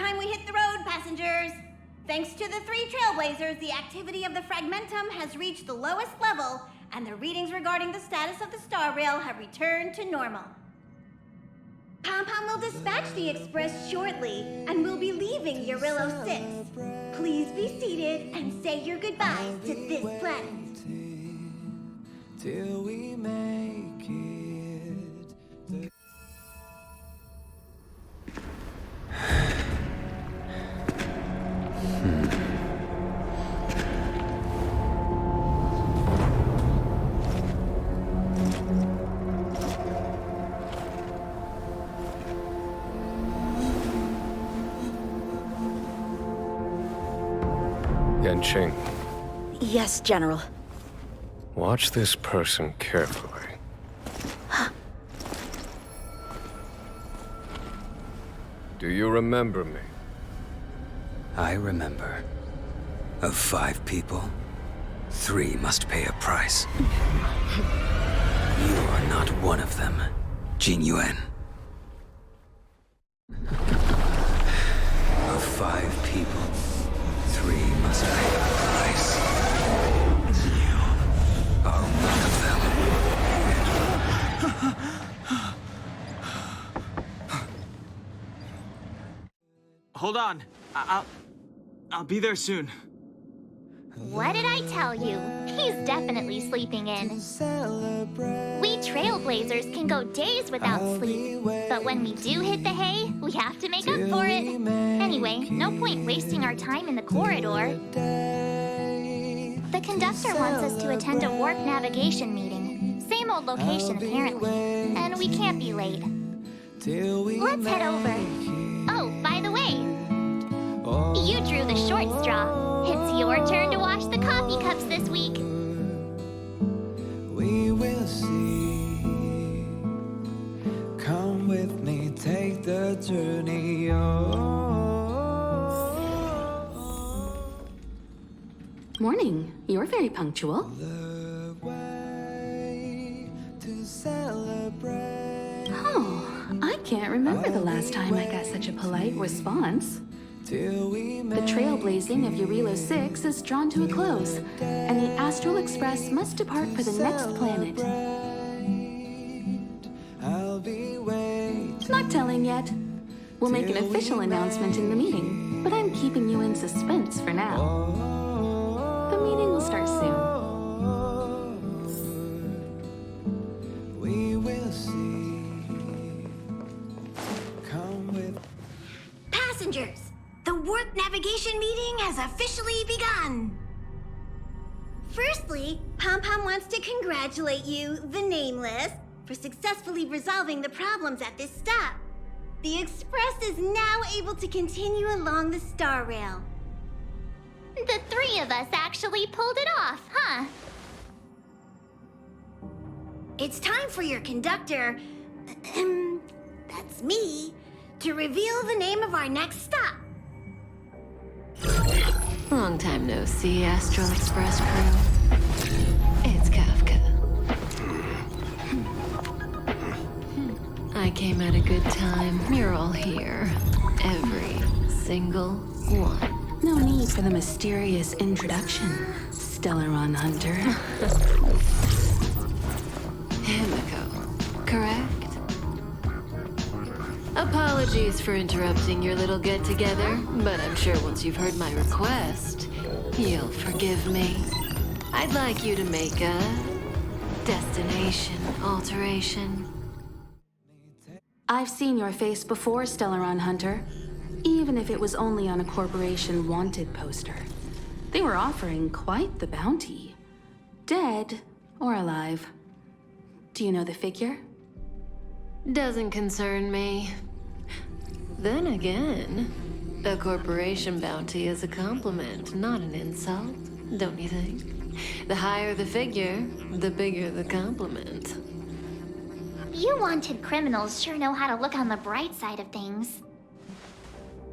time we hit the road, passengers. Thanks to the 3 Trailblazers, the activity of the fragmentum has reached the lowest level, and the readings regarding the status of the star rail have returned to normal. Pom-Pom will dispatch the express shortly, and we'll be leaving Urillo 6. Please be seated and say your goodbyes to this planet. Till we make it. Yanqing, Yes, General. watch this person carefully. Do you remember me? I remember. Of 5 people, 3 must pay a price. You are not one of them, Jin Yuan. Of 5 people, 3 must pay a price. You are one of them. Hold on. I'll be there soon. What did I tell you? He's definitely sleeping in. We Trailblazers can go days without sleep, but when we do hit the hay, we have to make up for it. Anyway, no point wasting our time in the corridor. The conductor wants us to attend a warp navigation meeting. Same old location, apparently. And we can't be late. Let's head over. Oh, by the way, you drew the short straw. It's your turn to wash the coffee cups this week. We will see. Come with me, take the journey. Morning. You're very punctual. The way to celebrate. Oh, I can't remember the last time I got such a polite response. The trailblazing of Urillo 6 is drawn to a close, and the Astral Express must depart for the next planet. Not telling yet. We'll make an official announcement in the meeting, but I'm keeping you in suspense for now. The meeting will start soon. We will see. Come with. Passengers, the warp navigation meeting has officially begun. Firstly, Pom-Pom wants to congratulate you, the Nameless, for successfully resolving the problems at this stop. The Express is now able to continue along the star rail. The 3 of us actually pulled it off, huh? It's time for your conductor, that's me, to reveal the name of our next stop. Long time no see, Astral Express crew. It's Kafka. I came at a good time. You're all here. Every single one. No need for the mysterious introduction, Stellaron Hunter. Himiko, correct? Apologies for interrupting your little get-together, but I'm sure once you've heard my request, you'll forgive me. I'd like you to make a destination alteration. I've seen your face before, Stellaron Hunter. Even if it was only on a corporation wanted poster. They were offering quite the bounty. Dead or alive. Do you know the figure? Doesn't concern me. Then again, a corporation bounty is a compliment, not an insult, don't you think? The higher the figure, the bigger the compliment. You wanted criminals sure know how to look on the bright side of things.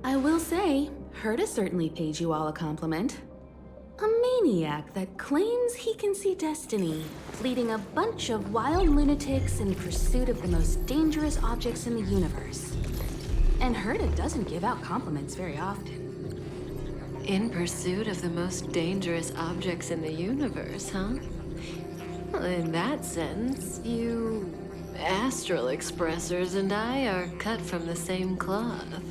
I will say, Herta certainly paid you all a compliment. A maniac that claims he can see destiny, leading a bunch of wild lunatics in pursuit of the most dangerous objects in the universe. And Herta doesn't give out compliments very often. In pursuit of the most dangerous objects in the universe, huh? Well, in that sense, you astral expressors and I are cut from the same cloth.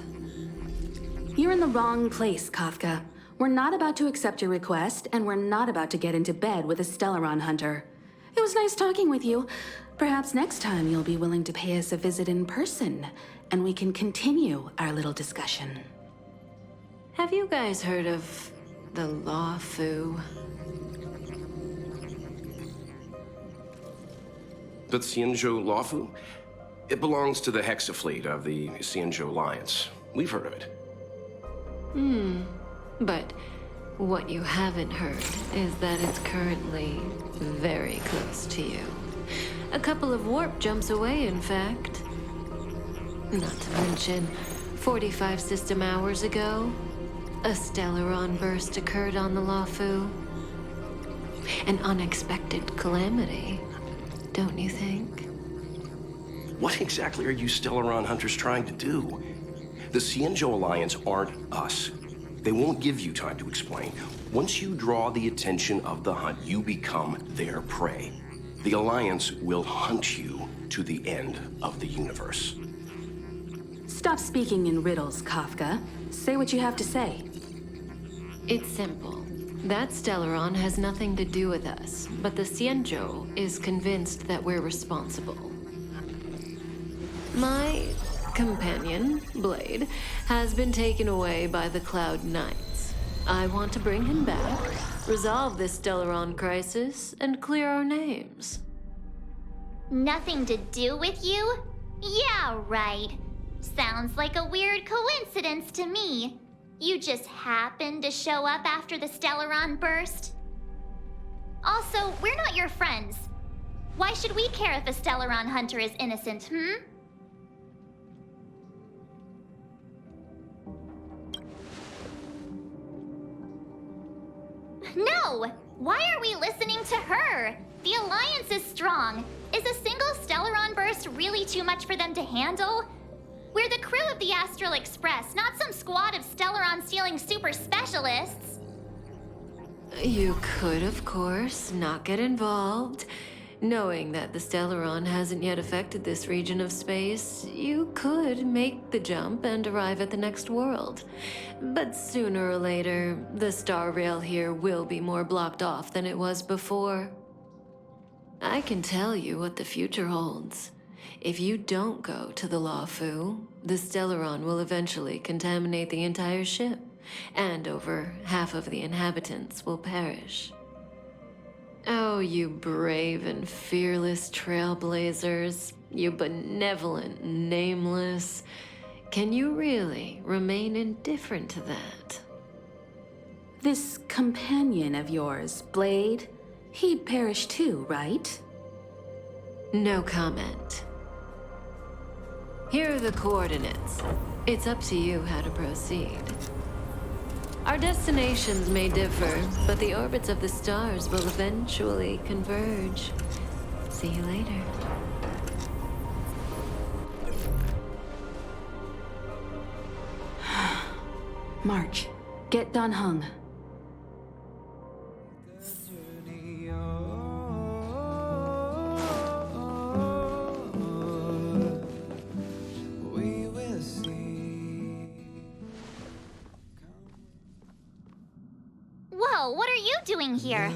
You're in the wrong place, Kafka. We're not about to accept your request, and we're not about to get into bed with a Stellaron hunter. It was nice talking with you. Perhaps next time you'll be willing to pay us a visit in person, and we can continue our little discussion. Have you guys heard of the Law Fu? The Xianzhou Lawfu? It belongs to the Hexafleet of the Xianzhou Alliance. We've heard of it. But what you haven't heard is that it's currently very close to you. A couple of warp jumps away, in fact. Not to mention, 45 system hours ago, a Stellaron burst occurred on the Lawfu. An unexpected calamity, don't you think? What exactly are you Stellaron hunters trying to do? The Xianzhou Alliance aren't us. They won't give you time to explain. Once you draw the attention of the hunt, you become their prey. The Alliance will hunt you to the end of the universe. Stop speaking in riddles, Kafka. Say what you have to say. It's simple. That Stellaron has nothing to do with us, but the Xianzhou is convinced that we're responsible. My companion, Blade, has been taken away by the Cloud Knights. I want to bring him back, resolve this Stellaron crisis, and clear our names. Nothing to do with you? Yeah, right. Sounds like a weird coincidence to me. You just happened to show up after the Stellaron burst? Also, we're not your friends. Why should we care if a Stellaron hunter is innocent, No! Why are we listening to her? The Alliance is strong. Is a single Stellaron burst really too much for them to handle? We're the crew of the Astral Express, not some squad of Stellaron-stealing super specialists. You could, of course, not get involved. Knowing that the Stellaron hasn't yet affected this region of space, you could make the jump and arrive at the next world. But sooner or later, the star rail here will be more blocked off than it was before. I can tell you what the future holds. If you don't go to the Lawfu, the Stellaron will eventually contaminate the entire ship, and over half of the inhabitants will perish. Oh, you brave and fearless trailblazers, you benevolent nameless. Can you really remain indifferent to that? This companion of yours, Blade, he'd perish too, right? No comment. Here are the coordinates. It's up to you how to proceed. Our destinations may differ, but the orbits of the stars will eventually converge. See you later. March, get Dan Heng. Whoa, what are you doing here?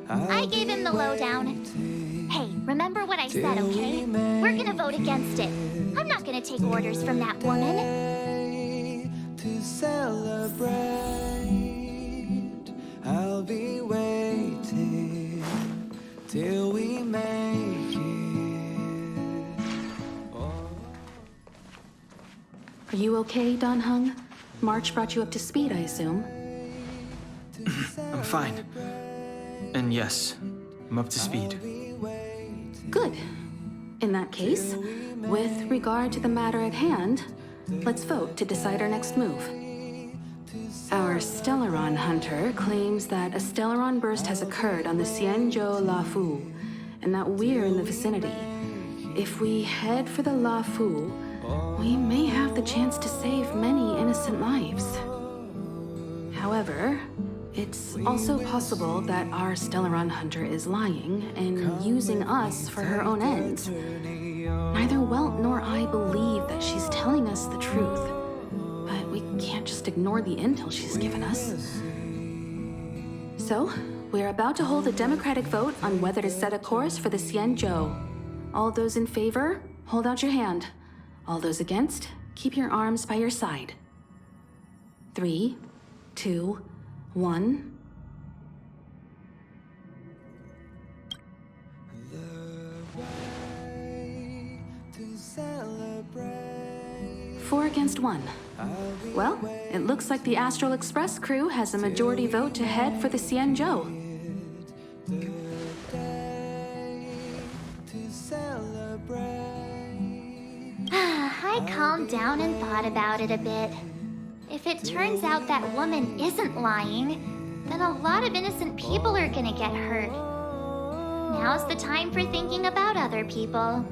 I gave him the lowdown. Hey, remember what I said, okay? We're gonna vote against it. I'm not gonna take orders from that woman. To celebrate, I'll be waiting till we make it. Are you okay, Dan Heng? March brought you up to speed, I assume. I'm fine. And yes, I'm up to speed. Good. In that case, with regard to the matter at hand, let's vote to decide our next move. Our Stellaron hunter claims that a Stellaron burst has occurred on the Xianzhou Lawfu, and that we're in the vicinity. If we head for the La Fu, we may have the chance to save many innocent lives. However, it's also possible that our Stellaron hunter is lying and using us for her own ends. Neither Welt nor I believe that she's telling us the truth, but we can't just ignore the intel she's given us. So, we're about to hold a democratic vote on whether to set a course for the Xianzhou. All those in favor, hold out your hand. All those against, keep your arms by your side. 3, 2, 1. Four against one. Well, it looks like the Astral Express crew has a majority vote to head for the Xianzhou. I calmed down and thought about it a bit. If it turns out that woman isn't lying, then a lot of innocent people are gonna get hurt. Now's the time for thinking about other people.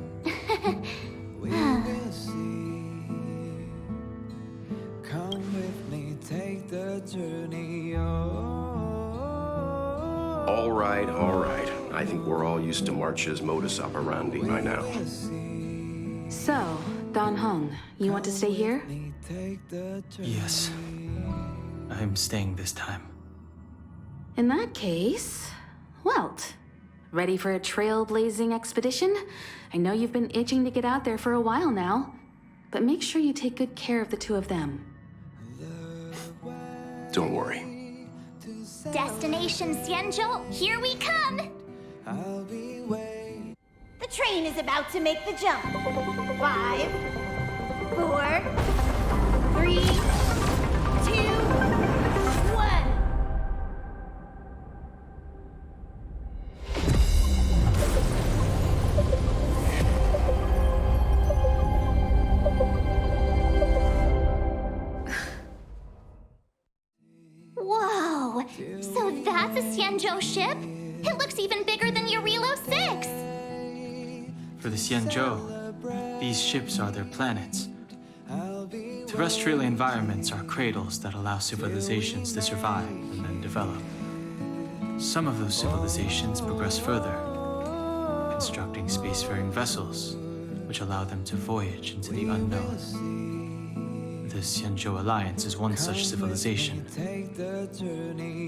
All right, all right. I think we're all used to March's modus operandi by now. So, Don Hong, you want to stay here? Yes. I'm staying this time. In that case, Welt, ready for a trailblazing expedition? I know you've been itching to get out there for a while now, but make sure you take good care of the two of them. Don't worry. Destination Xianzhou, here we come! The train is about to make the jump. 5, 4, 3, 2, 1. Whoa! So that's a Xianzhou ship? It looks even bigger than Eurilo 6! For the Xianzhou, these ships are their planets. Terrestrial environments are cradles that allow civilizations to survive and then develop. Some of those civilizations progress further, constructing spacefaring vessels, which allow them to voyage into the unknown. The Xianzhou Alliance is one such civilization.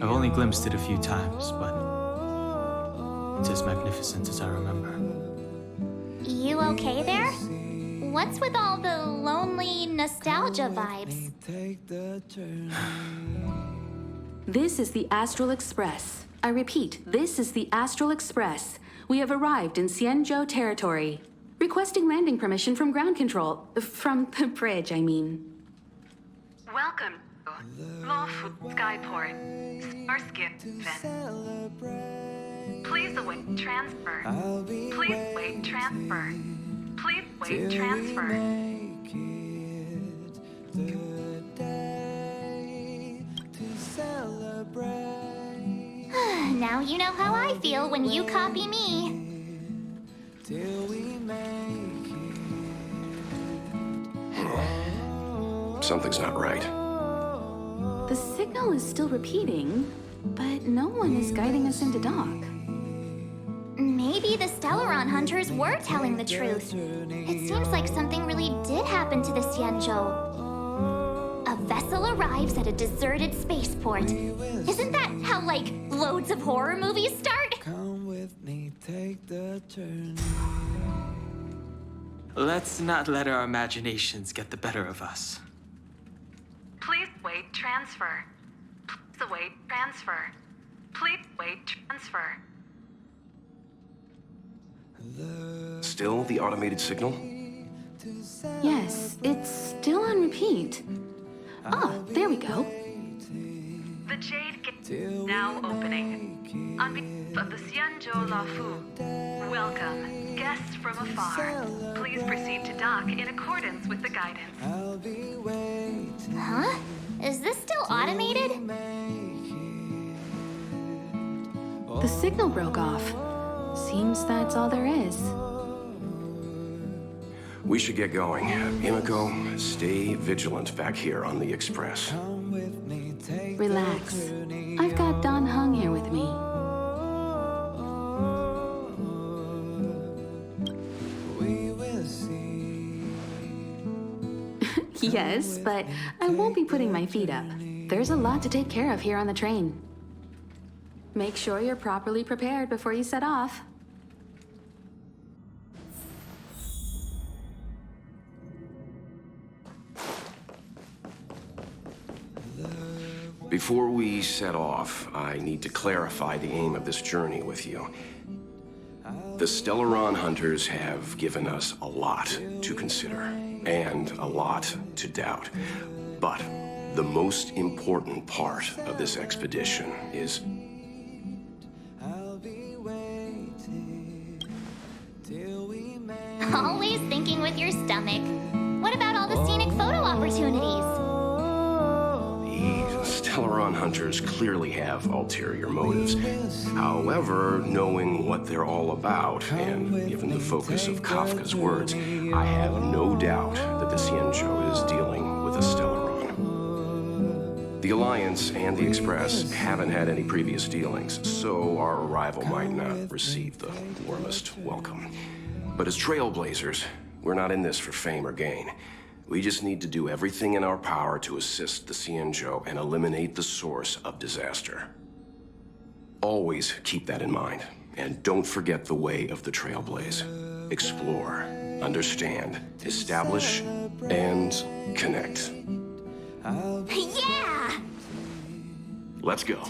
I've only glimpsed it a few times, but it's as magnificent as I remember. You okay there? What's with all the lonely nostalgia vibes? This is the Astral Express. I repeat, this is the Astral Express. We have arrived in Xianzhou territory. Requesting landing permission from ground control. From the bridge, I mean. Welcome to Lawful Skyport, Starskin Vent. Please await transfer. Please wait transfer. Please wait transfer. Now you know how I feel when you copy me. Something's not right. The signal is still repeating, but no one is guiding us into dock. Maybe the Stellaron hunters were telling the truth. It seems like something really did happen to the Xianzhou. A vessel arrives at a deserted spaceport. Isn't that how, like, loads of horror movies start? Come with me, take the journey. Let's not let our imaginations get the better of us. Please wait transfer. Please await transfer. Please wait transfer. Still the automated signal? Yes, it's still on repeat. Ah, there we go. The Jade Gate is now opening. On behalf of the Xianzhou Lafu, welcome, guests from afar. Please proceed to dock in accordance with the guidance. Huh? Is this still automated? The signal broke off. Seems that's all there is. We should get going. Himiko, stay vigilant back here on the Express. Relax. I've got Don Hung here with me. Yes, but I won't be putting my feet up. There's a lot to take care of here on the train. Make sure you're properly prepared before you set off. Before we set off, I need to clarify the aim of this journey with you. The Stellaron hunters have given us a lot to consider, and a lot to doubt. But the most important part of this expedition is... Always thinking with your stomach. What about all the scenic photo opportunities? The Stellaron hunters clearly have ulterior motives. However, knowing what they're all about, and given the focus of Kafka's words, I have no doubt that the Xianzhou is dealing with a Stellaron. The Alliance and the Express haven't had any previous dealings, so our arrival might not receive the warmest welcome. But as Trailblazers, we're not in this for fame or gain. We just need to do everything in our power to assist the Xianzhou and eliminate the source of disaster. Always keep that in mind, and don't forget the way of the Trailblaze. Explore, understand, establish, and connect. Yeah! Let's go.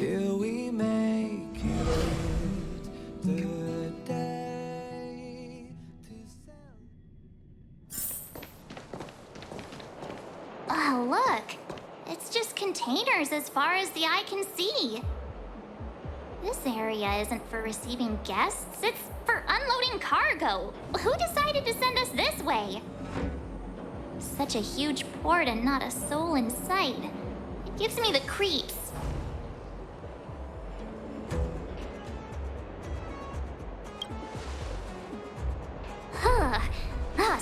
Oh, look. It's just containers as far as the eye can see. This area isn't for receiving guests, it's for unloading cargo. Who decided to send us this way? Such a huge port and not a soul in sight. It gives me the creeps.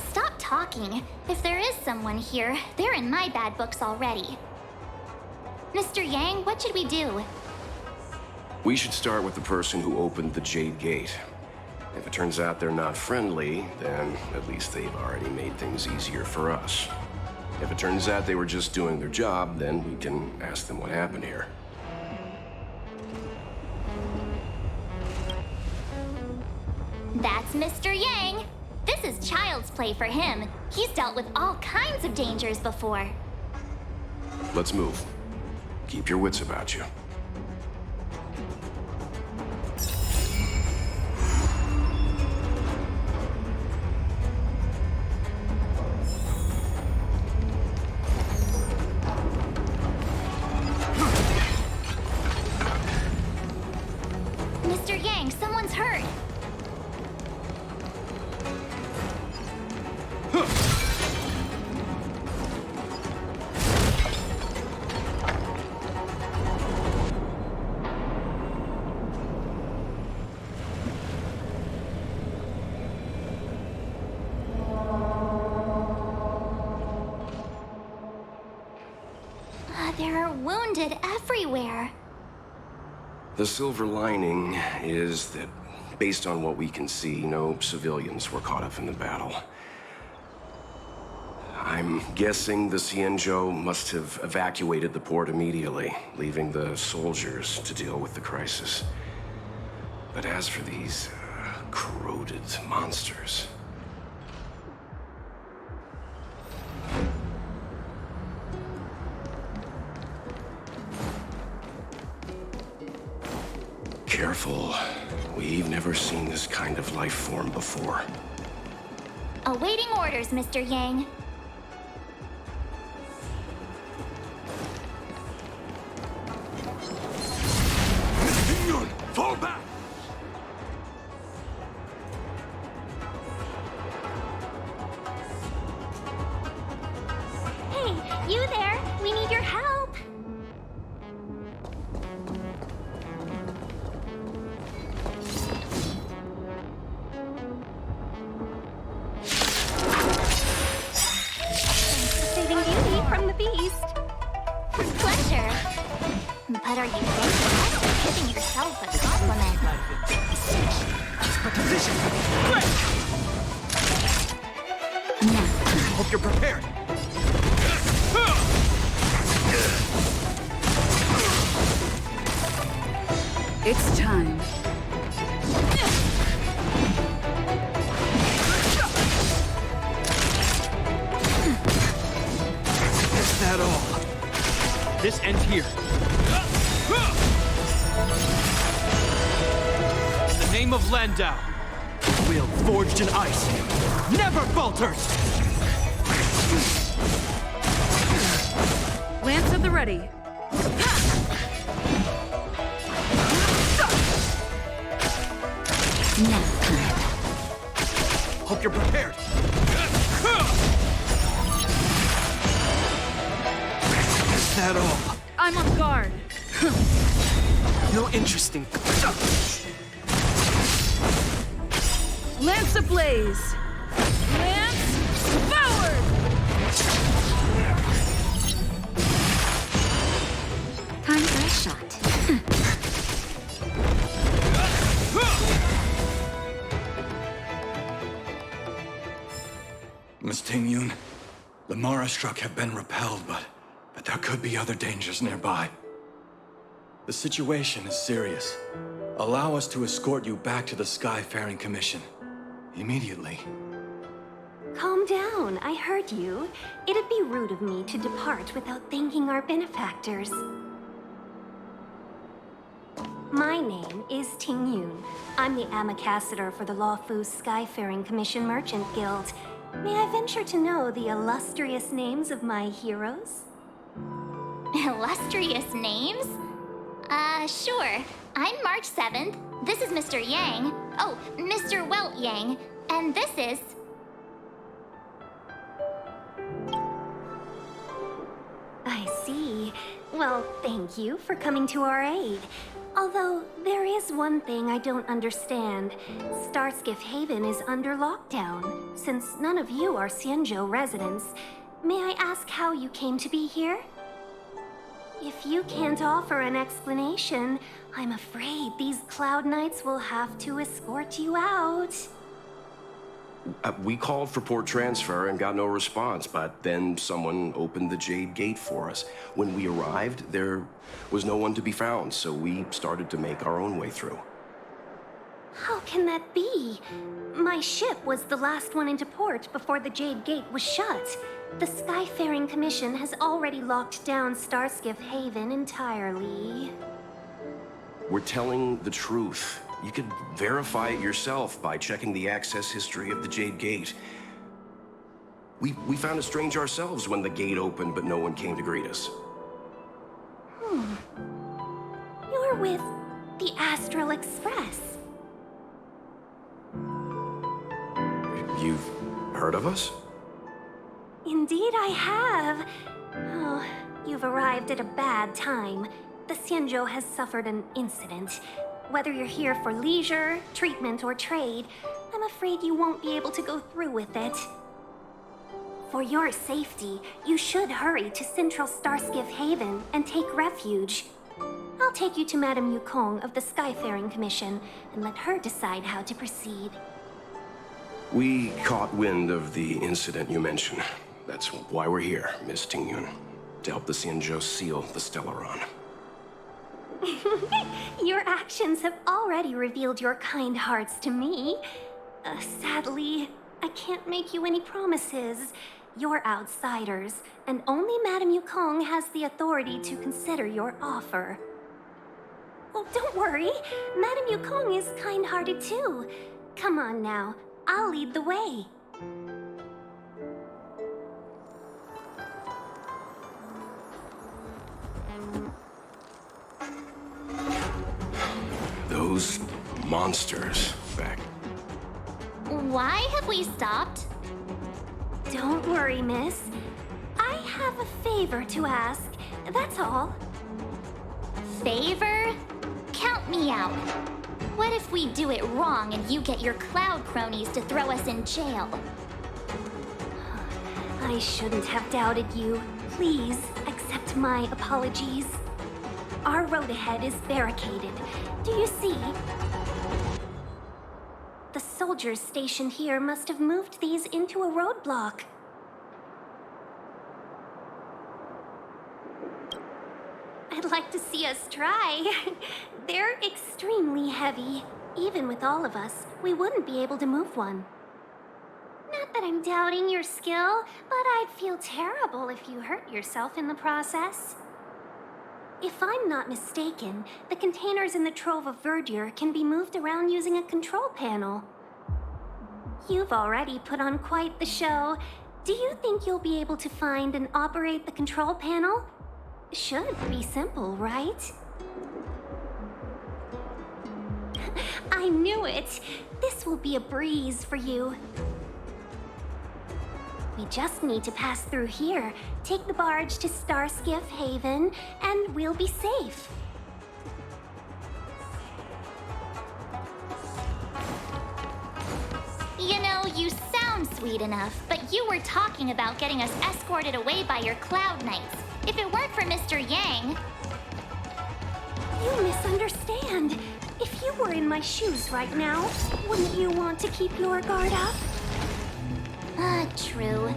Stop talking. If there is someone here, they're in my bad books already. Mr. Yang, what should we do? We should start with the person who opened the Jade Gate. If it turns out they're not friendly, then at least they've already made things easier for us. If it turns out they were just doing their job, then we can ask them what happened here. That's Mr. Yang. This is child's play for him. He's dealt with all kinds of dangers before. Let's move. Keep your wits about you. Mr. Yang, someone's hurt. There are wounded everywhere. The silver lining is that, based on what we can see, no civilians were caught up in the battle. I'm guessing the Xianzhou must have evacuated the port immediately, leaving the soldiers to deal with the crisis. But as for these corroded monsters... Careful. We've never seen this kind of life form before. Awaiting orders, Mr. Yang. Fall back! Hey, you there? We need your help. Hope you're prepared. It's time. Is that all? This ends here. In the name of Landau, will forged in ice never falters! Lance at the ready. Nap time. Hope you're prepared. Is that all? I'm on guard. No interesting. Lance ablaze. Lance forward. Time for a shot. Miss Ting-Yun, the Mara struck have been repelled, but there could be other dangers nearby. The situation is serious. Allow us to escort you back to the Skyfaring Commission. Immediately. Calm down, I heard you. It'd be rude of me to depart without thanking our benefactors. My name is Ting-Yun. I'm the ambassador for the Lawfu Skyfaring Commission Merchant Guild. May I venture to know the illustrious names of my heroes? Illustrious names? Sure. I'm March 7th. This is Mr. Yang. Oh, Mr. Welt Yang. And this is... I see. Well, thank you for coming to our aid. Although, there is one thing I don't understand. Starskiff Haven is under lockdown. Since none of you are Xianzhou residents, may I ask how you came to be here? If you can't offer an explanation, I'm afraid these Cloud Knights will have to escort you out. We called for port transfer and got no response, but then someone opened the Jade Gate for us. When we arrived, there was no one to be found, so we started to make our own way through. How can that be? My ship was the last one into port before the Jade Gate was shut. The Skyfaring Commission has already locked down Starskiff Haven entirely. We're telling the truth. You could verify it yourself by checking the access history of the Jade Gate. We found it strange ourselves when the gate opened, but no one came to greet us. You're with the Astral Express. You've heard of us? Indeed I have. Oh, you've arrived at a bad time. The Xianzhou has suffered an incident. Whether you're here for leisure, treatment, or trade, I'm afraid you won't be able to go through with it. For your safety, you should hurry to Central Starskiff Haven and take refuge. I'll take you to Madame Yukong of the Skyfaring Commission and let her decide how to proceed. We caught wind of the incident you mentioned. That's why we're here, Miss Ting-Yun, to help the Xianzhou seal the Stellaron. Your actions have already revealed your kind hearts to me. Sadly, I can't make you any promises. You're outsiders, and only Madame Yukong has the authority to consider your offer. Oh, don't worry. Madame Yukong is kind-hearted too. Come on now, I'll lead the way. Those monsters back. Why have we stopped? Don't worry, miss. I have a favor to ask, that's all. Favor? Count me out. What if we do it wrong and you get your cloud cronies to throw us in jail? I shouldn't have doubted you. Please accept my apologies. Our road ahead is barricaded. Do you see? The soldiers stationed here must have moved these into a roadblock. see us try. They're extremely heavy. Even with all of us, we wouldn't be able to move one. Not that I'm doubting your skill, but I'd feel terrible if you hurt yourself in the process. If I'm not mistaken, the containers in the Trove of Verdure can be moved around using a control panel. You've already put on quite the show. Do you think you'll be able to find and operate the control panel? Should be simple, right? I knew it! This will be a breeze for you. We just need to pass through here, take the barge to Starskiff Haven, and we'll be safe. You know, you sound sweet enough, but you were talking about getting us escorted away by your Cloud Knights. If it weren't for Mr. Yang... You misunderstand. If you were in my shoes right now, wouldn't you want to keep your guard up? True.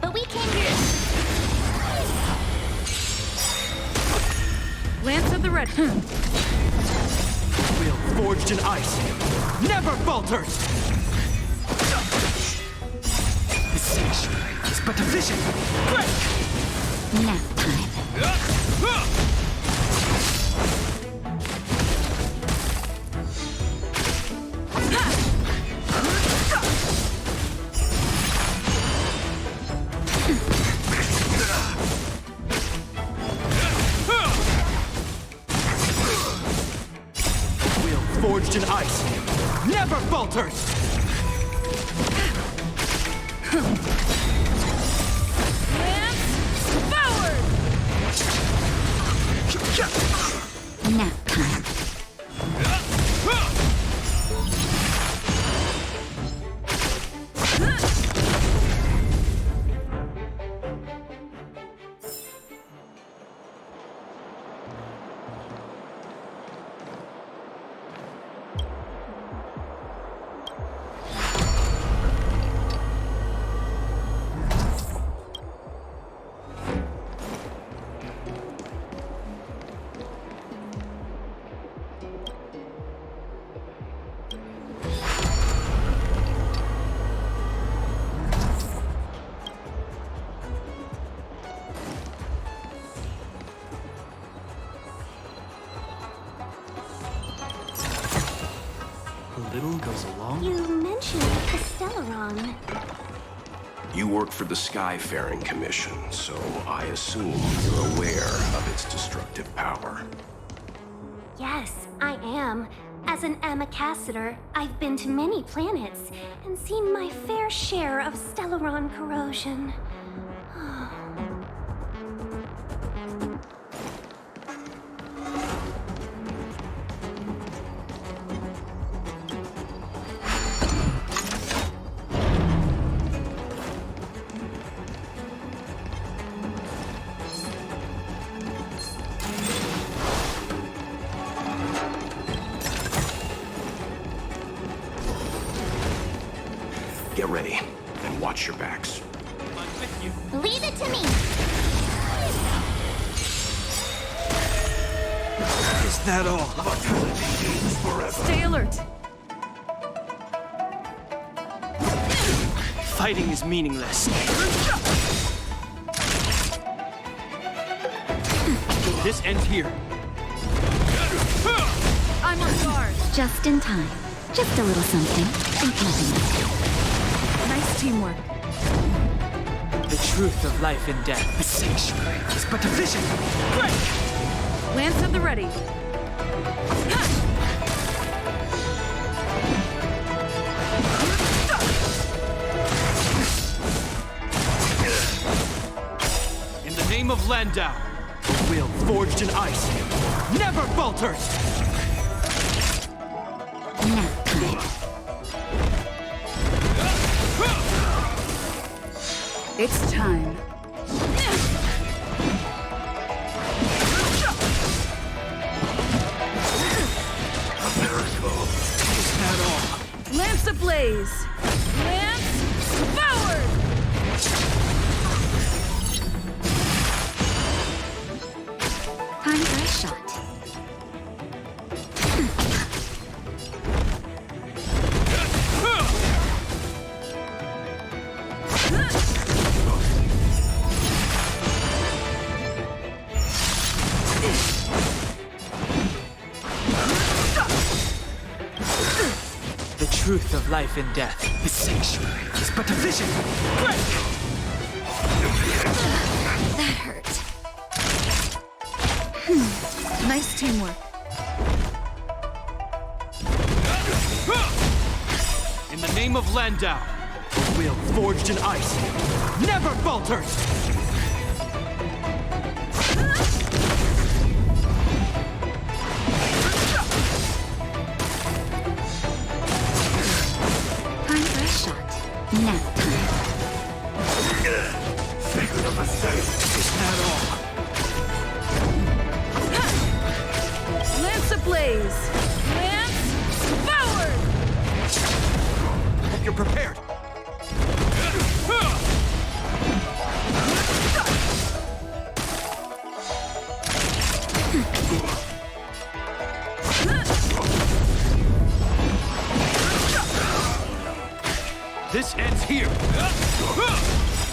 But we came here... Lance at the red. Will forged in ice never falters! The sanctuary is but a vision! Break! Nap time. Forged in ice never falters! Lance forward! Nap time. Little goes along. You mentioned the Stellaron. You work for the Skyfaring Commission, so I assume you're aware of its destructive power. Yes, I am. As an Amicassator, I've been to many planets and seen my fair share of Stellaron corrosion. Get ready, and watch your backs. Leave it to me! Is that all? Stay alert. Fighting is meaningless. This ends here. I'm on guard. Just in time. Just a little something. Think nothing of it. Nice teamwork. The truth of life and death. The sanctuary is but a vision. Break! Lance at the ready. In the name of Landau, the will forged in ice never falters! Nap time. It's time. Lance ablaze. Lance forward! Time for a shot. truth of life and death. The sanctuary is but a vision. Break! That hurt. Nice teamwork. In the name of Landau, the will forged in ice never falters! Time for a shot. Nap time. Is that all? Lance ablaze! Lance forward! Hope you're prepared. This ends here.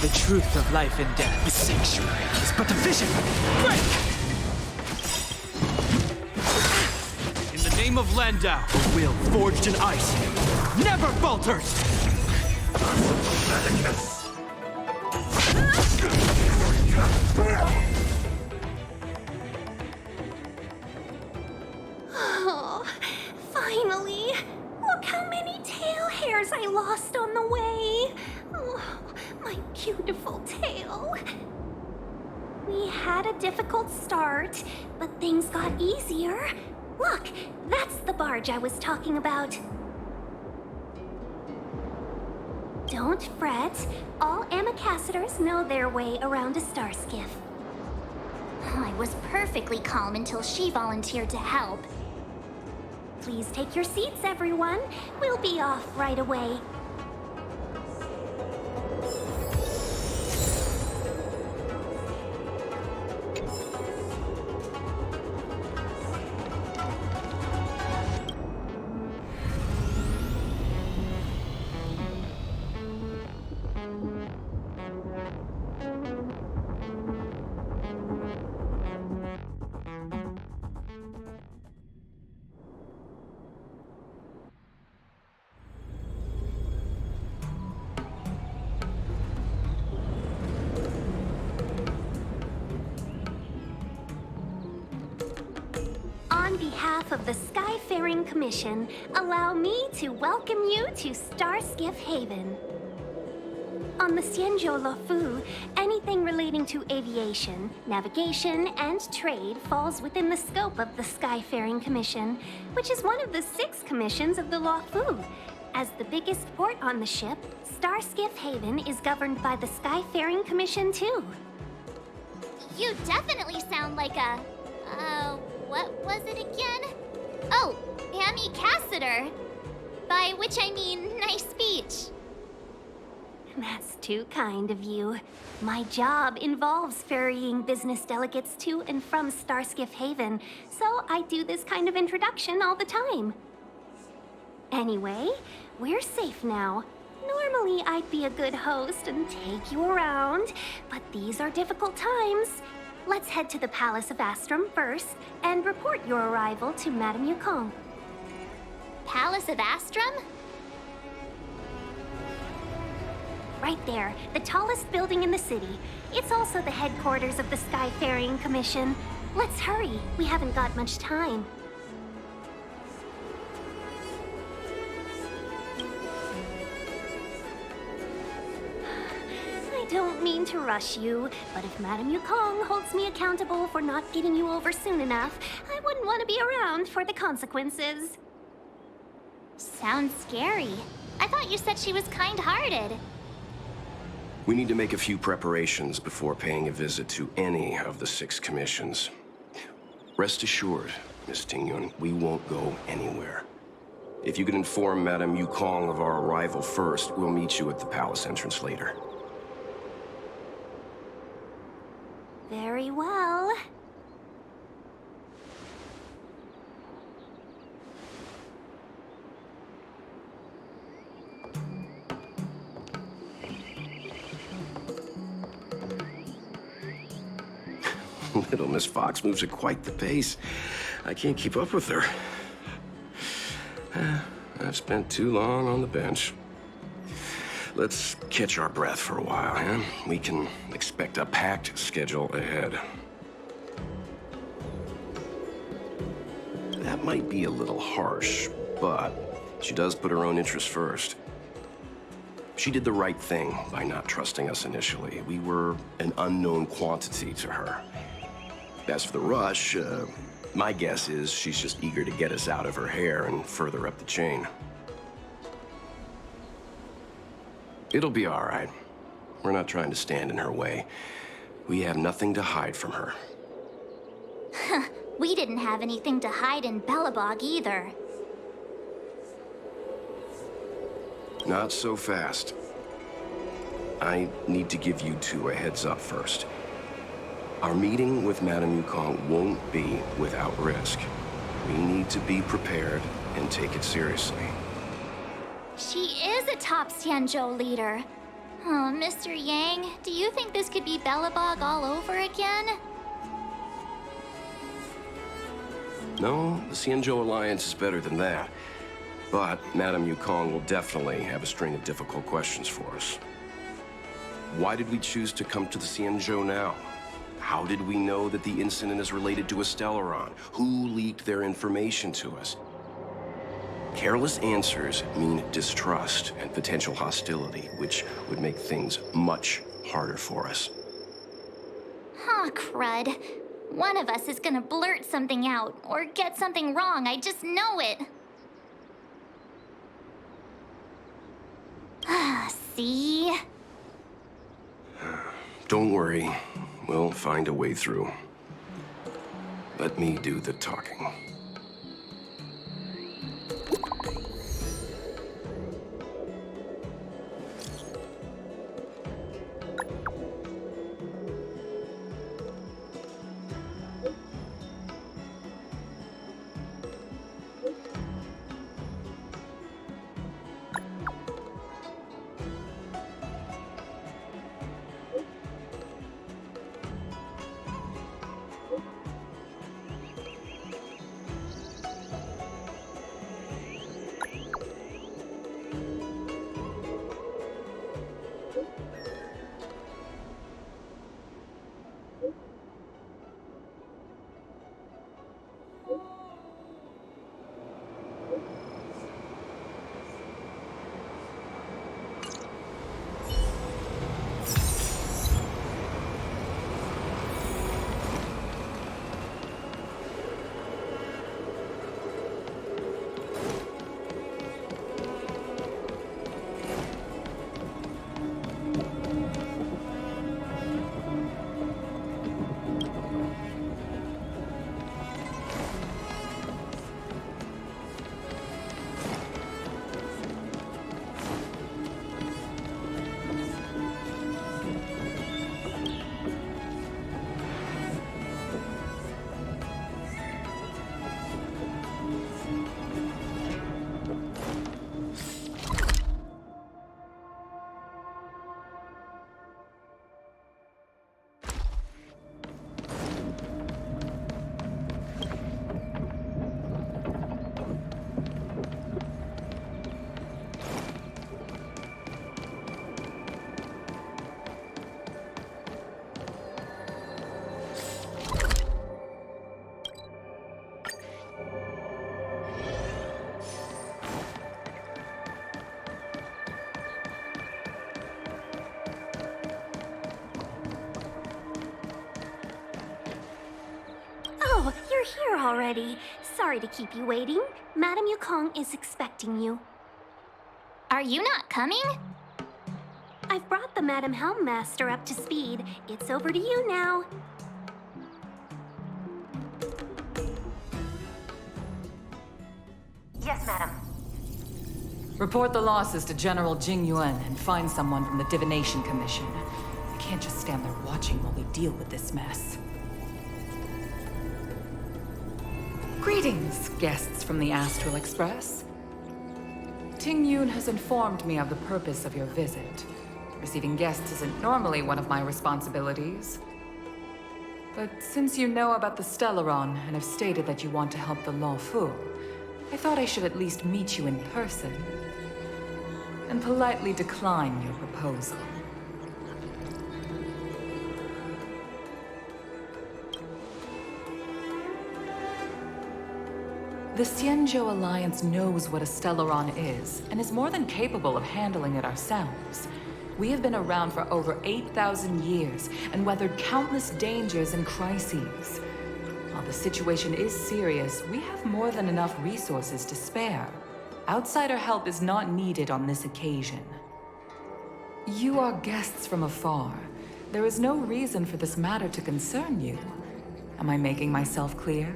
The truth of life and death. The sanctuary is but a vision. Break! In the name of Landau, the will forged in ice never falters! Oh, finally! Look how many tail hairs I lost on the way! Oh, my beautiful tail! We had a difficult start, but things got easier. Look, that's the barge I was talking about. Don't fret. All ambassadors know their way around a star skiff. I was perfectly calm until she volunteered to help. Please take your seats, everyone. We'll be off right away. On behalf of the Skyfaring Commission, allow me to welcome you to Starskiff Haven. On the Xianzhou Luofu, anything relating to aviation, navigation, and trade falls within the scope of the Skyfaring Commission, which is one of the 6 commissions of the Luofu. As the biggest port on the ship, Starskiff Haven is governed by the Skyfaring Commission too. You definitely sound like a... what was it again? Oh, ambassador. By which I mean, nice speech. That's too kind of you. My job involves ferrying business delegates to and from Starskiff Haven, so I do this kind of introduction all the time. Anyway, we're safe now. Normally, I'd be a good host and take you around, but these are difficult times. Let's head to the Palace of Astrum first and report your arrival to Madame Yukong. Palace of Astrum? Right there, the tallest building in the city. It's also the headquarters of the Skyfaring Commission. Let's hurry, we haven't got much time. I don't mean to rush you, but if Madame Yukong holds me accountable for not getting you over soon enough, I wouldn't want to be around for the consequences. Sounds scary. I thought you said she was kind-hearted. We need to make a few preparations before paying a visit to any of the 6 commissions. Rest assured, Miss Tingyun, we won't go anywhere. If you could inform Madame Yukong of our arrival first, we'll meet you at the palace entrance later. Very well. Little Miss Fox moves at quite the pace. I can't keep up with her. I've spent too long on the bench. Let's catch our breath for a while, huh? We can expect a packed schedule ahead. That might be a little harsh, but she does put her own interests first. She did the right thing by not trusting us initially. We were an unknown quantity to her. As for the rush, my guess is she's just eager to get us out of her hair and further up the chain. It'll be all right. We're not trying to stand in her way. We have nothing to hide from her. We didn't have anything to hide in Belobog either. Not so fast. I need to give you two a heads up first. Our meeting with Madame Yukong won't be without risk. We need to be prepared and take it seriously. She is a top Xianzhou leader. Oh, Mr. Yang, do you think this could be Belobog all over again? No, the Xianzhou Alliance is better than that. But Madame Yukong will definitely have a string of difficult questions for us. Why did we choose to come to the Xianzhou now? How did we know that the incident is related to a Stellaron? Who leaked their information to us? Careless answers mean distrust and potential hostility, which would make things much harder for us. Aw, crud. One of us is gonna blurt something out, or get something wrong, I just know it. See? Don't worry. We'll find a way through. Let me do the talking. Oh, you're here already. Sorry to keep you waiting. Madame Yukong is expecting you. Are you not coming? I've brought the Madame Helmmaster up to speed. It's over to you now. Yes, madam. Report the losses to General Jing Yuan and find someone from the Divination Commission. I can't just stand there watching while we deal with this mess. Greetings, guests from the Astral Express. Ting Yun has informed me of the purpose of your visit. Receiving guests isn't normally one of my responsibilities. But since you know about the Stellaron and have stated that you want to help the Luofu, I thought I should at least meet you in person and politely decline your proposal. The Xianzhou Alliance knows what a Stellaron is, and is more than capable of handling it ourselves. We have been around for over 8,000 years, and weathered countless dangers and crises. While the situation is serious, we have more than enough resources to spare. Outsider help is not needed on this occasion. You are guests from afar. There is no reason for this matter to concern you. Am I making myself clear?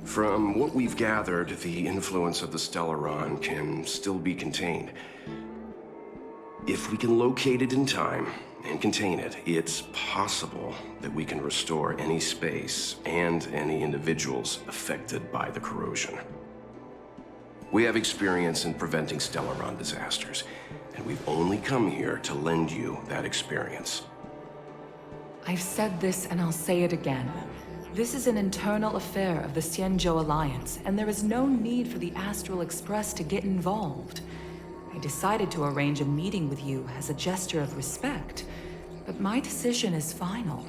From what we've gathered, the influence of the Stellaron can still be contained. If we can locate it in time and contain it, it's possible that we can restore any space and any individuals affected by the corrosion. We have experience in preventing Stellaron disasters, and we've only come here to lend you that experience. I've said this and I'll say it again. This is an internal affair of the Xianzhou Alliance, and there is no need for the Astral Express to get involved. I decided to arrange a meeting with you as a gesture of respect, but my decision is final.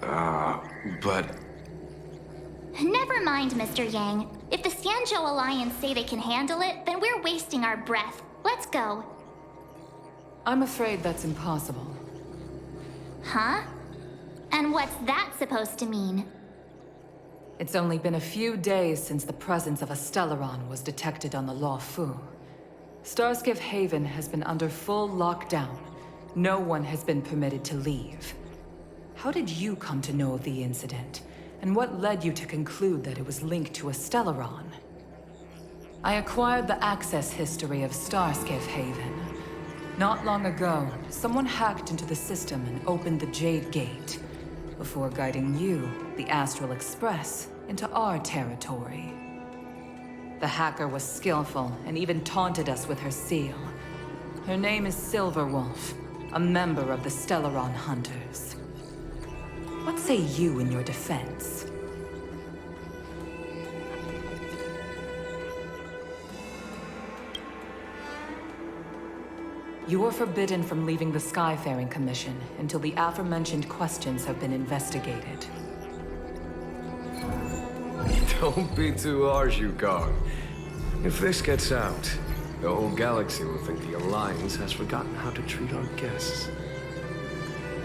But... Never mind, Mr. Yang. If the Xianzhou Alliance say they can handle it, then we're wasting our breath. Let's go. I'm afraid that's impossible. Huh? And what's that supposed to mean? It's only been a few days since the presence of a Stellaron was detected on the Luofu. Starskiff Haven has been under full lockdown. No one has been permitted to leave. How did you come to know of the incident? And what led you to conclude that it was linked to a Stellaron? I acquired the access history of Starskiff Haven. Not long ago, someone hacked into the system and opened the Jade Gate, before guiding you, the Astral Express, into our territory. The hacker was skillful and even taunted us with her seal. Her name is Silverwolf, a member of the Stellaron Hunters. What say you in your defense? You are forbidden from leaving the Skyfaring Commission until the aforementioned questions have been investigated. Don't be too harsh, Yukong. If this gets out, the whole galaxy will think the Alliance has forgotten how to treat our guests.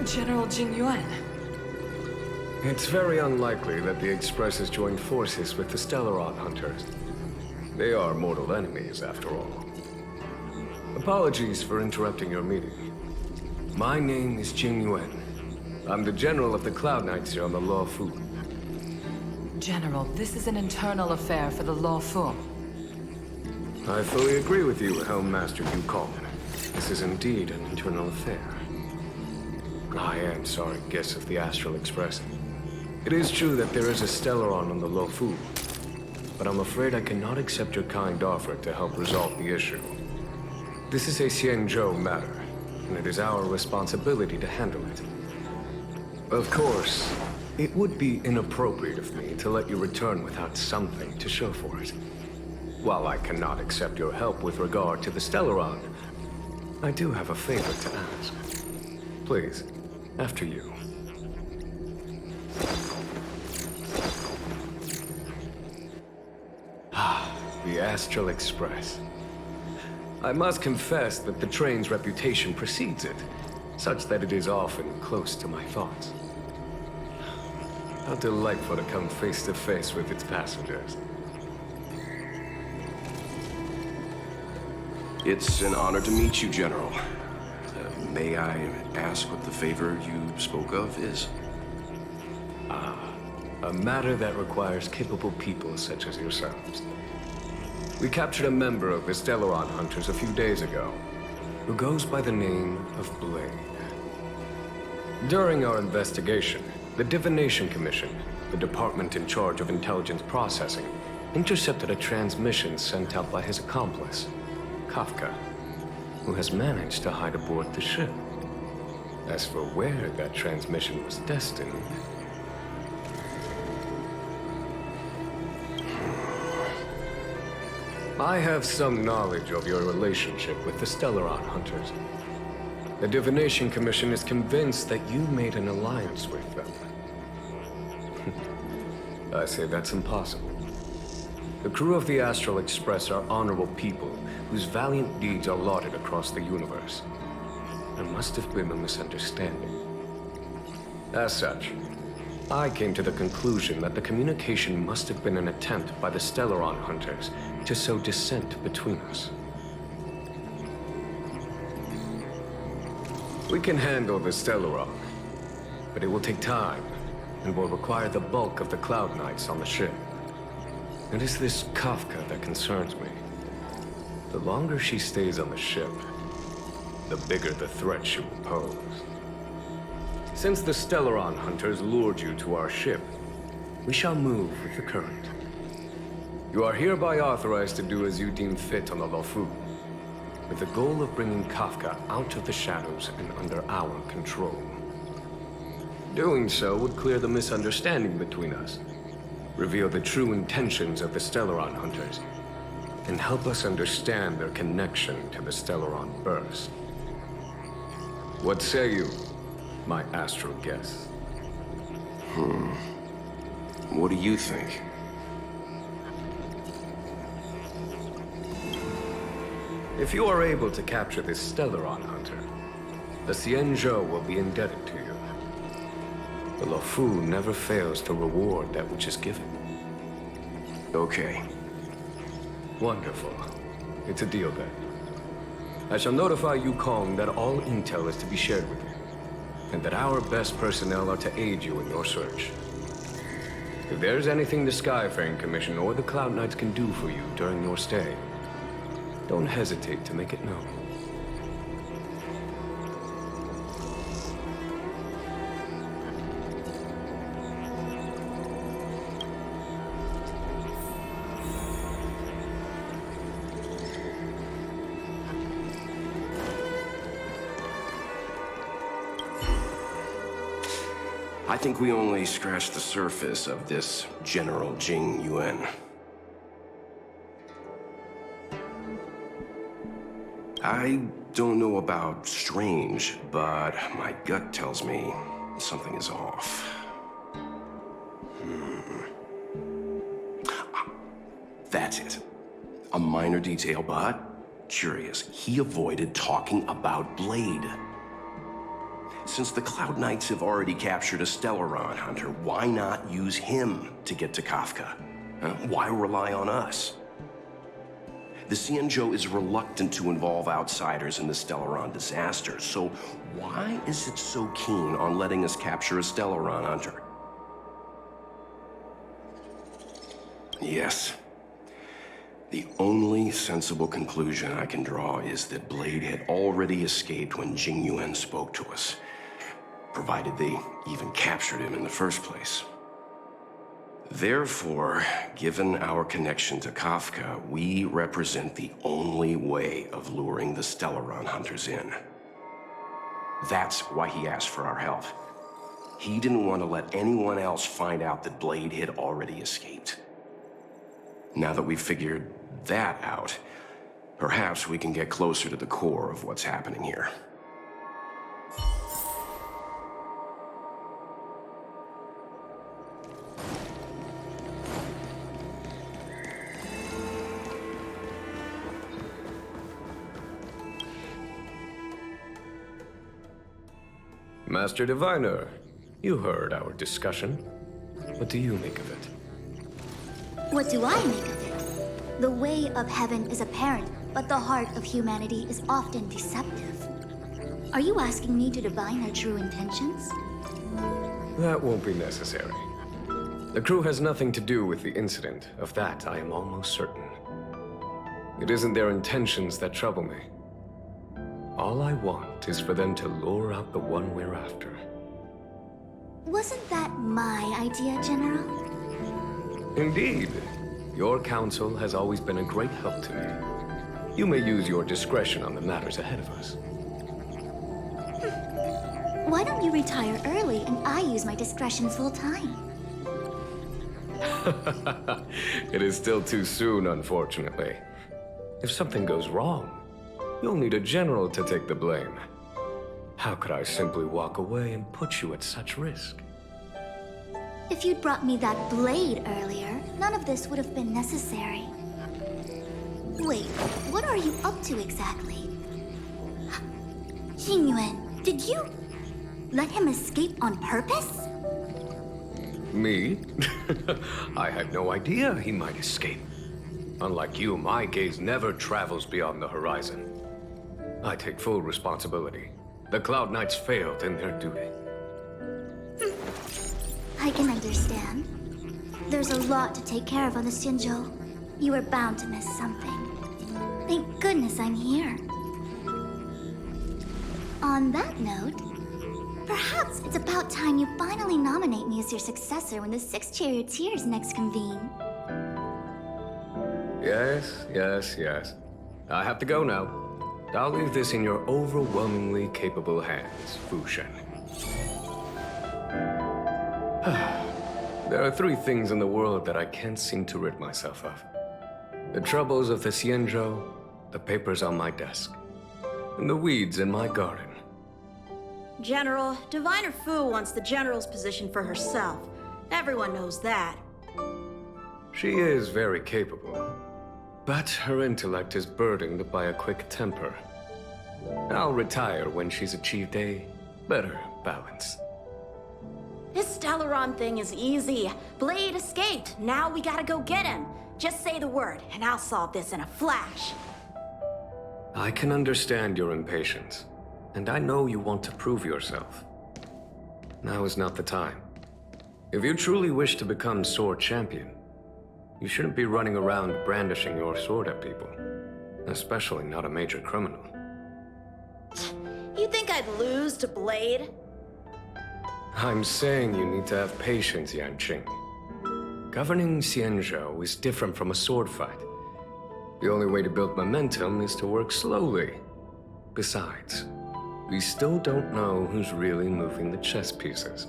General Jingyuan. It's very unlikely that the Express has joined forces with the Stellaron Hunters. They are mortal enemies, after all. Apologies for interrupting your meeting. My name is Jingyuan. I'm the General of the Cloud Knights here on the Luofu. General, this is an internal affair for the Luofu. I fully agree with you, Helm Master Yukong. This is indeed an internal affair. I am sorry, guests of the Astral Express. It is true that there is a Stellaron on the Luofu, but I'm afraid I cannot accept your kind offer to help resolve the issue. This is a Xianzhou matter, and it is our responsibility to handle it. Of course, it would be inappropriate of me to let you return without something to show for it. While I cannot accept your help with regard to the Stellaron, I do have a favor to ask. Please, after you. The Astral Express. I must confess that the train's reputation precedes it, such that it is often close to my thoughts. How delightful to come face to face with its passengers. It's an honor to meet you, General. May I ask what the favor you spoke of is? A matter that requires capable people such as yourselves. We captured a member of the Stellaron Hunters a few days ago, who goes by the name of Blade. During our investigation, the Divination Commission, the department in charge of intelligence processing, intercepted a transmission sent out by his accomplice, Kafka, who has managed to hide aboard the ship. As for where that transmission was destined... I have some knowledge of your relationship with the Stellaron Hunters. The Divination Commission is convinced that you made an alliance with them. I say that's impossible. The crew of the Astral Express are honorable people whose valiant deeds are lauded across the universe. There must have been a misunderstanding. As such, I came to the conclusion that the communication must have been an attempt by the Stellaron Hunters to sow dissent between us. We can handle the Stellaron, but it will take time and will require the bulk of the Cloud Knights on the ship. It is this Kafka that concerns me. The longer she stays on the ship, the bigger the threat she will pose. Since the Stellaron Hunters lured you to our ship, we shall move with the current. You are hereby authorized to do as you deem fit on the Lofu, with the goal of bringing Kafka out of the shadows and under our control. Doing so would clear the misunderstanding between us, reveal the true intentions of the Stellaron Hunters, and help us understand their connection to the Stellaron Burst. What say you, my astral guest? What do you think? If you are able to capture this Stellaron Hunter, the Xianzhou will be indebted to you. The Lofu never fails to reward that which is given. Okay. Wonderful. It's a deal then. I shall notify Yukong that all intel is to be shared with you, and that our best personnel are to aid you in your search. If there's anything the Skyfaring Commission or the Cloud Knights can do for you during your stay, don't hesitate to make it known. I think we only scratched the surface of this General Jing Yuan. I don't know about strange, but my gut tells me something is off. That's it. A minor detail, but curious. He avoided talking about Blade. Since the Cloud Knights have already captured a Stellaron Hunter, why not use him to get to Kafka? Why rely on us? The Xianzhou is reluctant to involve outsiders in the Stellaron disaster, so why is it so keen on letting us capture a Stellaron Hunter? Yes. The only sensible conclusion I can draw is that Blade had already escaped when Jing Yuan spoke to us, provided they even captured him in the first place. Therefore, given our connection to Kafka, we represent the only way of luring the Stellaron Hunters in. That's why he asked for our help. He didn't want to let anyone else find out that Blade had already escaped. Now that we've figured that out, perhaps we can get closer to the core of what's happening here. Master Diviner, you heard our discussion. What do you make of it? What do I make of it? The way of heaven is apparent, but the heart of humanity is often deceptive. Are you asking me to divine her true intentions? That won't be necessary. The crew has nothing to do with the incident. Of that, I am almost certain. It isn't their intentions that trouble me. All I want is for them to lure out the one we're after. Wasn't that my idea, General? Indeed. Your counsel has always been a great help to me. You may use your discretion on the matters ahead of us. Why don't you retire early and I use my discretion full time? It is still too soon, unfortunately. If something goes wrong, you'll need a general to take the blame. How could I simply walk away and put you at such risk? If you'd brought me that blade earlier, none of this would have been necessary. Wait, what are you up to exactly? Xingyuan, did you let him escape on purpose? Me? I had no idea he might escape. Unlike you, my gaze never travels beyond the horizon. I take full responsibility. The Cloud Knights failed in their duty. I can understand. There's a lot to take care of on the Xianzhou. You were bound to miss something. Thank goodness I'm here. On that note, perhaps it's about time you finally nominate me as your successor when the 6 charioteers next convene. Yes. I have to go now. I'll leave this in your overwhelmingly capable hands, Fu Shen. There are 3 things in the world that I can't seem to rid myself of. The troubles of the Xianzhou, the papers on my desk, and the weeds in my garden. General, Diviner Fu wants the General's position for herself. Everyone knows that. She is very capable, but her intellect is burdened by a quick temper. I'll retire when she's achieved a better balance. This Stellaron thing is easy. Blade escaped. Now we gotta go get him. Just say the word, and I'll solve this in a flash. I can understand your impatience, and I know you want to prove yourself. Now is not the time. If you truly wish to become sword champion, you shouldn't be running around brandishing your sword at people, especially not a major criminal. You think I'd lose to Blade? I'm saying you need to have patience, Yanqing. Governing Xianzhou is different from a sword fight. The only way to build momentum is to work slowly. Besides, we still don't know who's really moving the chess pieces.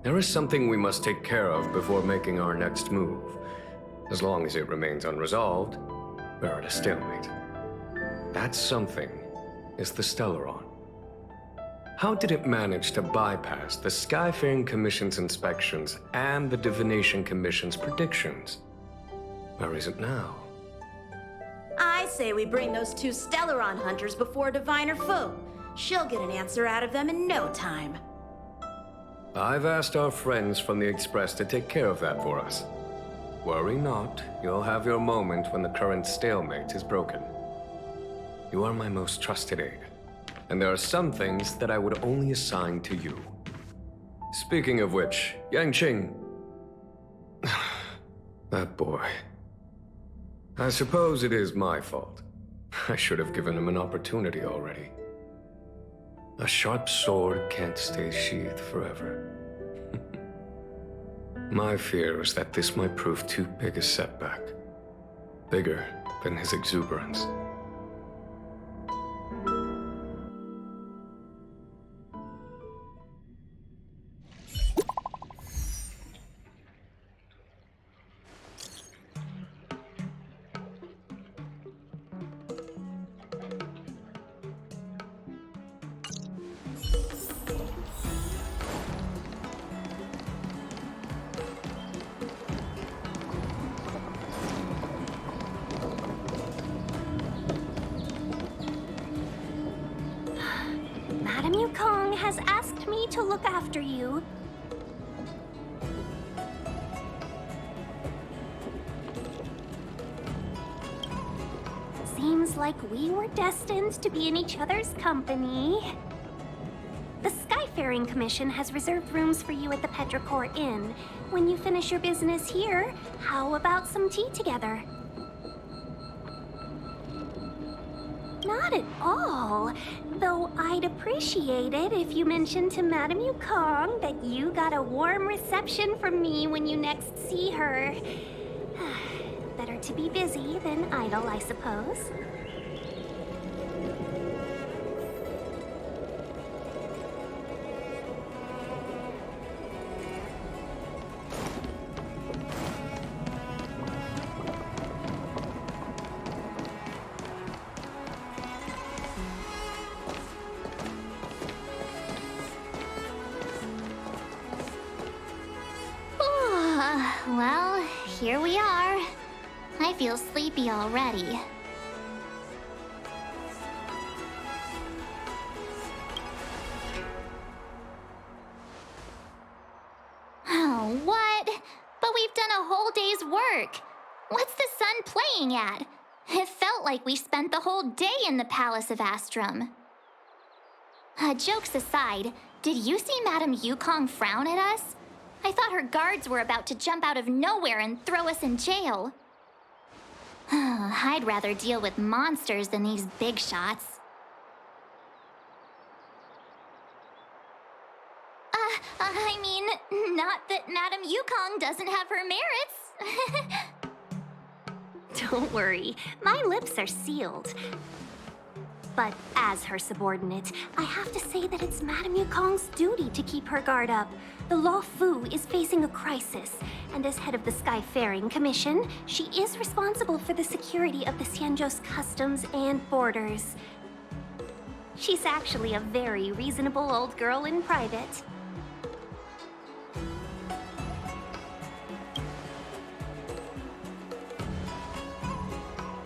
There is something we must take care of before making our next move. As long as it remains unresolved, we're at a stalemate. That something is the Stellaron. How did it manage to bypass the Skyfaring Commission's inspections and the Divination Commission's predictions? Where is it now? I say we bring those 2 Stellaron hunters before Diviner Fu. She'll get an answer out of them in no time. I've asked our friends from the Express to take care of that for us. Worry not, you'll have your moment when the current stalemate is broken. You are my most trusted aide, and there are some things that I would only assign to you. Speaking of which, Yanqing... that boy... I suppose it is my fault. I should have given him an opportunity already. A sharp sword can't stay sheathed forever. My fear is that this might prove too big a setback. Bigger than his exuberance. Madame Yukong has asked me to look after you. Seems like we were destined to be in each other's company. The Skyfaring Commission has reserved rooms for you at the Petrichor Inn. When you finish your business here, how about some tea together? Not at all. Though I'd appreciate it if you mentioned to Madame Yukong that you got a warm reception from me when you next see her. Better to be busy than idle, I suppose. here we are. I feel sleepy already. Oh, what? But we've done a whole day's work. What's the sun playing at? It felt like we spent the whole day in the Palace of Astrum. Jokes aside, did you see Madame Yukong frown at us? I thought her guards were about to jump out of nowhere and throw us in jail. I'd rather deal with monsters than these big shots. I mean, not that Madame Yukong doesn't have her merits. Don't worry, my lips are sealed. But as her subordinate, I have to say that it's Madame Yukong's duty to keep her guard up. The Law Fu is facing a crisis, and as head of the Skyfaring Commission, she is responsible for the security of the Xianzhou's customs and borders. She's actually a very reasonable old girl in private.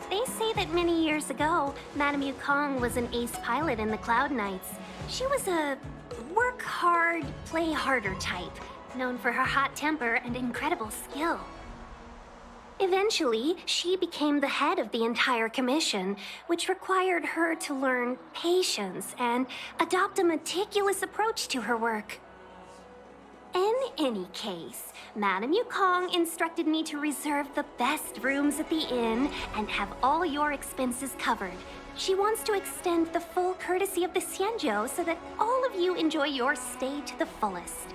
They say that many years ago, Madame Yukong was an ace pilot in the Cloud Knights. She was a work hard, play harder type, known for her hot temper and incredible skill. Eventually, she became the head of the entire commission, which required her to learn patience and adopt a meticulous approach to her work. In any case, Madame Yukong instructed me to reserve the best rooms at the inn and have all your expenses covered. She wants to extend the full courtesy of the Xianzhou so that all of you enjoy your stay to the fullest.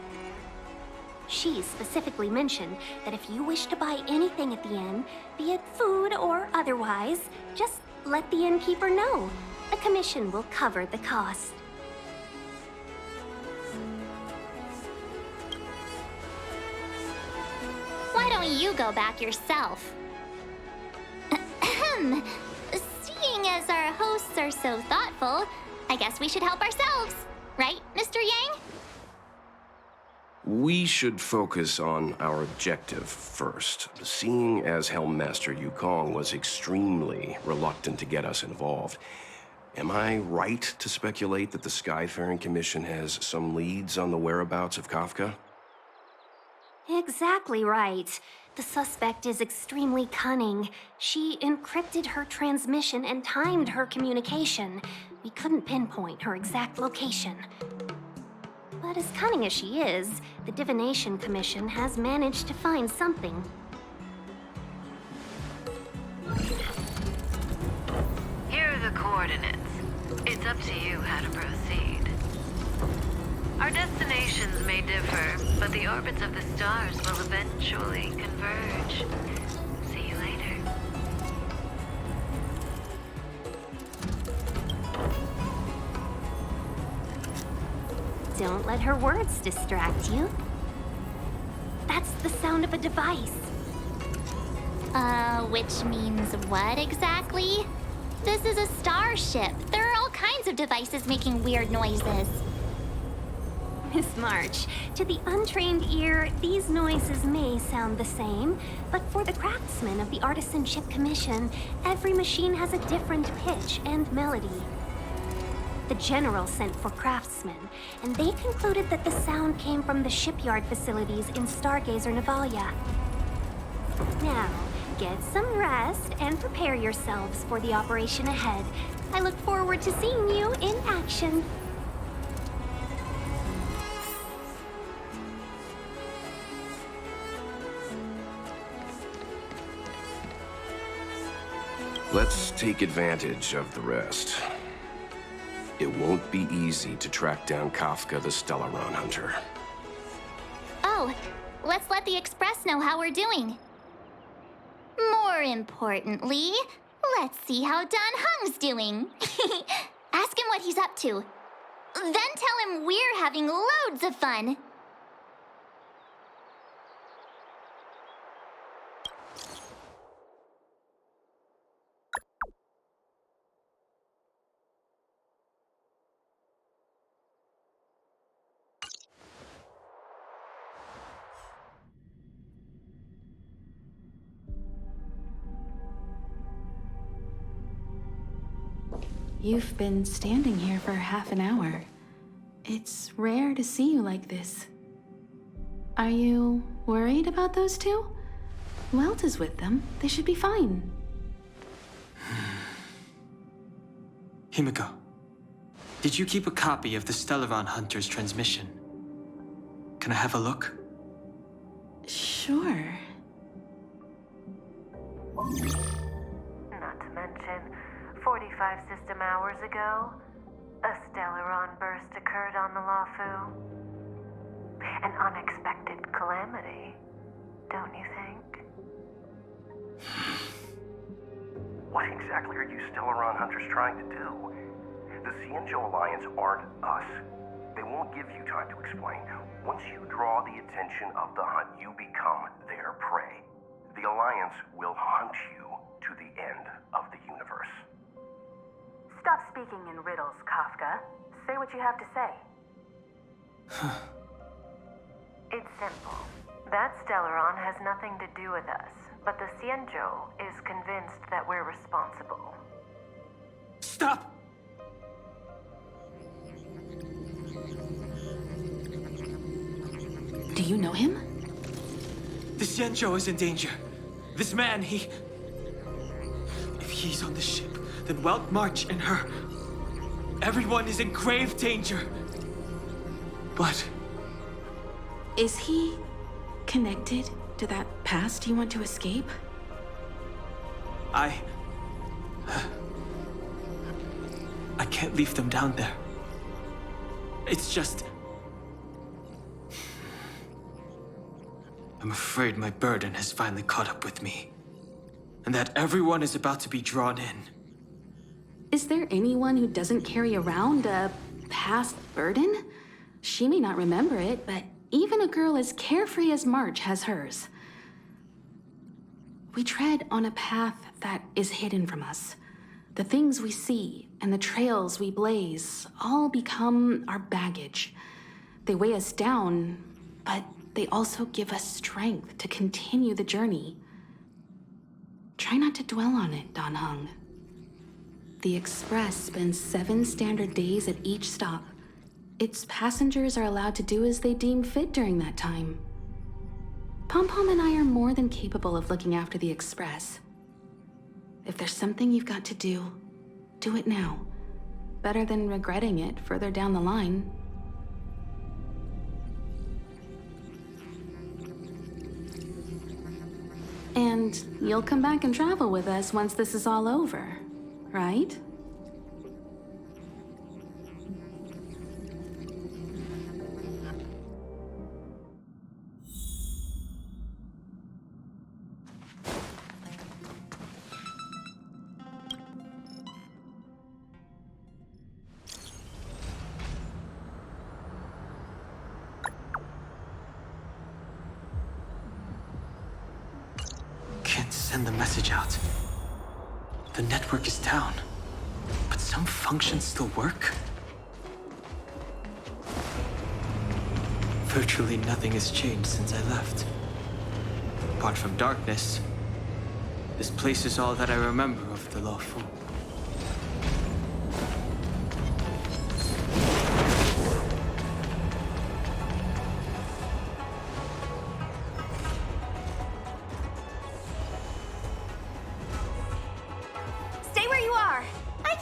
She specifically mentioned that if you wish to buy anything at the inn, be it food or otherwise, just let the innkeeper know. The commission will cover the cost. Why don't you go back yourself? Seeing as our hosts are so thoughtful, I guess we should help ourselves. Right, Mr. Yang? We should focus on our objective first. Seeing as Helmmaster Yukong was extremely reluctant to get us involved, am I right to speculate that the Skyfaring Commission has some leads on the whereabouts of Kafka? Exactly right. The suspect is extremely cunning. She encrypted her transmission and timed her communication. We couldn't pinpoint her exact location. But as cunning as she is, the Divination Commission has managed to find something. Here are the coordinates. It's up to you how to proceed. Our destinations may differ, but the orbits of the stars will eventually converge. See you later. Don't let her words distract you. That's the sound of a device. Which means what exactly? This is a starship. There are all kinds of devices making weird noises. Miss March, to the untrained ear, these noises may sound the same, but for the craftsmen of the Artisanship Commission, every machine has a different pitch and melody. The General sent for craftsmen, and they concluded that the sound came from the shipyard facilities in Stargazer Navalia. Now, get some rest and prepare yourselves for the operation ahead. I look forward to seeing you in action. Let's take advantage of the rest. It won't be easy to track down Kafka the Stellaron Hunter. Oh, let's let the Express know how we're doing. More importantly, let's see how Dan Heng's doing. Ask him what he's up to. Then tell him we're having loads of fun. You've been standing here for half an hour. It's rare to see you like this. Are you worried about those two? Welt is with them. They should be fine. Himiko, did you keep a copy of the Stellaron Hunter's transmission? Can I have a look? Sure. Not to mention, 45 system hours ago, a Stellaron burst occurred on the Lafu. An unexpected calamity, don't you think? What exactly are you Stellaron Hunters trying to do? The Xianzhou Alliance aren't us. They won't give you time to explain. Once you draw the attention of the hunt, you become their prey. The Alliance will hunt you to the end of the universe. Stop speaking in riddles, Kafka. Say what you have to say. It's simple. That Stellaron has nothing to do with us, but the Xianzhou is convinced that we're responsible. Stop! Do you know him? The Xianzhou is in danger. This man, If he's on the ship, then Welt, March, and her... Everyone is in grave danger. But... Is he connected to that past you want to escape? I can't leave them down there. It's just... I'm afraid my burden has finally caught up with me. And that everyone is about to be drawn in. Is there anyone who doesn't carry around a past burden? She may not remember it, but even a girl as carefree as March has hers. We tread on a path that is hidden from us. The things we see and the trails we blaze all become our baggage. They weigh us down, but they also give us strength to continue the journey. Try not to dwell on it, Dan Heng. The Express spends 7 standard days at each stop. Its passengers are allowed to do as they deem fit during that time. Pom-Pom and I are more than capable of looking after the Express. If there's something you've got to do it now. Better than regretting it further down the line. And you'll come back and travel with us once this is all over, right? Send the message out. The network is down, but some functions still work. Virtually nothing has changed since I left. Apart from darkness, this place is all that I remember of the Lafu.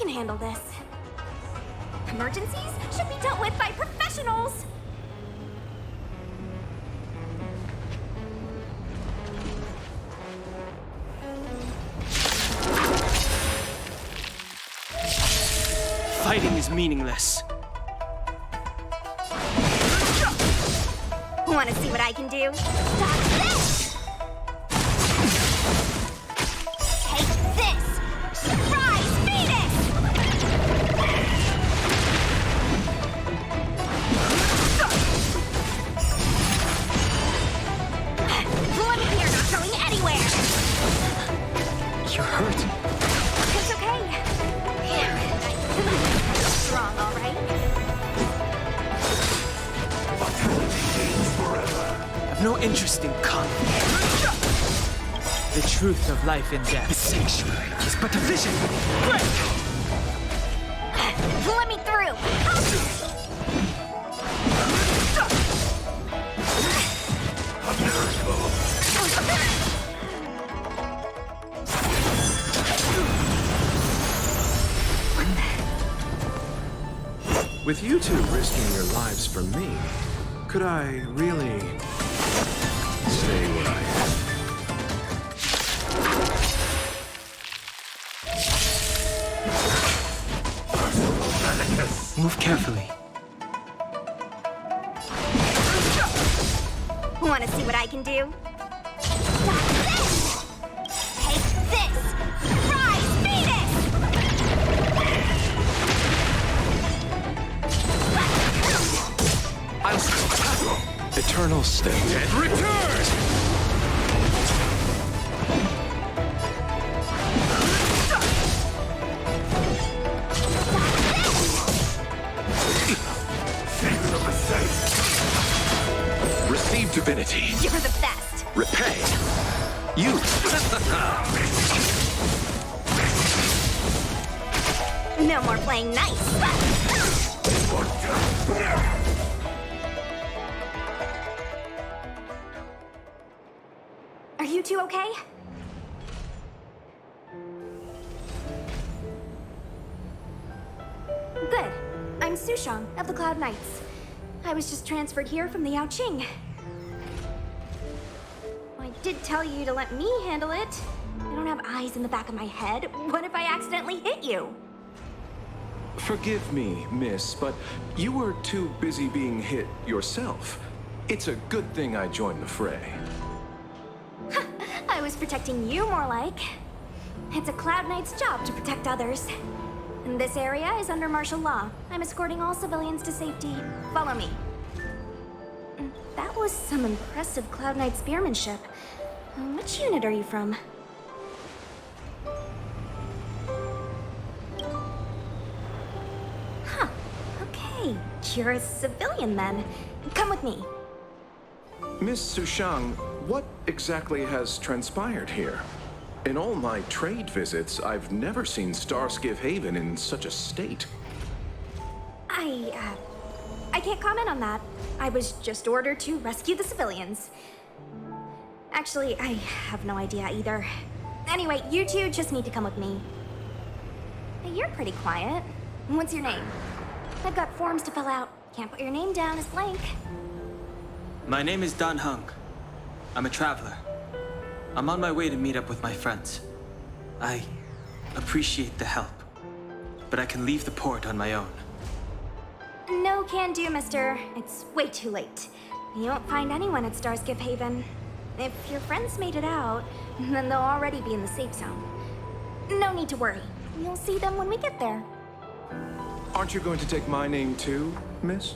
Handle this. Emergencies should be dealt with by professionals! Fighting is meaningless. Want to see what I can do? Stop this! Take this! Surprise Venus! Let me here, not going anywhere! You're hurt. It's okay. You're strong, all right? I've no interest in conflict. The truth of life and death. The sanctuary is but a vision. Break! Let me through! With you two risking your lives for me, could I really stay where I am? Move carefully. Want to see what I can do? Stop this! Take this! Rise, Venus! Eternal state. And return! Receive divinity. You're the best! Repay. You. No more playing nice! Are you two okay? Good. I'm Sushang of the Cloud Knights. I was just transferred here from the Yaoqing. I did tell you to let me handle it. I don't have eyes in the back of my head. What if I accidentally hit you? Forgive me, miss, but you were too busy being hit yourself. It's a good thing I joined the fray. I was protecting you more like. It's a Cloud Knight's job to protect others. And this area is under martial law. I'm escorting all civilians to safety. Follow me. That was some impressive Cloud Knight spearmanship. Which unit are you from? Huh. Okay. You're a civilian then. Come with me. Miss Sushang, what exactly has transpired here? In all my trade visits, I've never seen Starskiff Haven in such a state. I can't comment on that. I was just ordered to rescue the civilians. Actually, I have no idea either. Anyway, you two just need to come with me. Hey, you're pretty quiet. What's your name? I've got forms to fill out. Can't put your name down as blank. My name is Dan Hung. I'm a traveler. I'm on my way to meet up with my friends. I appreciate the help, but I can leave the port on my own. No can do, mister. It's way too late. You won't find anyone at Starskiff Haven. If your friends made it out, then they'll already be in the safe zone. No need to worry. You'll see them when we get there. Aren't you going to take my name too, miss?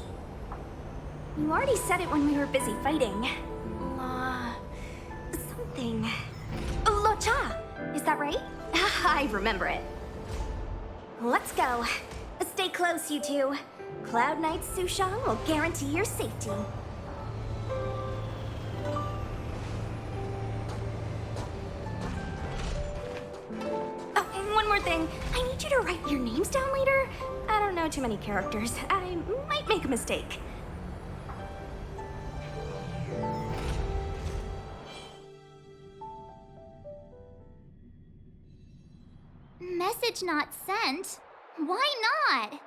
You already said it when we were busy fighting. Something. Locha! Is that right? I remember it. Let's go. Stay close, you two. Cloud Knight Sushang will guarantee your safety. Oh, and one more thing. I need you to write your names down later. I don't know too many characters. I might make a mistake. Message not sent? Why not?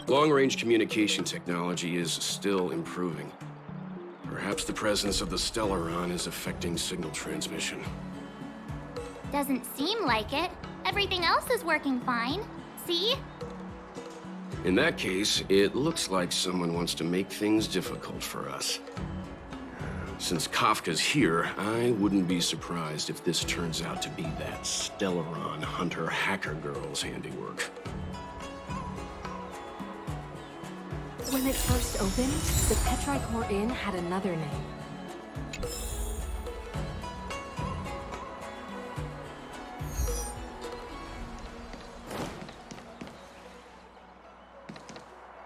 Long-range communication technology is still improving. Perhaps the presence of the Stellaron is affecting signal transmission. Doesn't seem like it. Everything else is working fine. See? In that case, it looks like someone wants to make things difficult for us. Since Kafka's here, I wouldn't be surprised if this turns out to be that Stellaron hunter hacker girl's handiwork. When it first opened, the Petrichor Inn had another name.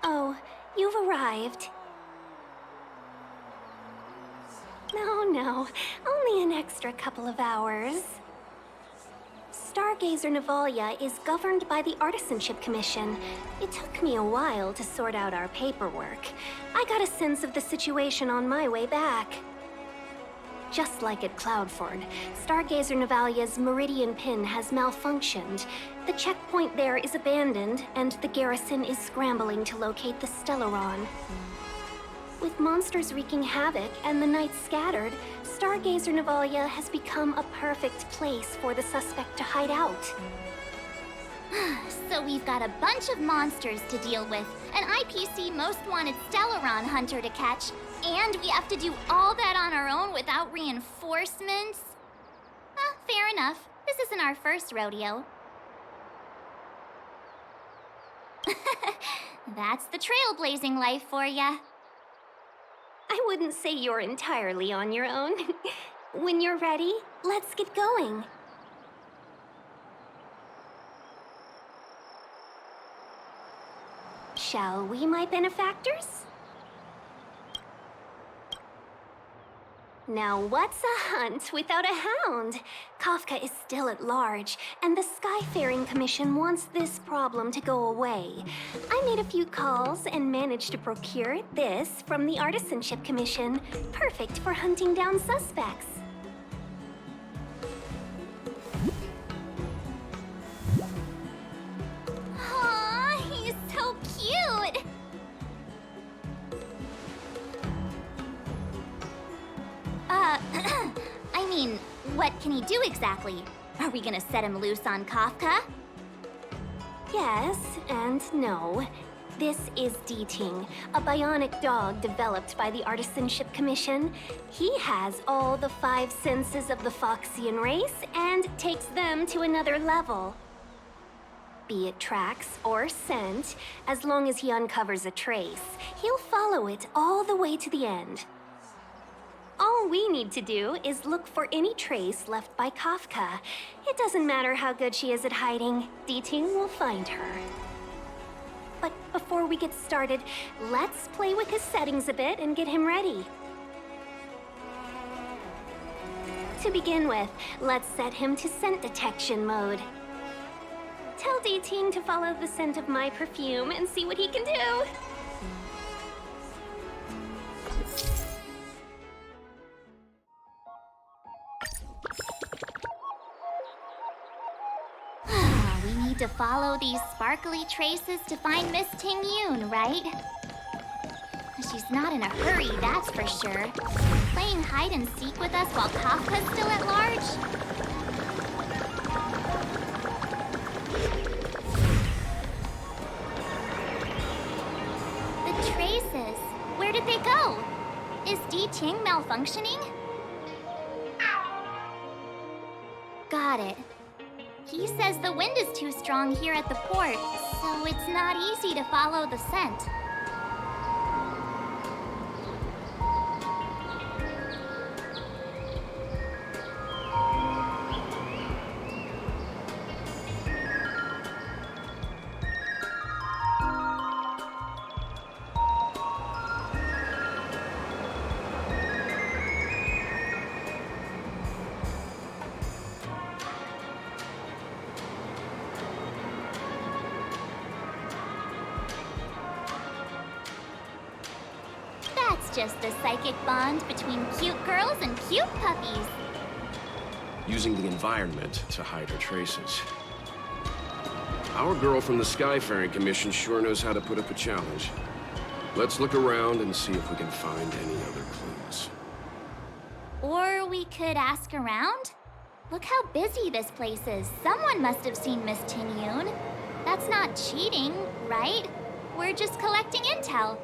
Oh, you've arrived. No, only an extra couple of hours. Stargazer Navalia is governed by the Artisanship Commission. It took me a while to sort out our paperwork. I got a sense of the situation on my way back. Just like at Cloudford, Stargazer Navalia's Meridian Pin has malfunctioned. The checkpoint there is abandoned, and the garrison is scrambling to locate the Stellaron. With monsters wreaking havoc and the night scattered, Stargazer Navalia has become a perfect place for the suspect to hide out. So we've got a bunch of monsters to deal with, an IPC Most Wanted Stellaron hunter to catch, and we have to do all that on our own without reinforcements? Fair enough. This isn't our first rodeo. That's the trailblazing life for ya. I wouldn't say you're entirely on your own. When you're ready, let's get going. Shall we, my benefactors? Now what's a hunt without a hound? Kafka is still at large, and the Skyfaring Commission wants this problem to go away. I made a few calls and managed to procure this from the Artisanship Commission. Perfect for hunting down suspects. Aw, he's so cute! I mean, what can he do exactly? Are we gonna set him loose on Kafka? Yes and no. This is D-Ting, a bionic dog developed by the Artisanship Commission. He has all the 5 senses of the Foxian race and takes them to another level. Be it tracks or scent, as long as he uncovers a trace, he'll follow it all the way to the end. All we need to do is look for any trace left by Kafka. It doesn't matter how good she is at hiding, D-Ting will find her. But before we get started, let's play with his settings a bit and get him ready. To begin with, let's set him to scent detection mode. Tell D-Ting to follow the scent of my perfume and see what he can do. We need to follow these sparkly traces to find Miss Ting-Yun, right? She's not in a hurry, that's for sure. Playing hide and seek with us while Kafka's still at large? The traces, where did they go? Is D-Ting malfunctioning? Got it. He says the wind is too strong here at the port, so it's not easy to follow the scent. Just the psychic bond between cute girls and cute puppies. Using the environment to hide her traces. Our girl from the Skyfaring Commission sure knows how to put up a challenge. Let's look around and see if we can find any other clues. Or we could ask around? Look how busy this place is. Someone must have seen Miss Ting-Yun. That's not cheating, right? We're just collecting intel.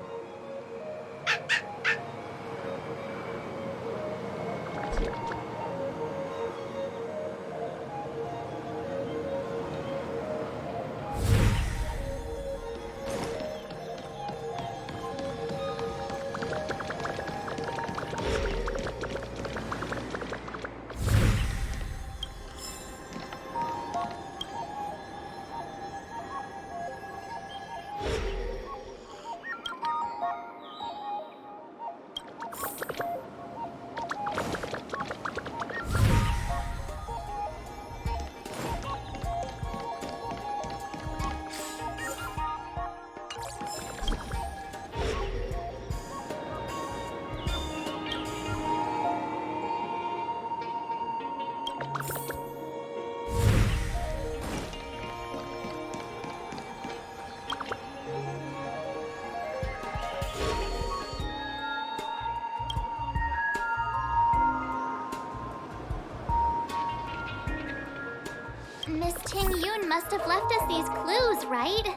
Ting Yun must have left us these clues, right?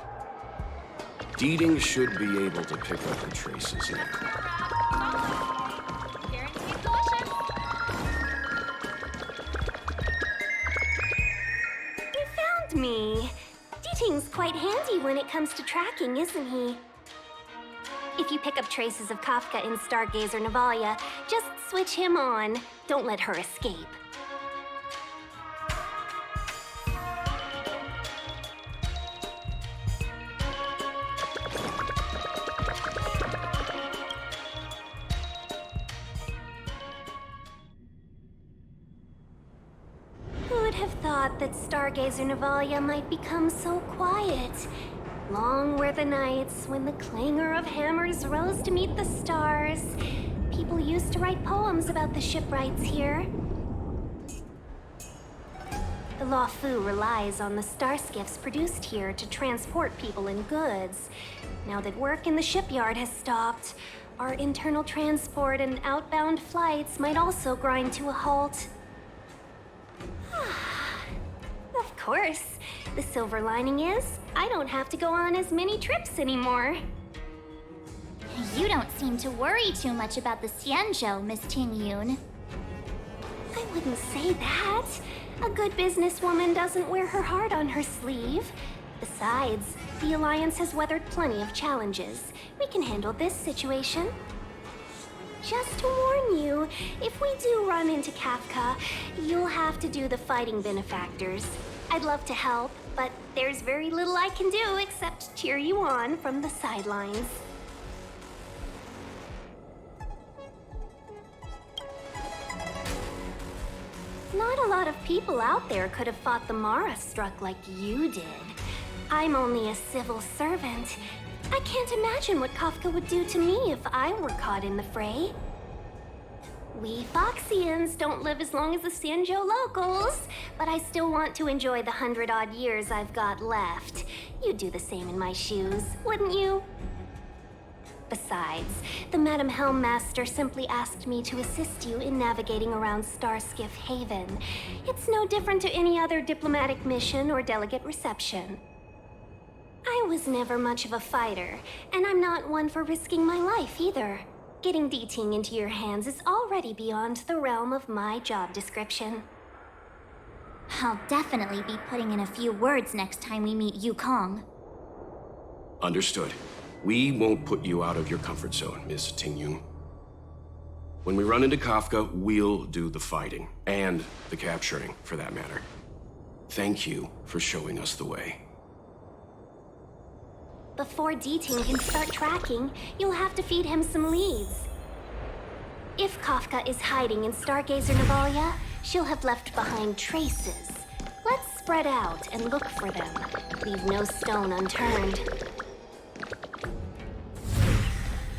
Deeding should be able to pick up the traces now. You found me. Deeting's quite handy when it comes to tracking, isn't he? If you pick up traces of Kafka in Stargazer Navalia, just switch him on. Don't let her escape. Who would have thought that Stargazer Navalia might become so quiet? Long were the nights when the clangor of hammers rose to meet the stars. People used to write poems about the shipwrights here. The Law Fu relies on the star skiffs produced here to transport people and goods. Now that work in the shipyard has stopped, our internal transport and outbound flights might also grind to a halt. Of course. The silver lining is, I don't have to go on as many trips anymore. You don't seem to worry too much about the Xianzhou, Miss Ting Yun. I wouldn't say that. A good businesswoman doesn't wear her heart on her sleeve. Besides, the Alliance has weathered plenty of challenges. We can handle this situation. Just to warn you, if we do run into Kafka, you'll have to do the fighting benefactors. I'd love to help, but there's very little I can do except cheer you on from the sidelines. Not a lot of people out there could have fought the Mara struck like you did. I'm only a civil servant. I can't imagine what Kafka would do to me if I were caught in the fray. We Foxians don't live as long as the Xianzhou locals, but I still want to enjoy the 100-odd years I've got left. You'd do the same in my shoes, wouldn't you? Besides, the Madam Helmmaster simply asked me to assist you in navigating around Starskiff Haven. It's no different to any other diplomatic mission or delegate reception. I was never much of a fighter, and I'm not one for risking my life either. Getting D-Ting into your hands is already beyond the realm of my job description. I'll definitely be putting in a few words next time we meet Yukong. Understood. We won't put you out of your comfort zone, Miss Ting Yun. When we run into Kafka, we'll do the fighting, and the capturing, for that matter. Thank you for showing us the way. Before D-Ting can start tracking, you'll have to feed him some leads. If Kafka is hiding in Stargazer Navalia, she'll have left behind traces. Let's spread out and look for them. Leave no stone unturned.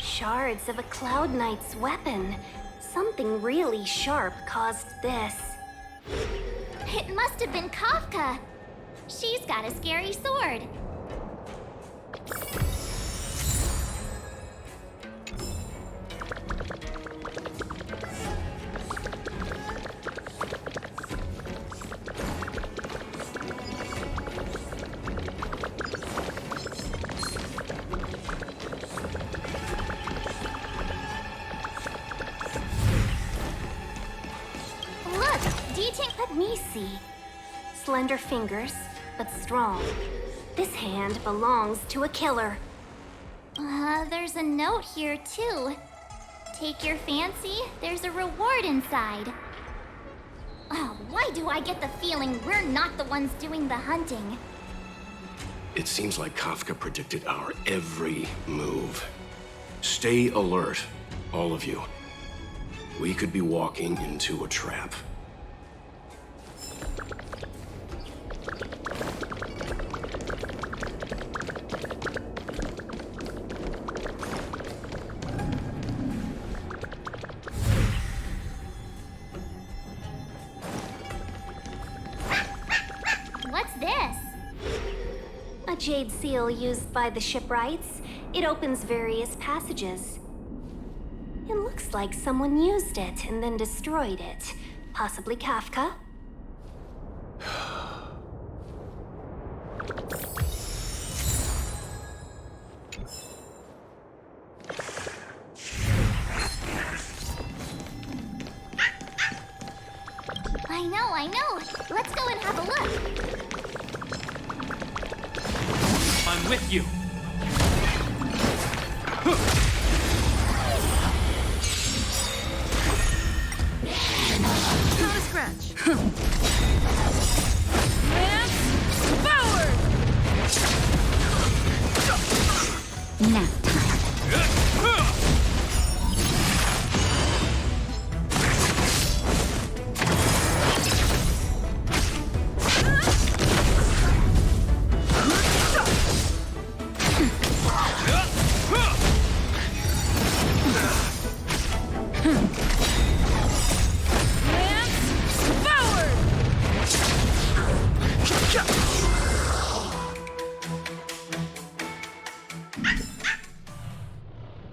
Shards of a Cloud Knight's weapon. Something really sharp caused this. It must have been Kafka. She's got a scary sword. Look, D-Ting, let me see. Slender fingers, but strong. This hand belongs to a killer. There's a note here, too. Take your fancy, there's a reward inside. Oh, why do I get the feeling we're not the ones doing the hunting? It seems like Kafka predicted our every move. Stay alert, all of you. We could be walking into a trap. What's this? A jade seal used by the shipwrights. It opens various passages. It looks like someone used it and then destroyed it. Possibly Kafka. I know. Let's go and have a look. I'm with you. Not a scratch. Lance forward! Nap time.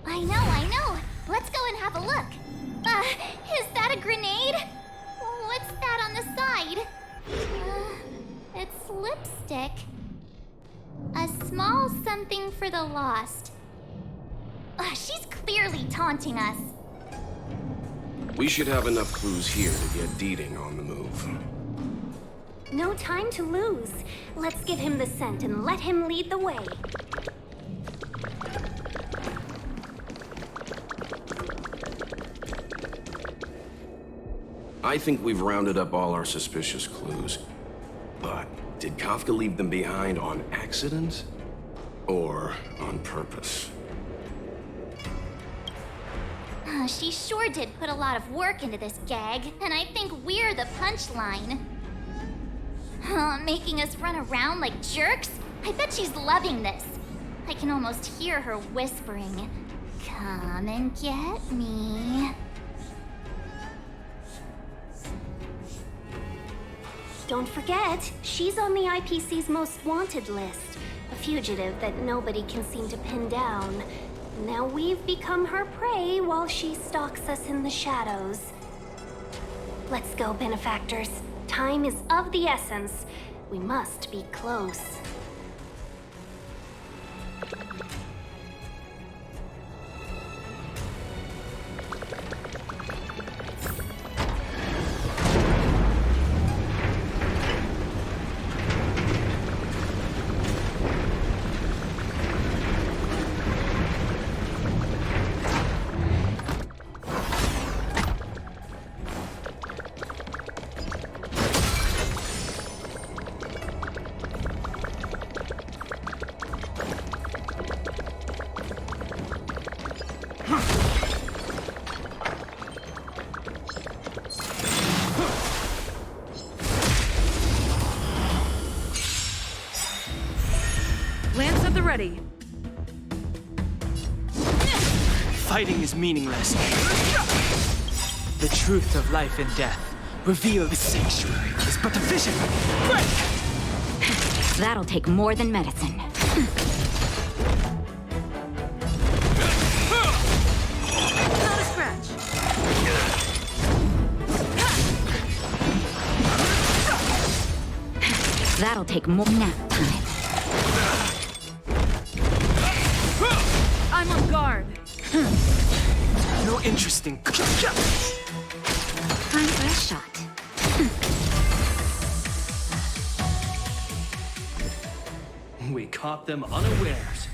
I know. Let's go and have a look. Is that a grenade? What's that on the side? It's lipstick. A small something for the lost. She's clearly taunting us. We should have enough clues here to get Deeding on the move. No time to lose. Let's give him the scent and let him lead the way. I think we've rounded up all our suspicious clues. But did Kafka leave them behind on accident? Or on purpose? She sure did put a lot of work into this gag, and I think we're the punchline. Making us run around like jerks? I bet she's loving this. I can almost hear her whispering, "Come and get me." Don't forget, she's on the IPC's most wanted list. A fugitive that nobody can seem to pin down. Now we've become her prey while she stalks us in the shadows. Let's go, benefactors. Time is of the essence. We must be close. Lance at the ready. Fighting is meaningless. The truth of life and death, revealed the sanctuary, is but a vision. Break! That'll take more than medicine. Not a scratch. That'll take more nap time. I'm on guard. No interest in... Time for a shot. We caught them unawares.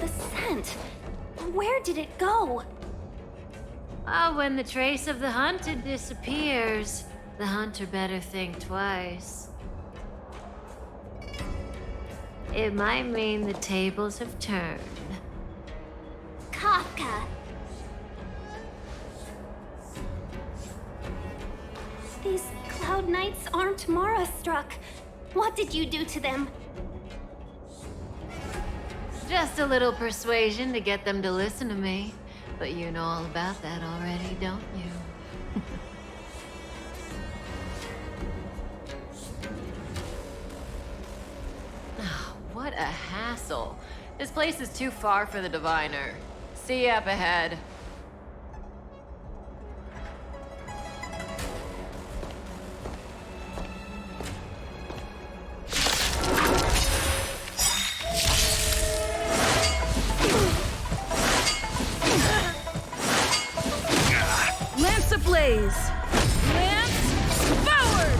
The scent. Where did it go? When the trace of the hunted disappears, the hunter better think twice. It might mean the tables have turned. Kafka. These Cloud Knights aren't Mara struck. What did you do to them? Just a little persuasion to get them to listen to me. But you know all about that already, don't you? Oh, what a hassle. This place is too far for the diviner. See you up ahead. Lance ablaze! Lance forward!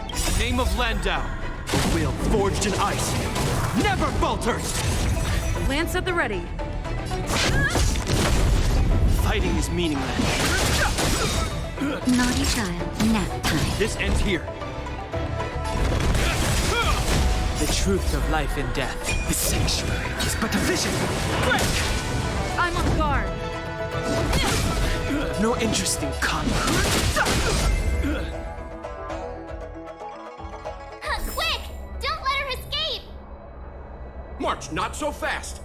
In the name of Landau, a will forged in ice never falters! Lance at the ready. Fighting is meaningless. Naughty child, nap time. This ends here. The truth of life and death. The sanctuary is but a vision. Break! I'm on guard. No interest in combat. Quick! Don't let her escape! March, not so fast!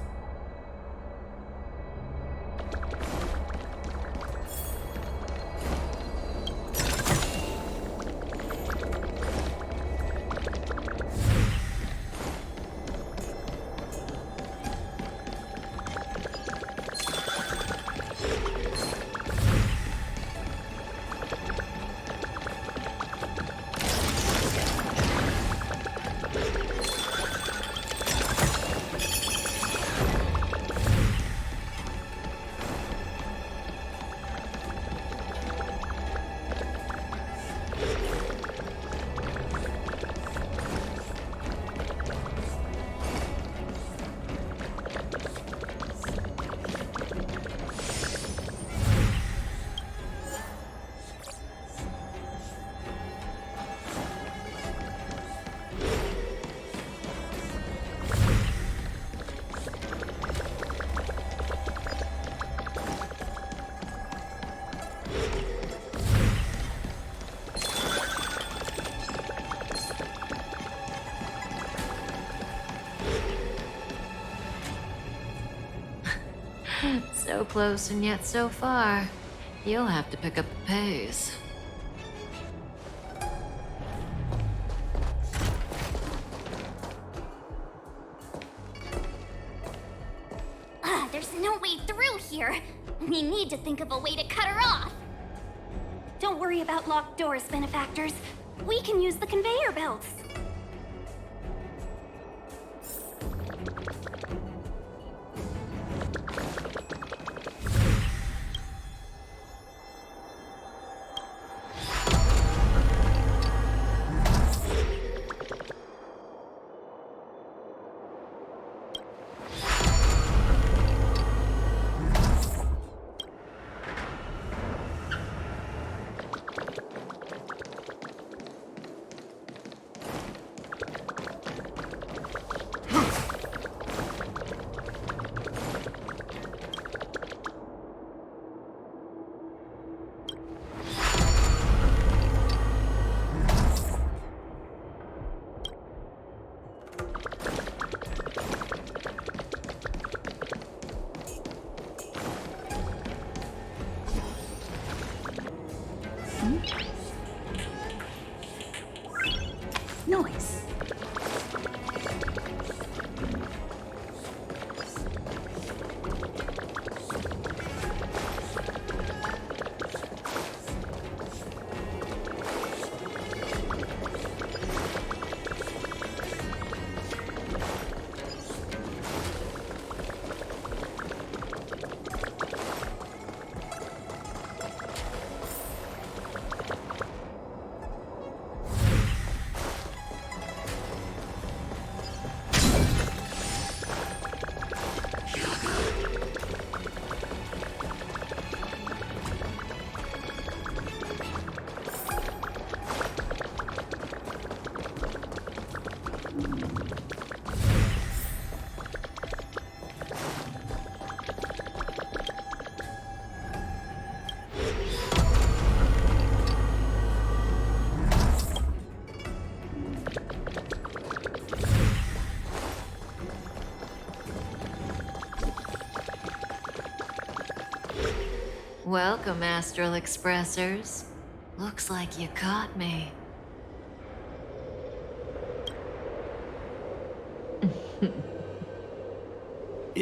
So close and yet so far. You'll have to pick up the pace. There's no way through here. We need to think of a way to cut her off. Don't worry about locked doors, benefactors. We can use the conveyor belts. Noise. Welcome, Astral Expressors. Looks like you caught me.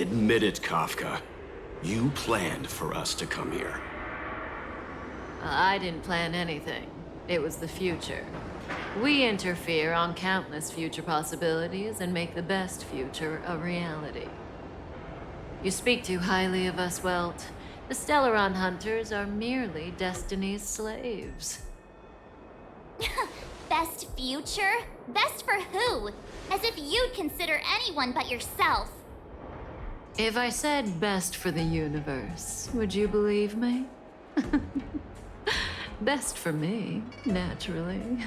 Admit it, Kafka. You planned for us to come here. I didn't plan anything. It was the future. We interfere on countless future possibilities and make the best future a reality. You speak too highly of us, Welt. The Stellaron Hunters are merely Destiny's slaves. Best future? Best for who? As if you'd consider anyone but yourself. If I said best for the universe, would you believe me? Best for me, naturally.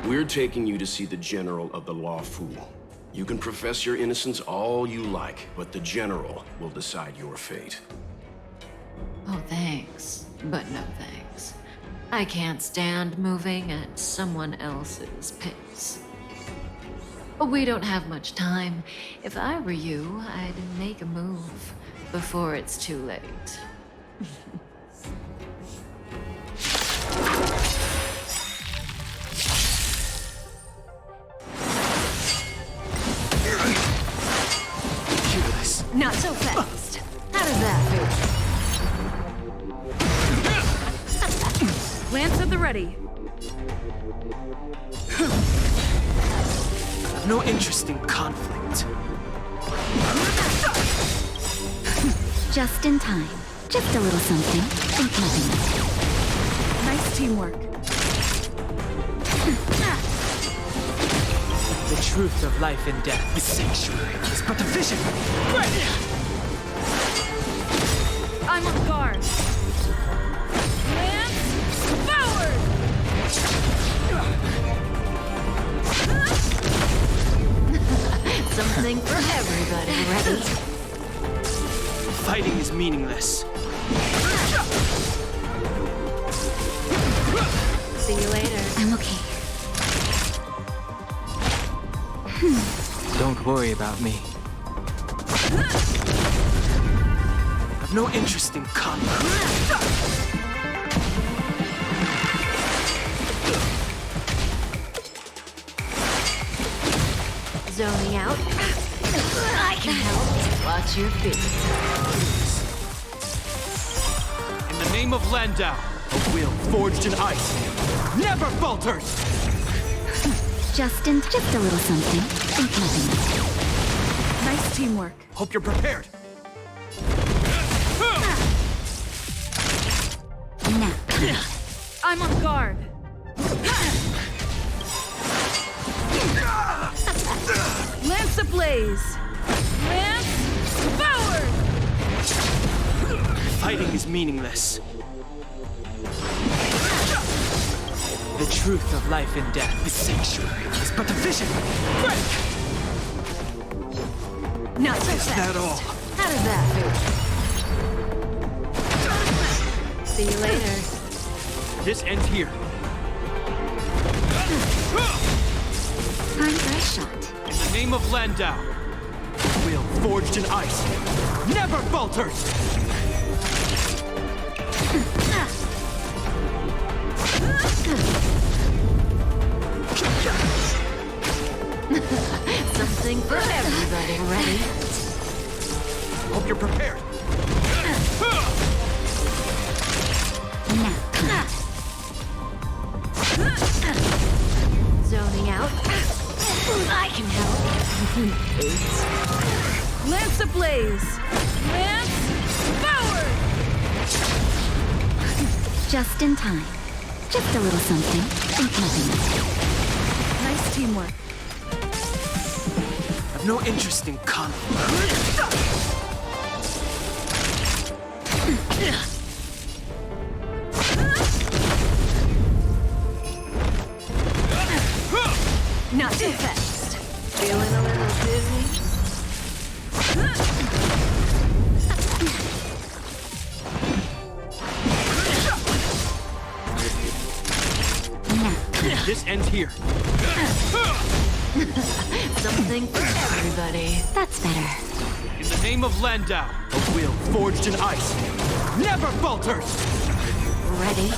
We're taking you to see the General of the Law Fu. You can profess your innocence all you like, but the General will decide your fate. Oh, thanks, but no thanks. I can't stand moving at someone else's pace. We don't have much time. If I were you, I'd make a move before it's too late. Not so fast. How does that feel? Lance at the ready. No interest in conflict. Just in time. Just a little something. Think nothing of it. Nice teamwork. The truth of life and death, the sanctuary, is but a vision. I'm on guard. Lance forward! Something for everybody, ready? Fighting is meaningless. See you later. I'm okay. Don't worry about me. I've no interest in conflict. Zoning out. I can help. Watch your feet. In the name of Landau, a will forged in ice never falters! Just a little something. Think nothing of it. Nice teamwork. Hope you're prepared. Now. I'm on guard. Lance ablaze. Lance forward! Fighting is meaningless. The truth of life and death, the sanctuary, is but a vision. Not so Is that all? How does that feel? See you later. This ends here. Time for a shot. In the name of Landau, a will forged in ice never falters! Something for everybody, ready? Hope you're prepared. Now. Zoning out. I can help. Lance ablaze. Lance forward! Just in time. Just a little something. Think nothing of it. Nice teamwork. I've no interest in conflict. Not too fast. Feeling a little dizzy? This ends here. Something for everybody. That's better. In the name of Landau, a will forged in ice never falters! Ready?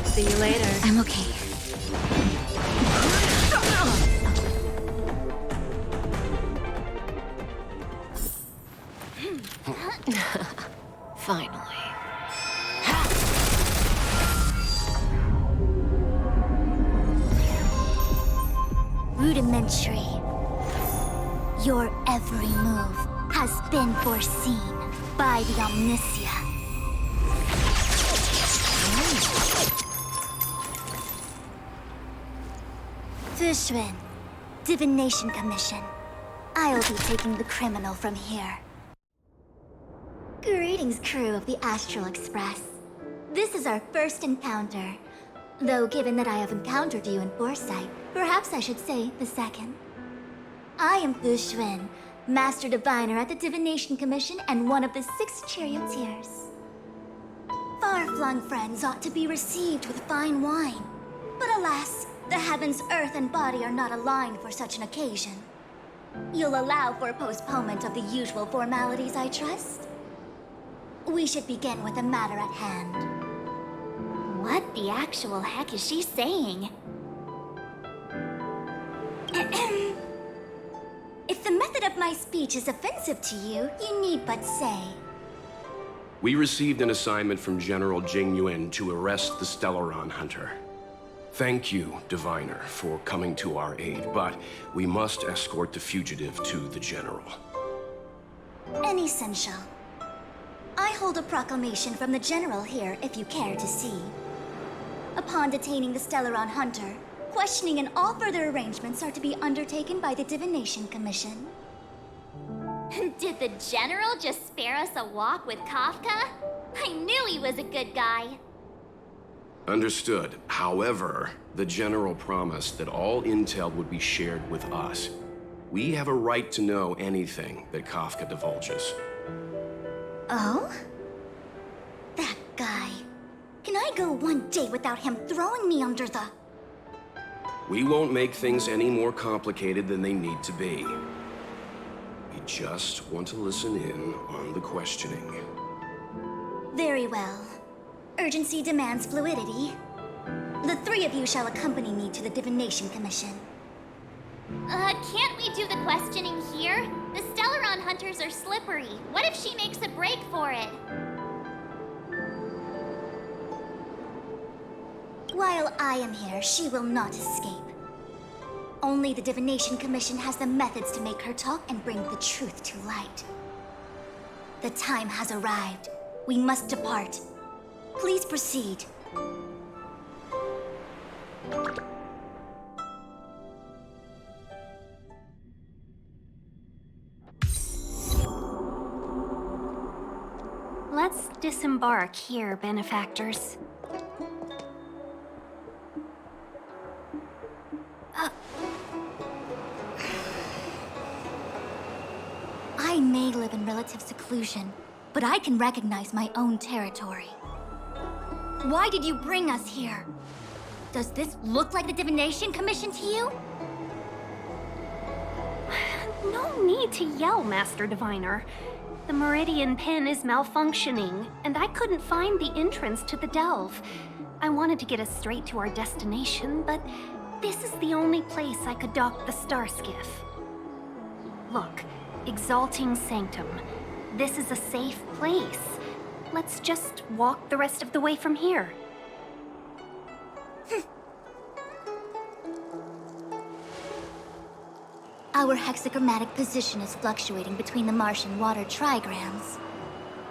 See you later. I'm okay. Finally. Rudimentary. Your every move has been foreseen by the Omniscia. Fushun, Divination Commission. I'll be taking the criminal from here. Greetings, crew of the Astral Express. This is our first encounter. Though given that I have encountered you in foresight, perhaps I should say the second. I am Fushun, Master Diviner at the Divination Commission and one of the 6 charioteers. Far-flung friends ought to be received with fine wine. But alas, the heavens, earth, and body are not aligned for such an occasion. You'll allow for postponement of the usual formalities, I trust? We should begin with the matter at hand. What the actual heck is she saying? If the method of my speech is offensive to you, you need but say. We received an assignment from General Jing Yuan to arrest the Stellaron Hunter. Thank you, Diviner, for coming to our aid, but we must escort the fugitive to the General. Essential. I hold a proclamation from the General here, if you care to see. Upon detaining the Stellaron Hunter, questioning and all further arrangements are to be undertaken by the Divination Commission. Did the General just spare us a walk with Kafka? I knew he was a good guy. Understood. However, the General promised that all intel would be shared with us. We have a right to know anything that Kafka divulges. Oh? That guy. Can I go one day without him throwing me under the... We won't make things any more complicated than they need to be. We just want to listen in on the questioning. Very well. Urgency demands fluidity. The 3 of you shall accompany me to the Divination Commission. Can't we do the questioning here? The Stellaron Hunters are slippery. What if she makes a break for it? While I am here, she will not escape. Only the Divination Commission has the methods to make her talk and bring the truth to light. The time has arrived. We must depart. Please proceed. Let's disembark here, benefactors. I may live in relative seclusion, but I can recognize my own territory. Why did you bring us here? Does this look like the Divination Commission to you? No need to yell, Master Diviner. The Meridian pin is malfunctioning, and I couldn't find the entrance to the delve. I wanted to get us straight to our destination, but this is the only place I could dock the star skiff. Look, Exalting Sanctum. This is a safe place. Let's just walk the rest of the way from here. Our hexagrammatic position is fluctuating between the Martian water trigrams.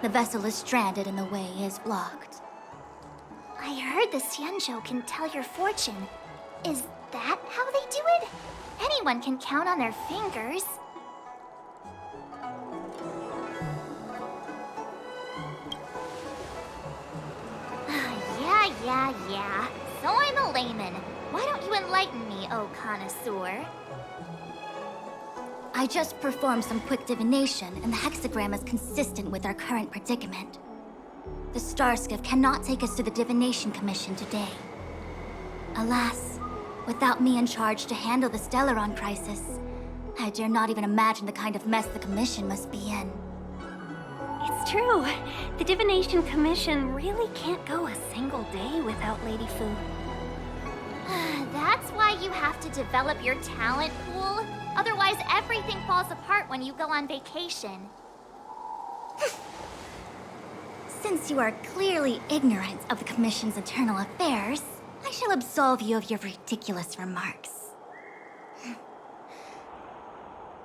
The vessel is stranded and the way is blocked. I heard the Xianzhou can tell your fortune. Is that how they do it? Anyone can count on their fingers. Yeah. So I'm a layman. Why don't you enlighten me, oh connoisseur? I just performed some quick divination, and the hexagram is consistent with our current predicament. The Starskiff cannot take us to the Divination Commission today. Alas, without me in charge to handle the Stellaron crisis, I dare not even imagine the kind of mess the Commission must be in. It's true. The Divination Commission really can't go a single day without Lady Fu. That's why you have to develop your talent pool. Otherwise, everything falls apart when you go on vacation. Since you are clearly ignorant of the Commission's internal affairs, I shall absolve you of your ridiculous remarks.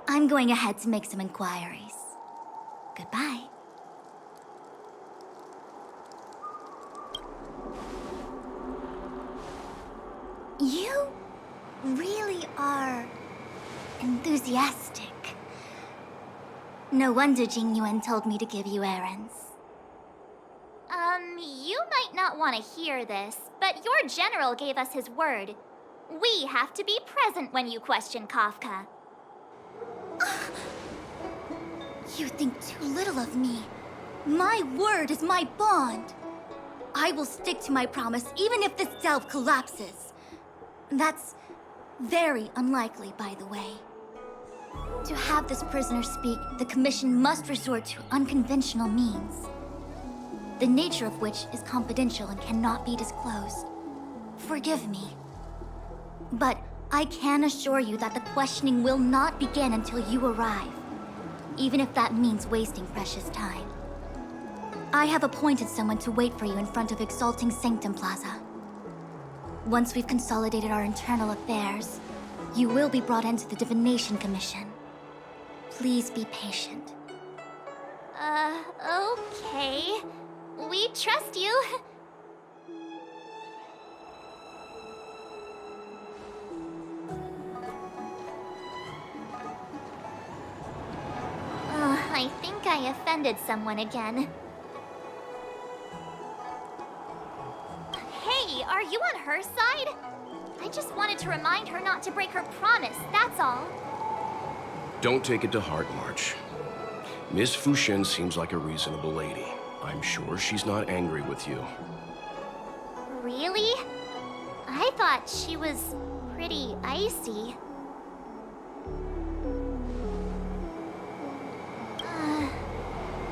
I'm going ahead to make some inquiries. Goodbye. You really are enthusiastic. No wonder Jing Yuan told me to give you errands. You might not want to hear this, but your general gave us his word. We have to be present when you question Kafka. You think too little of me. My word is my bond. I will stick to my promise even if this delve collapses. That's very unlikely, by the way. To have this prisoner speak, the Commission must resort to unconventional means, the nature of which is confidential and cannot be disclosed. Forgive me. But I can assure you that the questioning will not begin until you arrive, even if that means wasting precious time. I have appointed someone to wait for you in front of Exalting Sanctum Plaza. Once we've consolidated our internal affairs, you will be brought into the Divination Commission. Please be patient. Okay. We trust you. I think I offended someone again. Hey, are you on her side? I just wanted to remind her not to break her promise, that's all. Don't take it to heart, March. Miss Fushen seems like a reasonable lady. I'm sure she's not angry with you. Really? I thought she was pretty icy.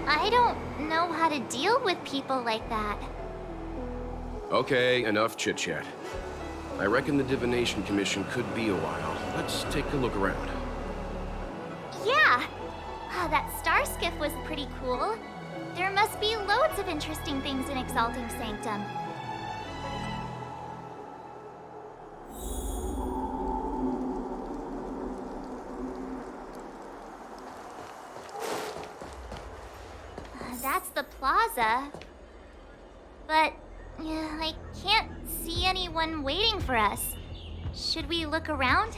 I don't know how to deal with people like that. Okay, enough chit-chat. I reckon the Divination Commission could be a while. Let's take a look around. Yeah! That star skiff was pretty cool. There must be loads of interesting things in Exalting Sanctum. That's the plaza. But I can't see anyone waiting for us. Should we look around?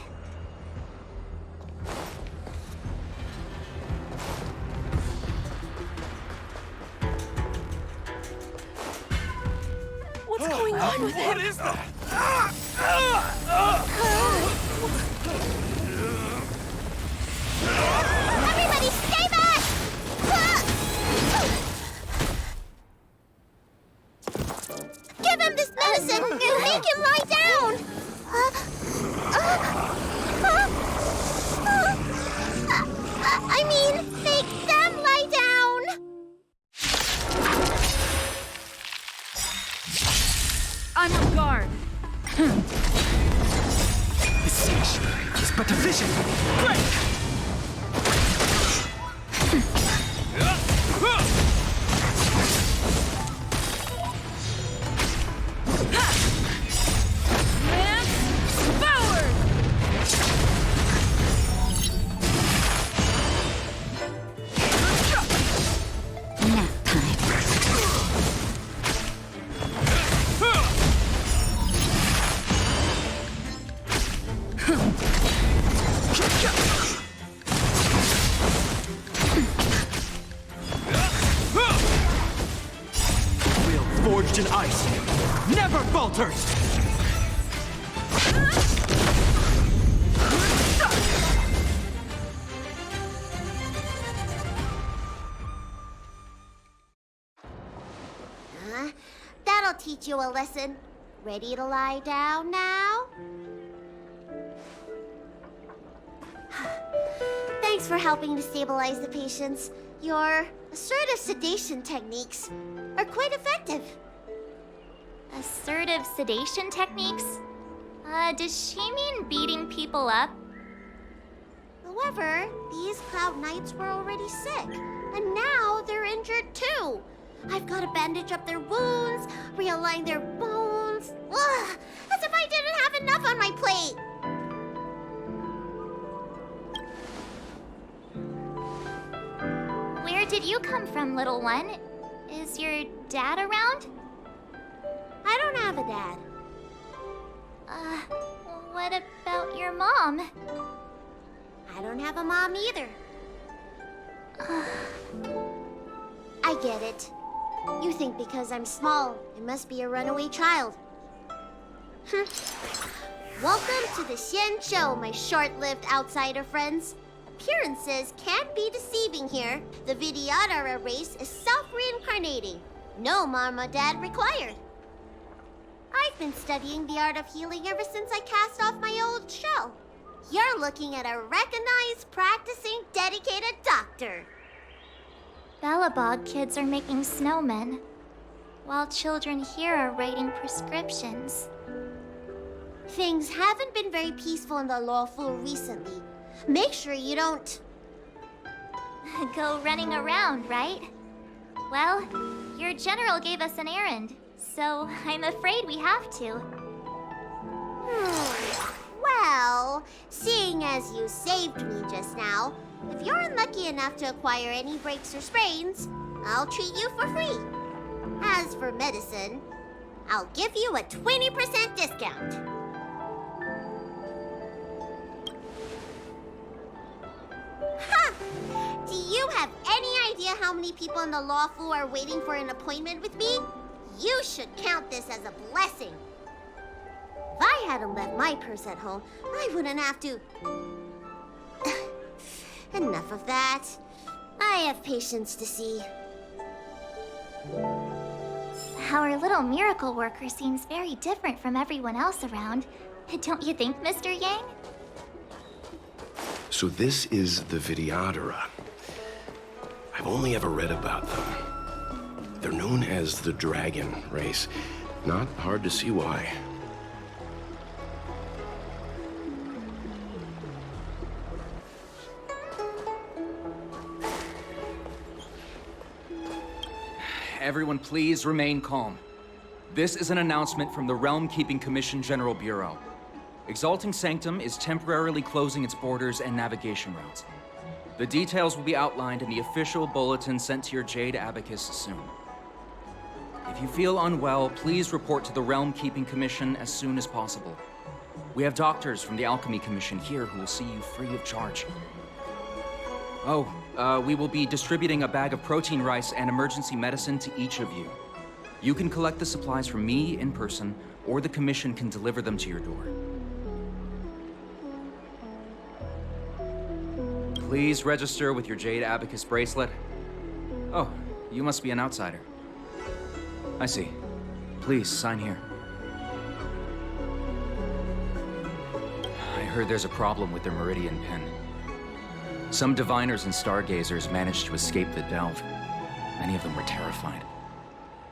What's going on with him? What is that? Everybody stay back! Give him this medicine and make him lie down! I mean, make them lie down! I'm on guard. This sanctuary is but a vision. Break! Forged in ice, never falters! That'll teach you a lesson. Ready to lie down now? Thanks for helping to stabilize the patients. Your assertive sedation techniques are quite effective. Assertive sedation techniques? Does she mean beating people up? However, these Cloud Knights were already sick, and now they're injured too. I've got to bandage up their wounds, realign their bones. Ugh, as if I didn't have enough on my plate. Where did you come from, little one? Is your dad around? I don't have a dad. What about your mom? I don't have a mom either. I get it. You think because I'm small, I must be a runaway child. Welcome to the Xianzhou, my short-lived outsider friends. Appearances can't be deceiving here. The Vidyadhara race is self-reincarnating. No mom or dad required. I've been studying the art of healing ever since I cast off my old shell. You're looking at a recognized, practicing, dedicated doctor. Bellabog kids are making snowmen, while children here are writing prescriptions. Things haven't been very peaceful in the Luofu recently. Make sure you don't... Go running around, right? Well, your general gave us an errand, so I'm afraid we have to. Well, seeing as you saved me just now, if you're unlucky enough to acquire any breaks or sprains, I'll treat you for free. As for medicine, I'll give you a 20% discount. Ha! Do you have any idea how many people in the Luofu are waiting for an appointment with me? You should count this as a blessing. If I hadn't left my purse at home, I wouldn't have to... Enough of that. I have patience to see. Our little miracle worker seems very different from everyone else around. Don't you think, Mr. Yang? So this is the Vidyadhara. I've only ever read about them. They're known as the Dragon Race. Not hard to see why. Everyone, please remain calm. This is an announcement from the Realm Keeping Commission General Bureau. Exalting Sanctum is temporarily closing its borders and navigation routes. The details will be outlined in the official bulletin sent to your Jade Abacus soon. If you feel unwell, please report to the Realm Keeping Commission as soon as possible. We have doctors from the Alchemy Commission here who will see you free of charge. We will be distributing a bag of protein rice and emergency medicine to each of you. You can collect the supplies from me in person, or the Commission can deliver them to your door. Please register with your Jade Abacus bracelet. Oh, you must be an outsider. I see. Please, sign here. I heard there's a problem with their Meridian pin. Some diviners and stargazers managed to escape the delve. Many of them were terrified.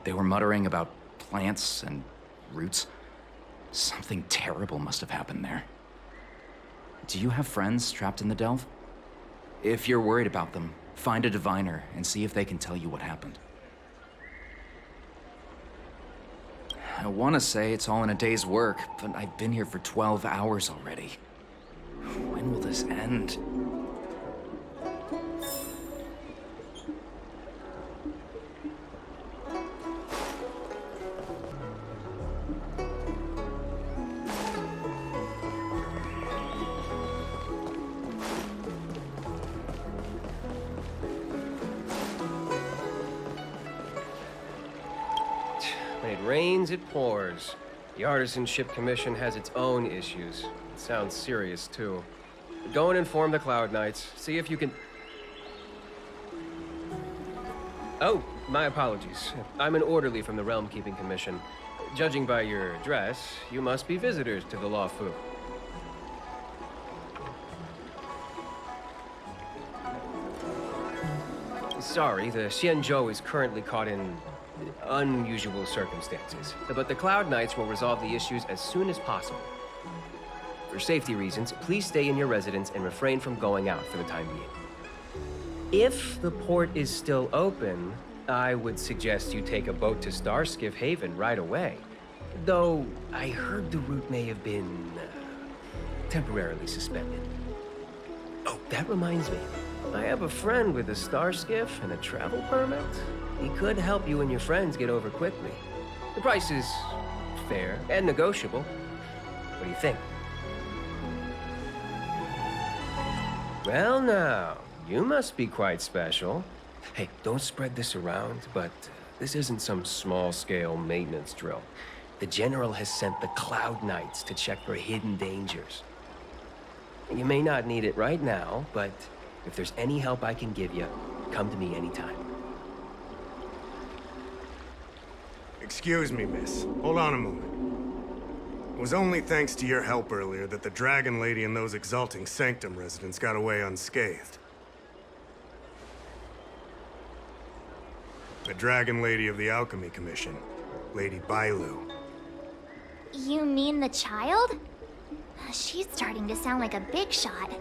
They were muttering about plants and roots. Something terrible must have happened there. Do you have friends trapped in the delve? If you're worried about them, find a diviner and see if they can tell you what happened. I want to say it's all in a day's work, but I've been here for 12 hours already. When will this end? When it rains, it pours. The Artisanship Commission has its own issues. It sounds serious, too. Go and inform the Cloud Knights. See if you can... Oh, my apologies. I'm an orderly from the Realm Keeping Commission. Judging by your dress, you must be visitors to the Luofu. Sorry, the Xianzhou is currently caught in unusual circumstances. But the Cloud Knights will resolve the issues as soon as possible. For safety reasons, please stay in your residence and refrain from going out for the time being. If the port is still open, I would suggest you take a boat to Starskiff Haven right away. Though, I heard the route may have been temporarily suspended. Oh, that reminds me. I have a friend with a Starskiff and a travel permit. He could help you and your friends get over quickly. The price is fair and negotiable. What do you think? Well now, you must be quite special. Hey, don't spread this around, but this isn't some small-scale maintenance drill. The General has sent the Cloud Knights to check for hidden dangers. You may not need it right now, but if there's any help I can give you, come to me anytime. Excuse me, miss. Hold on a moment. It was only thanks to your help earlier that the Dragon Lady and those Exalting Sanctum residents got away unscathed. The Dragon Lady of the Alchemy Commission, Lady Bailu. You mean the child? She's starting to sound like a big shot.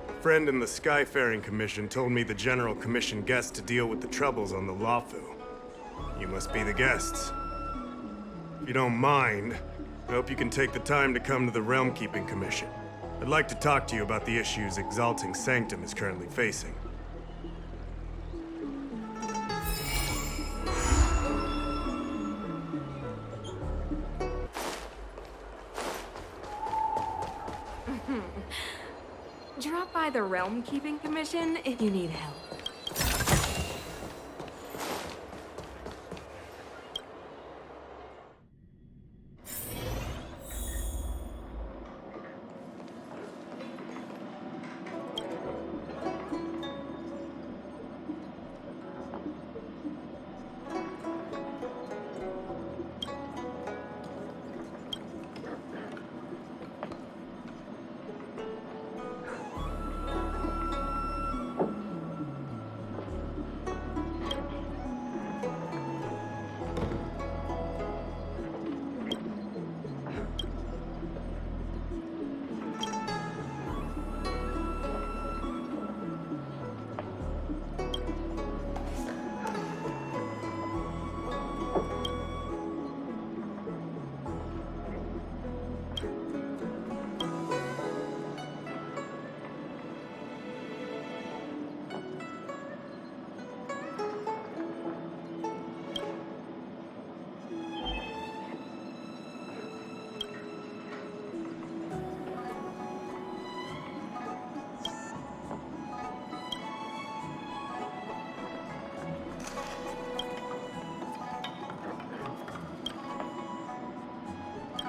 A friend in the Skyfaring Commission told me the General commissioned guests to deal with the troubles on the Lafu. You must be the guests. If you don't mind, I hope you can take the time to come to the Realm Keeping Commission. I'd like to talk to you about the issues Exalting Sanctum is currently facing. Drop by the Realm Keeping Commission if you need help.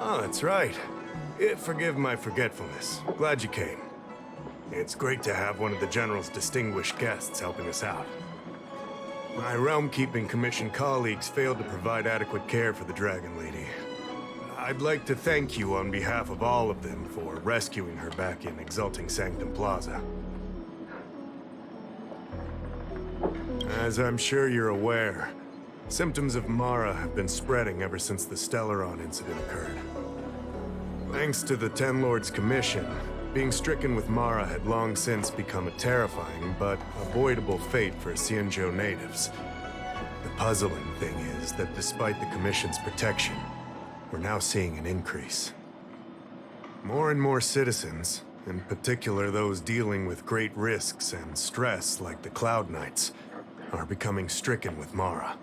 Oh, that's right. Forgive my forgetfulness. Glad you came. It's great to have one of the General's distinguished guests helping us out. My Realm Keeping Commission colleagues failed to provide adequate care for the Dragon Lady. I'd like to thank you on behalf of all of them for rescuing her back in Exalting Sanctum Plaza. As I'm sure you're aware, symptoms of Mara have been spreading ever since the Stellaron incident occurred. Thanks to the Ten Lords Commission, being stricken with Mara had long since become a terrifying but avoidable fate for Xianzhou natives. The puzzling thing is that despite the Commission's protection, we're now seeing an increase. More and more citizens, in particular those dealing with great risks and stress like the Cloud Knights, are becoming stricken with Mara.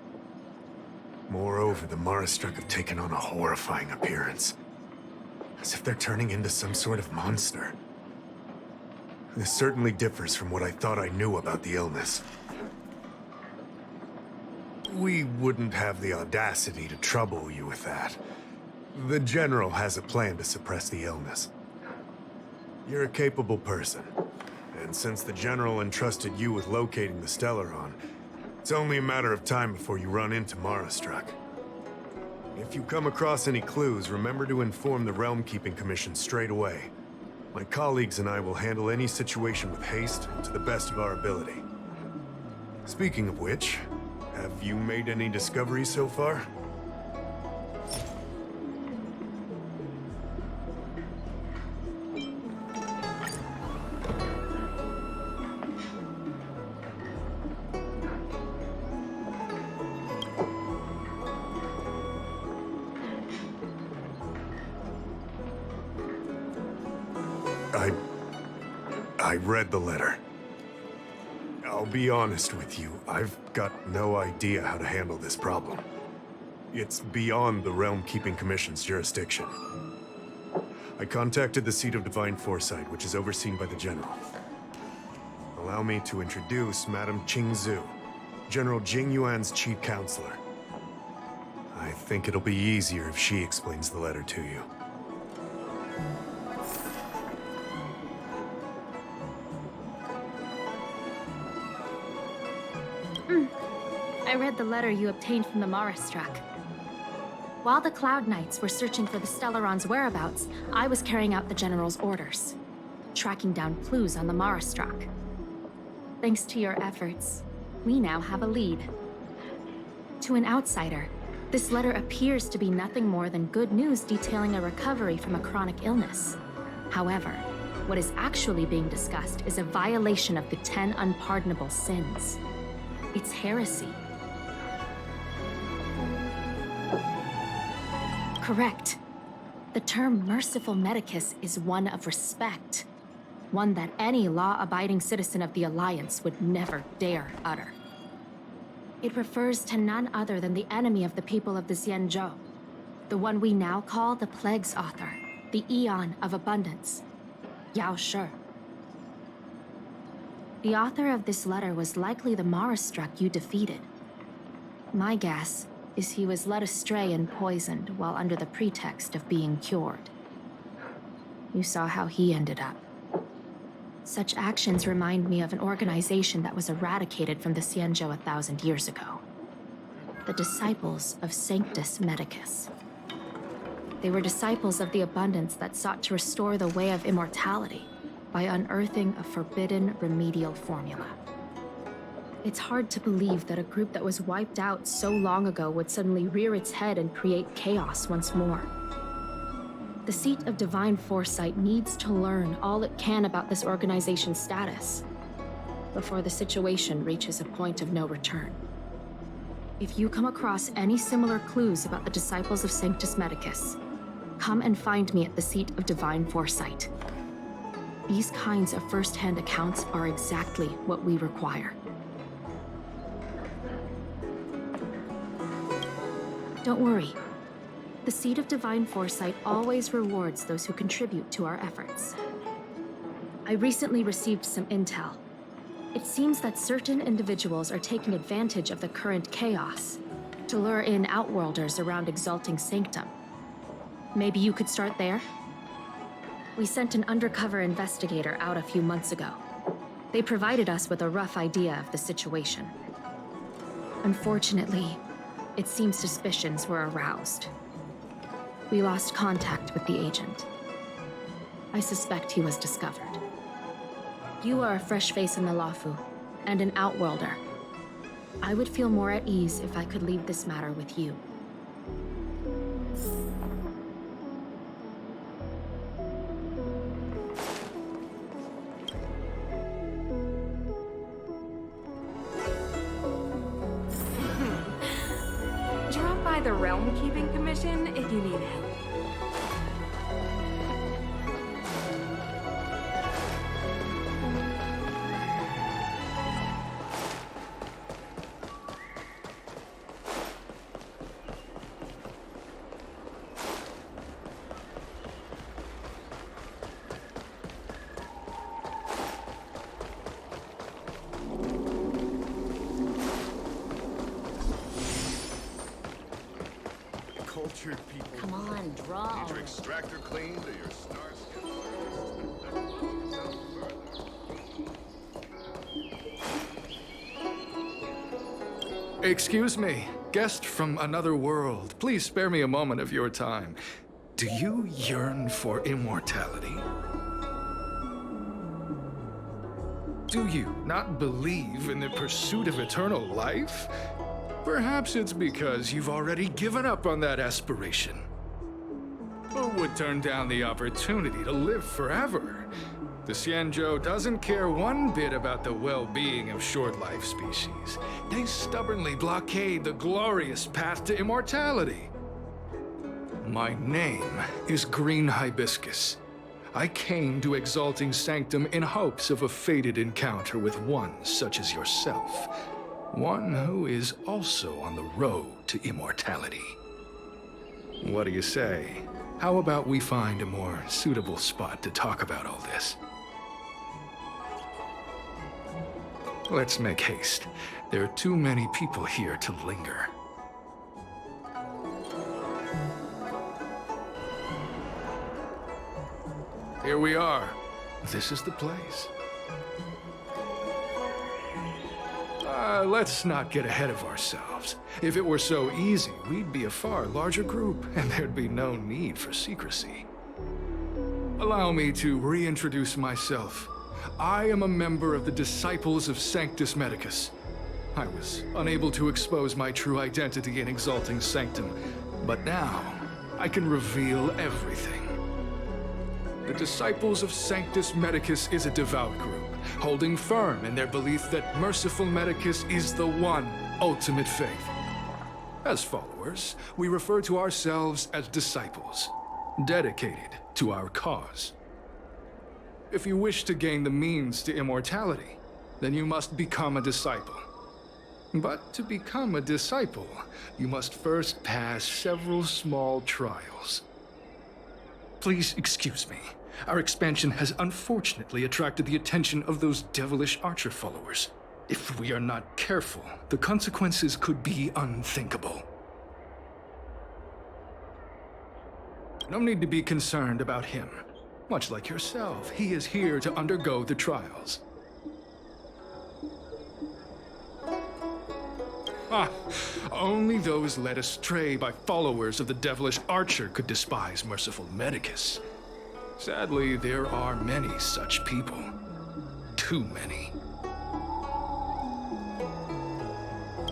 Moreover, the Mara-struck have taken on a horrifying appearance. As if they're turning into some sort of monster. This certainly differs from what I thought I knew about the illness. We wouldn't have the audacity to trouble you with that. The General has a plan to suppress the illness. You're a capable person, and since the General entrusted you with locating the Stellaron, it's only a matter of time before you run into Mara-struck. If you come across any clues, remember to inform the Realm Keeping Commission straight away. My colleagues and I will handle any situation with haste and to the best of our ability. Speaking of which, have you made any discoveries so far? I read the letter. I'll be honest with you, I've got no idea how to handle this problem. It's beyond the Realm Keeping Commission's jurisdiction. I contacted the seat of Divine Foresight, which is overseen by the General. Allow me to introduce Madame Qingzhu, General Jing Yuan's chief counselor. I think it'll be easier if she explains the letter to you. I read the letter you obtained from the Marastruck. While the Cloud Knights were searching for the Stellaron's whereabouts, I was carrying out the General's orders, tracking down clues on the Marastruck. Thanks to your efforts, we now have a lead. To an outsider, this letter appears to be nothing more than good news detailing a recovery from a chronic illness. However, what is actually being discussed is a violation of the 10 unpardonable sins. It's heresy. Correct. The term merciful medicus is one of respect. One that any law-abiding citizen of the Alliance would never dare utter. It refers to none other than the enemy of the people of the Xianzhou, the one we now call the Plague's author, the Eon of Abundance, Yao Shi. The author of this letter was likely the Marastruck you defeated. My guess is he was led astray and poisoned while under the pretext of being cured. You saw how he ended up. Such actions remind me of an organization that was eradicated from the Xianzhou 1,000 years ago. The Disciples of Sanctus Medicus. They were disciples of the Abundance that sought to restore the way of immortality by unearthing a forbidden remedial formula. It's hard to believe that a group that was wiped out so long ago would suddenly rear its head and create chaos once more. The seat of Divine Foresight needs to learn all it can about this organization's status before the situation reaches a point of no return. If you come across any similar clues about the Disciples of Sanctus Medicus, come and find me at the seat of Divine Foresight. These kinds of first-hand accounts are exactly what we require. Don't worry. The seat of Divine Foresight always rewards those who contribute to our efforts. I recently received some intel. It seems that certain individuals are taking advantage of the current chaos to lure in Outworlders around Exalting Sanctum. Maybe you could start there? We sent an undercover investigator out a few months ago. They provided us with a rough idea of the situation. Unfortunately, it seems suspicions were aroused. We lost contact with the agent. I suspect he was discovered. You are a fresh face in the Lafu, and an Outworlder. I would feel more at ease if I could leave this matter with you. Drop by the Realm Keeping Commission if you need help. Cultured people. Come on, draw. Need your extractor cleaned or your stars. Excuse me, guest from another world. Please spare me a moment of your time. Do you yearn for immortality? Do you not believe in the pursuit of eternal life? Perhaps it's because you've already given up on that aspiration. Who would turn down the opportunity to live forever? The Xianzhou doesn't care one bit about the well-being of short-life species. They stubbornly blockade the glorious path to immortality. My name is Green Hibiscus. I came to Exalting Sanctum in hopes of a fated encounter with one such as yourself. One who is also on the road to immortality. What do you say? How about we find a more suitable spot to talk about all this? Let's make haste. There are too many people here to linger. Here we are. This is the place. Let's not get ahead of ourselves. If it were so easy, we'd be a far larger group, and there'd be no need for secrecy. Allow me to reintroduce myself. I am a member of the Disciples of Sanctus Medicus. I was unable to expose my true identity in Exalting Sanctum, but now I can reveal everything. The Disciples of Sanctus Medicus is a devout group, holding firm in their belief that Merciful Medicus is the one ultimate faith. As followers, we refer to ourselves as disciples, dedicated to our cause. If you wish to gain the means to immortality, then you must become a disciple. But to become a disciple, you must first pass several small trials. Please excuse me. Our expansion has unfortunately attracted the attention of those devilish archer followers. If we are not careful, the consequences could be unthinkable. No need to be concerned about him. Much like yourself, he is here to undergo the trials. Only those led astray by followers of the devilish archer could despise Merciful Medicus. Sadly, there are many such people. Too many.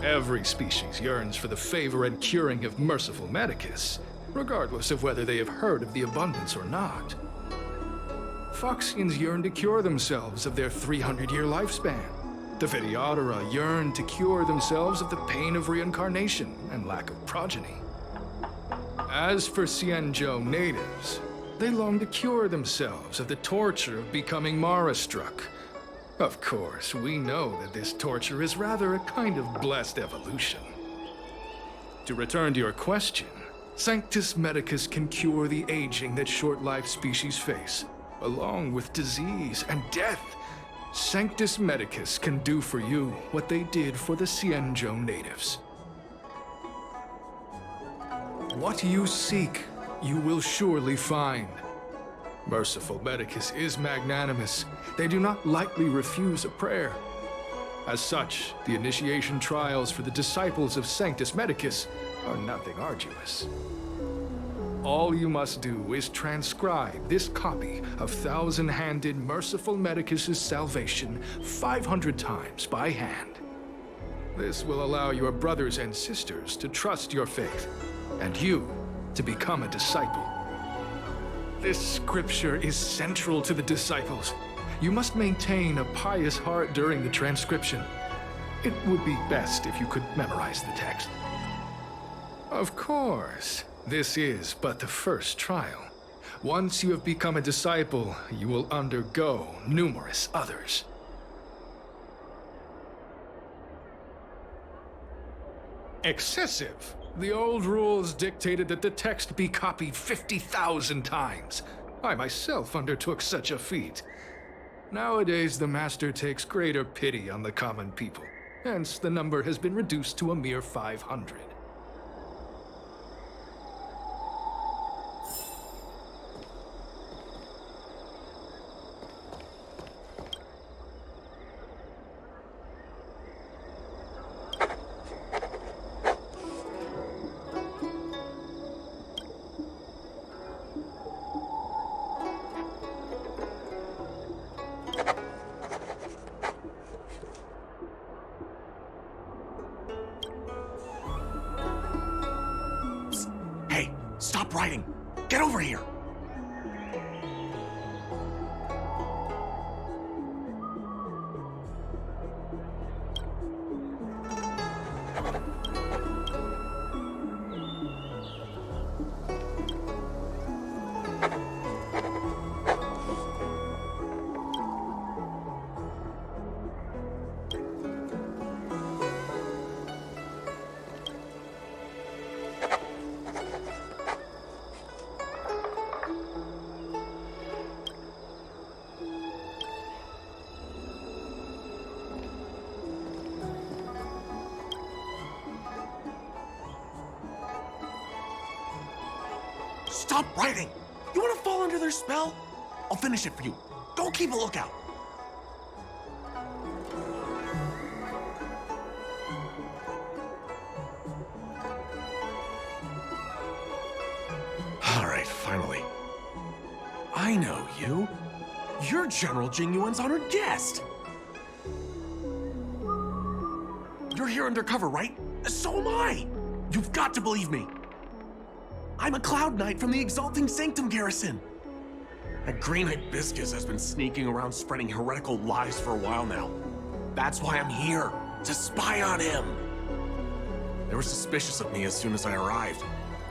Every species yearns for the favor and curing of Merciful Medicus, regardless of whether they have heard of the abundance or not. Foxians yearn to cure themselves of their 300-year lifespan. The Videodara yearn to cure themselves of the pain of reincarnation and lack of progeny. As for Xianzhou natives, they long to cure themselves of the torture of becoming Mara-struck. Of course, we know that this torture is rather a kind of blessed evolution. To return to your question, Sanctus Medicus can cure the aging that short-lived species face, along with disease and death. Sanctus Medicus can do for you what they did for the Xianzhou natives. What you seek, you will surely find. Merciful Medicus is magnanimous. They do not lightly refuse a prayer. As such, the initiation trials for the disciples of Sanctus Medicus are nothing arduous. All you must do is transcribe this copy of Thousand-Handed Merciful Medicus's Salvation 500 times by hand. This will allow your brothers and sisters to trust your faith, and you to become a disciple. This scripture is central to the disciples. You must maintain a pious heart during the transcription. It would be best if you could memorize the text. Of course. This is but the first trial. Once you have become a disciple, you will undergo numerous others. Excessive! The old rules dictated that the text be copied 50,000 times. I myself undertook such a feat. Nowadays, the Master takes greater pity on the common people. Hence, the number has been reduced to a mere 500. Stop writing! Get over here! Stop writing! You wanna fall under their spell? I'll finish it for you. Go keep a lookout. Alright, finally. I know you. You're General Genuine's honored guest. You're here undercover, right? So am I. You've got to believe me. I'm a Cloud Knight from the Exalting Sanctum garrison. That green hibiscus has been sneaking around spreading heretical lies for a while now. That's why I'm here, to spy on him. They were suspicious of me as soon as I arrived.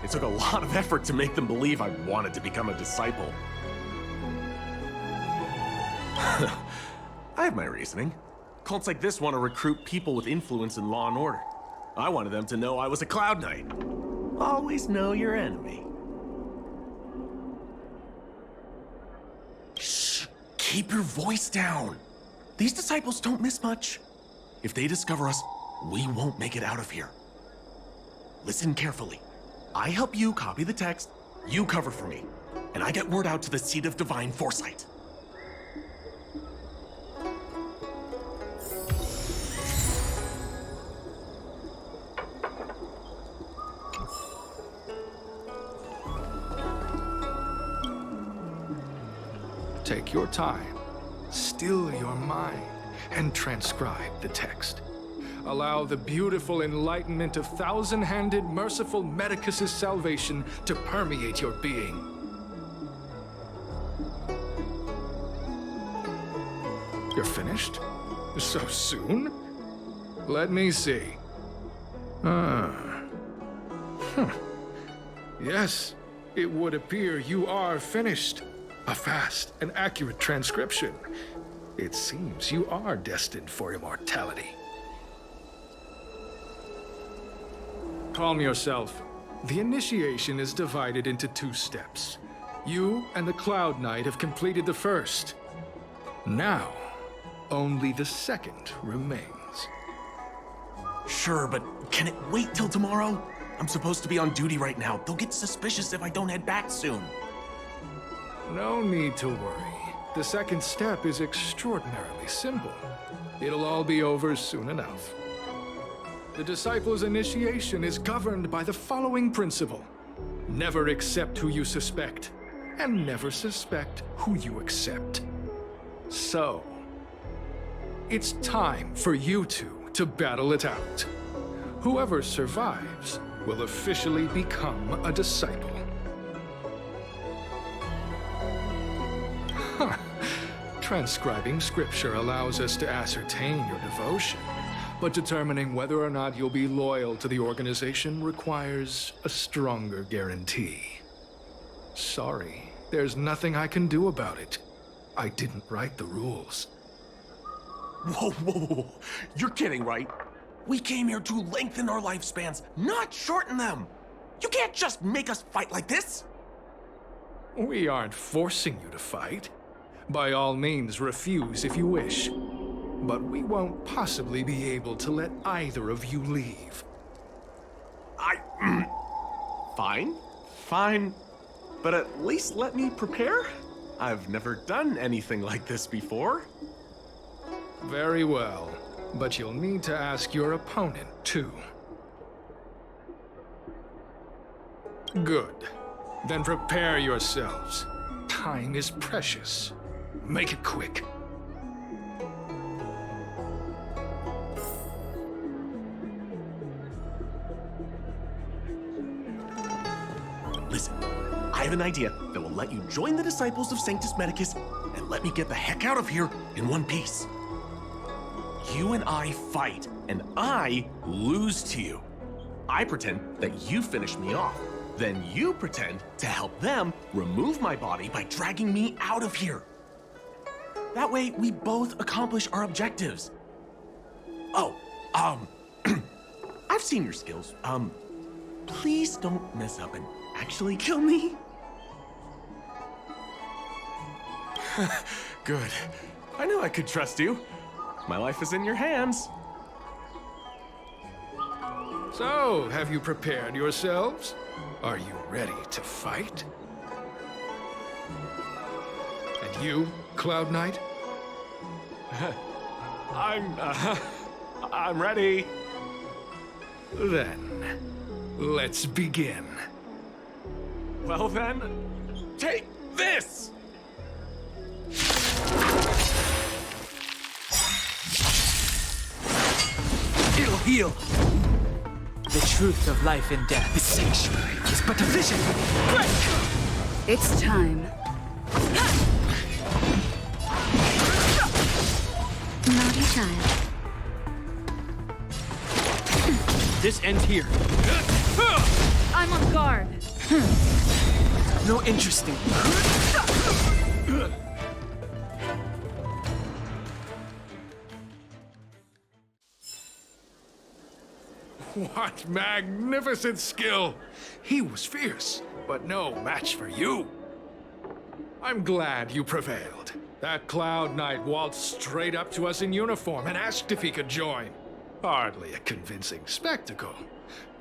It took a lot of effort to make them believe I wanted to become a disciple. I have my reasoning. Cults like this want to recruit people with influence in law and order. I wanted them to know I was a Cloud Knight. Always know your enemy. Shh! Keep your voice down. These disciples don't miss much. If they discover us, we won't make it out of here. Listen carefully. I help you copy the text, you cover for me, and I get word out to the Seat of Divine Foresight. Take your time, still your mind, and transcribe the text. Allow the beautiful enlightenment of thousand-handed, merciful Medicus's salvation to permeate your being. You're finished? So soon? Let me see. Yes, it would appear you are finished. A fast and accurate transcription. It seems you are destined for immortality. Calm yourself. The initiation is divided into 2 steps. You and the Cloud Knight have completed the first. Now, only the second remains. Sure, but can it wait till tomorrow? I'm supposed to be on duty right now. They'll get suspicious if I don't head back soon. No need to worry. The second step is extraordinarily simple. It'll all be over soon enough. The disciple's initiation is governed by the following principle. Never accept who you suspect, and never suspect who you accept. So, it's time for you two to battle it out. Whoever survives will officially become a disciple. Transcribing scripture allows us to ascertain your devotion, but determining whether or not you'll be loyal to the organization requires a stronger guarantee. Sorry, there's nothing I can do about it. I didn't write the rules. Whoa, whoa, whoa. You're kidding, right? We came here to lengthen our lifespans, not shorten them. You can't just make us fight like this. We aren't forcing you to fight. By all means, refuse if you wish. But we won't possibly be able to let either of you leave. Fine. But at least let me prepare. I've never done anything like this before. Very well. But you'll need to ask your opponent, too. Good. Then prepare yourselves. Time is precious. Make it quick. Listen, I have an idea that will let you join the disciples of Sanctus Medicus and let me get the heck out of here in one piece. You and I fight, and I lose to you. I pretend that you finish me off. Then you pretend to help them remove my body by dragging me out of here. That way, we both accomplish our objectives. Oh, I've seen your skills. Please don't mess up and actually kill me. Good. I knew I could trust you. My life is in your hands. So, have you prepared yourselves? Are you ready to fight? You, Cloud Knight? I'm ready. Then, let's begin. Well then, take this! It'll heal. The truth of life and death. The sanctuary is but a vision. Break! It's time. Naughty child. This ends here. I'm on guard. No interesting. What magnificent skill! He was fierce, but no match for you. I'm glad you prevailed. That Cloud Knight waltzed straight up to us in uniform and asked if he could join. Hardly a convincing spectacle.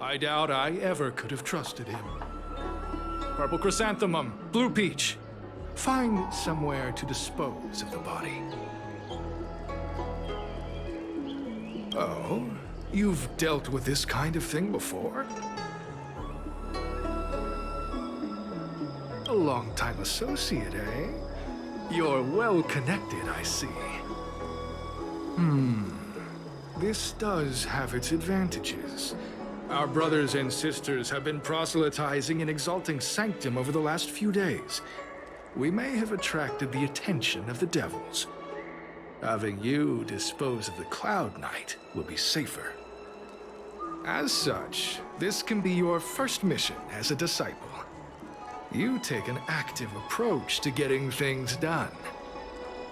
I doubt I ever could have trusted him. Purple Chrysanthemum, Blue Peach. Find somewhere to dispose of the body. Oh, you've dealt with this kind of thing before? A long-time associate, eh? You're well-connected, I see. This does have its advantages. Our brothers and sisters have been proselytizing and exalting Sanctum over the last few days. We may have attracted the attention of the devils. Having you dispose of the Cloud Knight will be safer. As such, this can be your first mission as a disciple. You take an active approach to getting things done.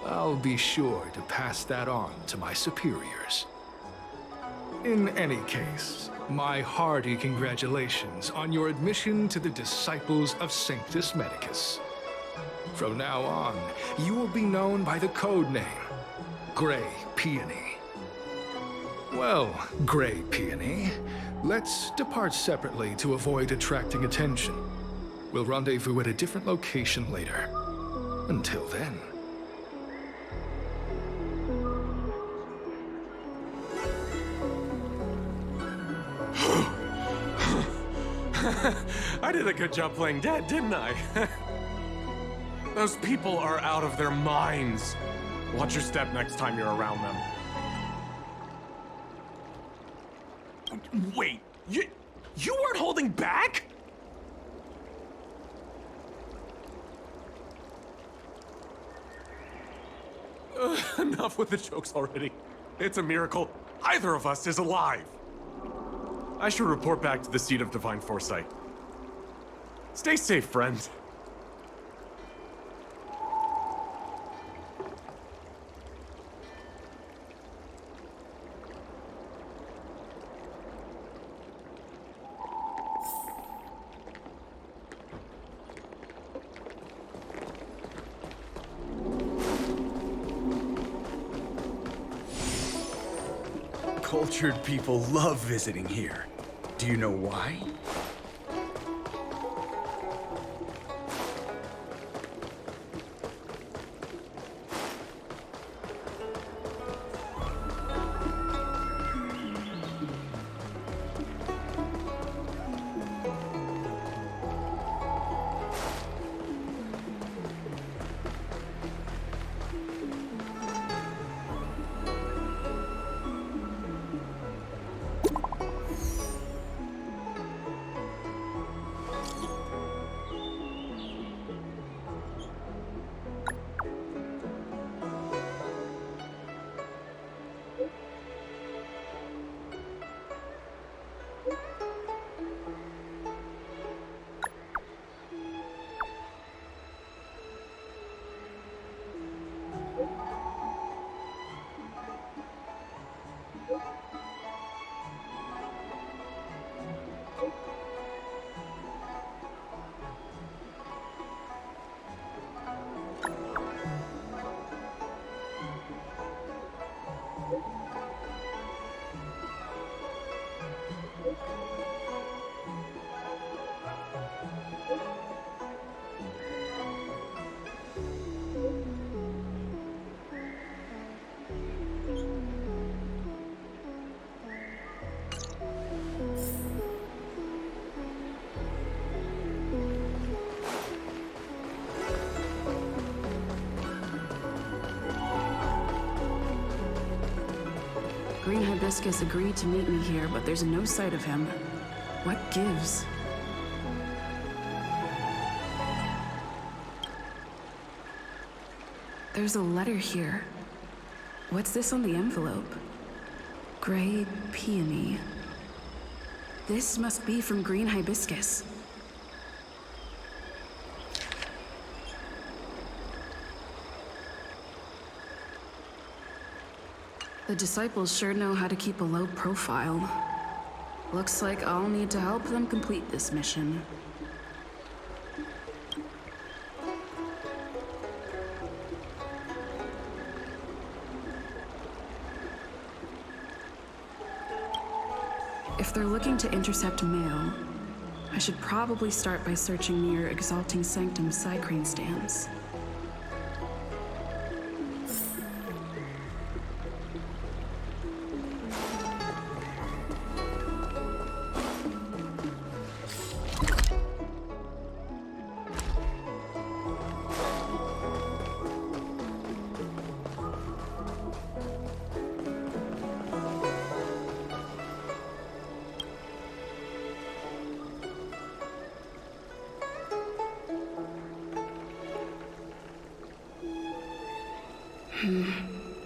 I'll be sure to pass that on to my superiors. In any case, my hearty congratulations on your admission to the Disciples of Sanctus Medicus. From now on, you will be known by the code name, Grey Peony. Well, Grey Peony, let's depart separately to avoid attracting attention. We'll rendezvous at a different location later. Until then. I did a good job playing dead, didn't I? Those people are out of their minds. Watch your step next time you're around them. Wait, you weren't holding back? Enough with the jokes already. It's a miracle either of us is alive. I should report back to the seat of divine foresight. Stay safe, friend. Cultured people love visiting here. Do you know why? Green Hibiscus agreed to meet me here, but there's no sight of him. What gives? There's a letter here. What's this on the envelope? Gray Peony. This must be from Green Hibiscus. The disciples sure know how to keep a low profile. Looks like I'll need to help them complete this mission. If they're looking to intercept mail, I should probably start by searching near Exalting Sanctum Psycrane stands.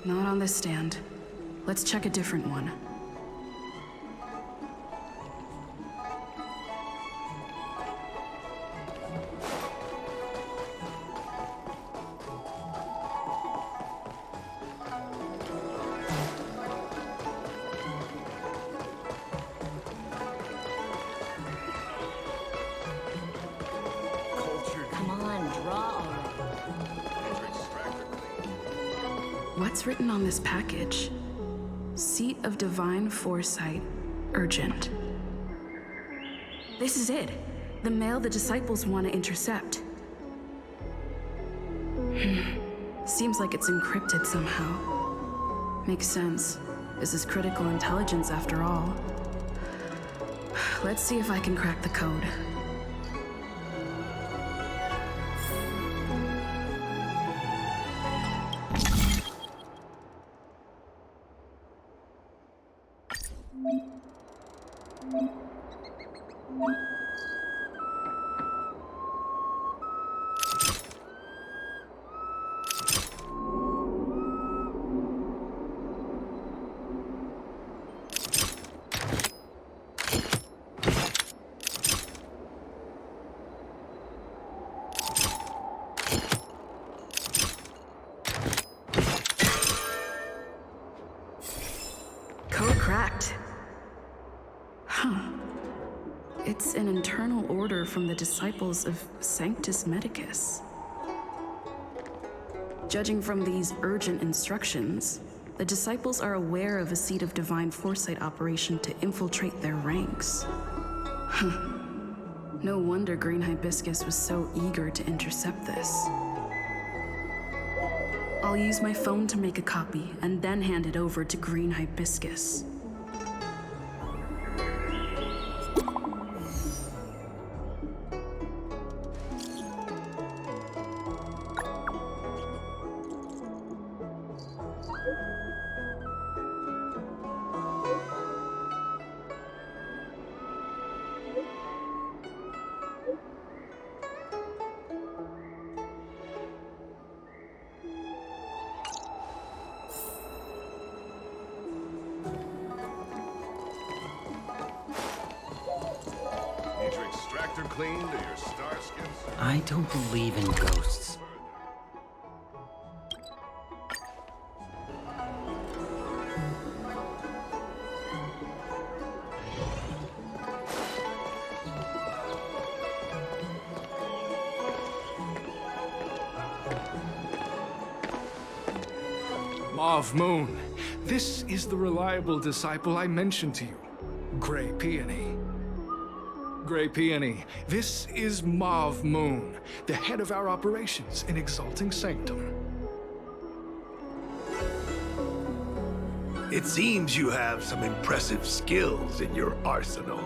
Not on this stand. Let's check a different one. Come on, draw already. What's written on this package? Seat of Divine Foresight, urgent. This is it. The mail the disciples want to intercept. Seems like it's encrypted somehow. Makes sense. This is critical intelligence after all. Let's see if I can crack the code. Code cracked. Huh. It's an internal order from the disciples of Sanctus Medicus. Judging from these urgent instructions, the disciples are aware of a Seat of Divine Foresight operation to infiltrate their ranks. Huh. No wonder Green Hibiscus was so eager to intercept this. I'll use my phone to make a copy and then hand it over to Green Hibiscus. Clean to your star skins. I don't believe in ghosts. Mauve Moon, this is the reliable disciple I mentioned to you, Gray Peony. Gray Peony, this is Mauve Moon, the head of our operations in Exalting Sanctum. It seems you have some impressive skills in your arsenal.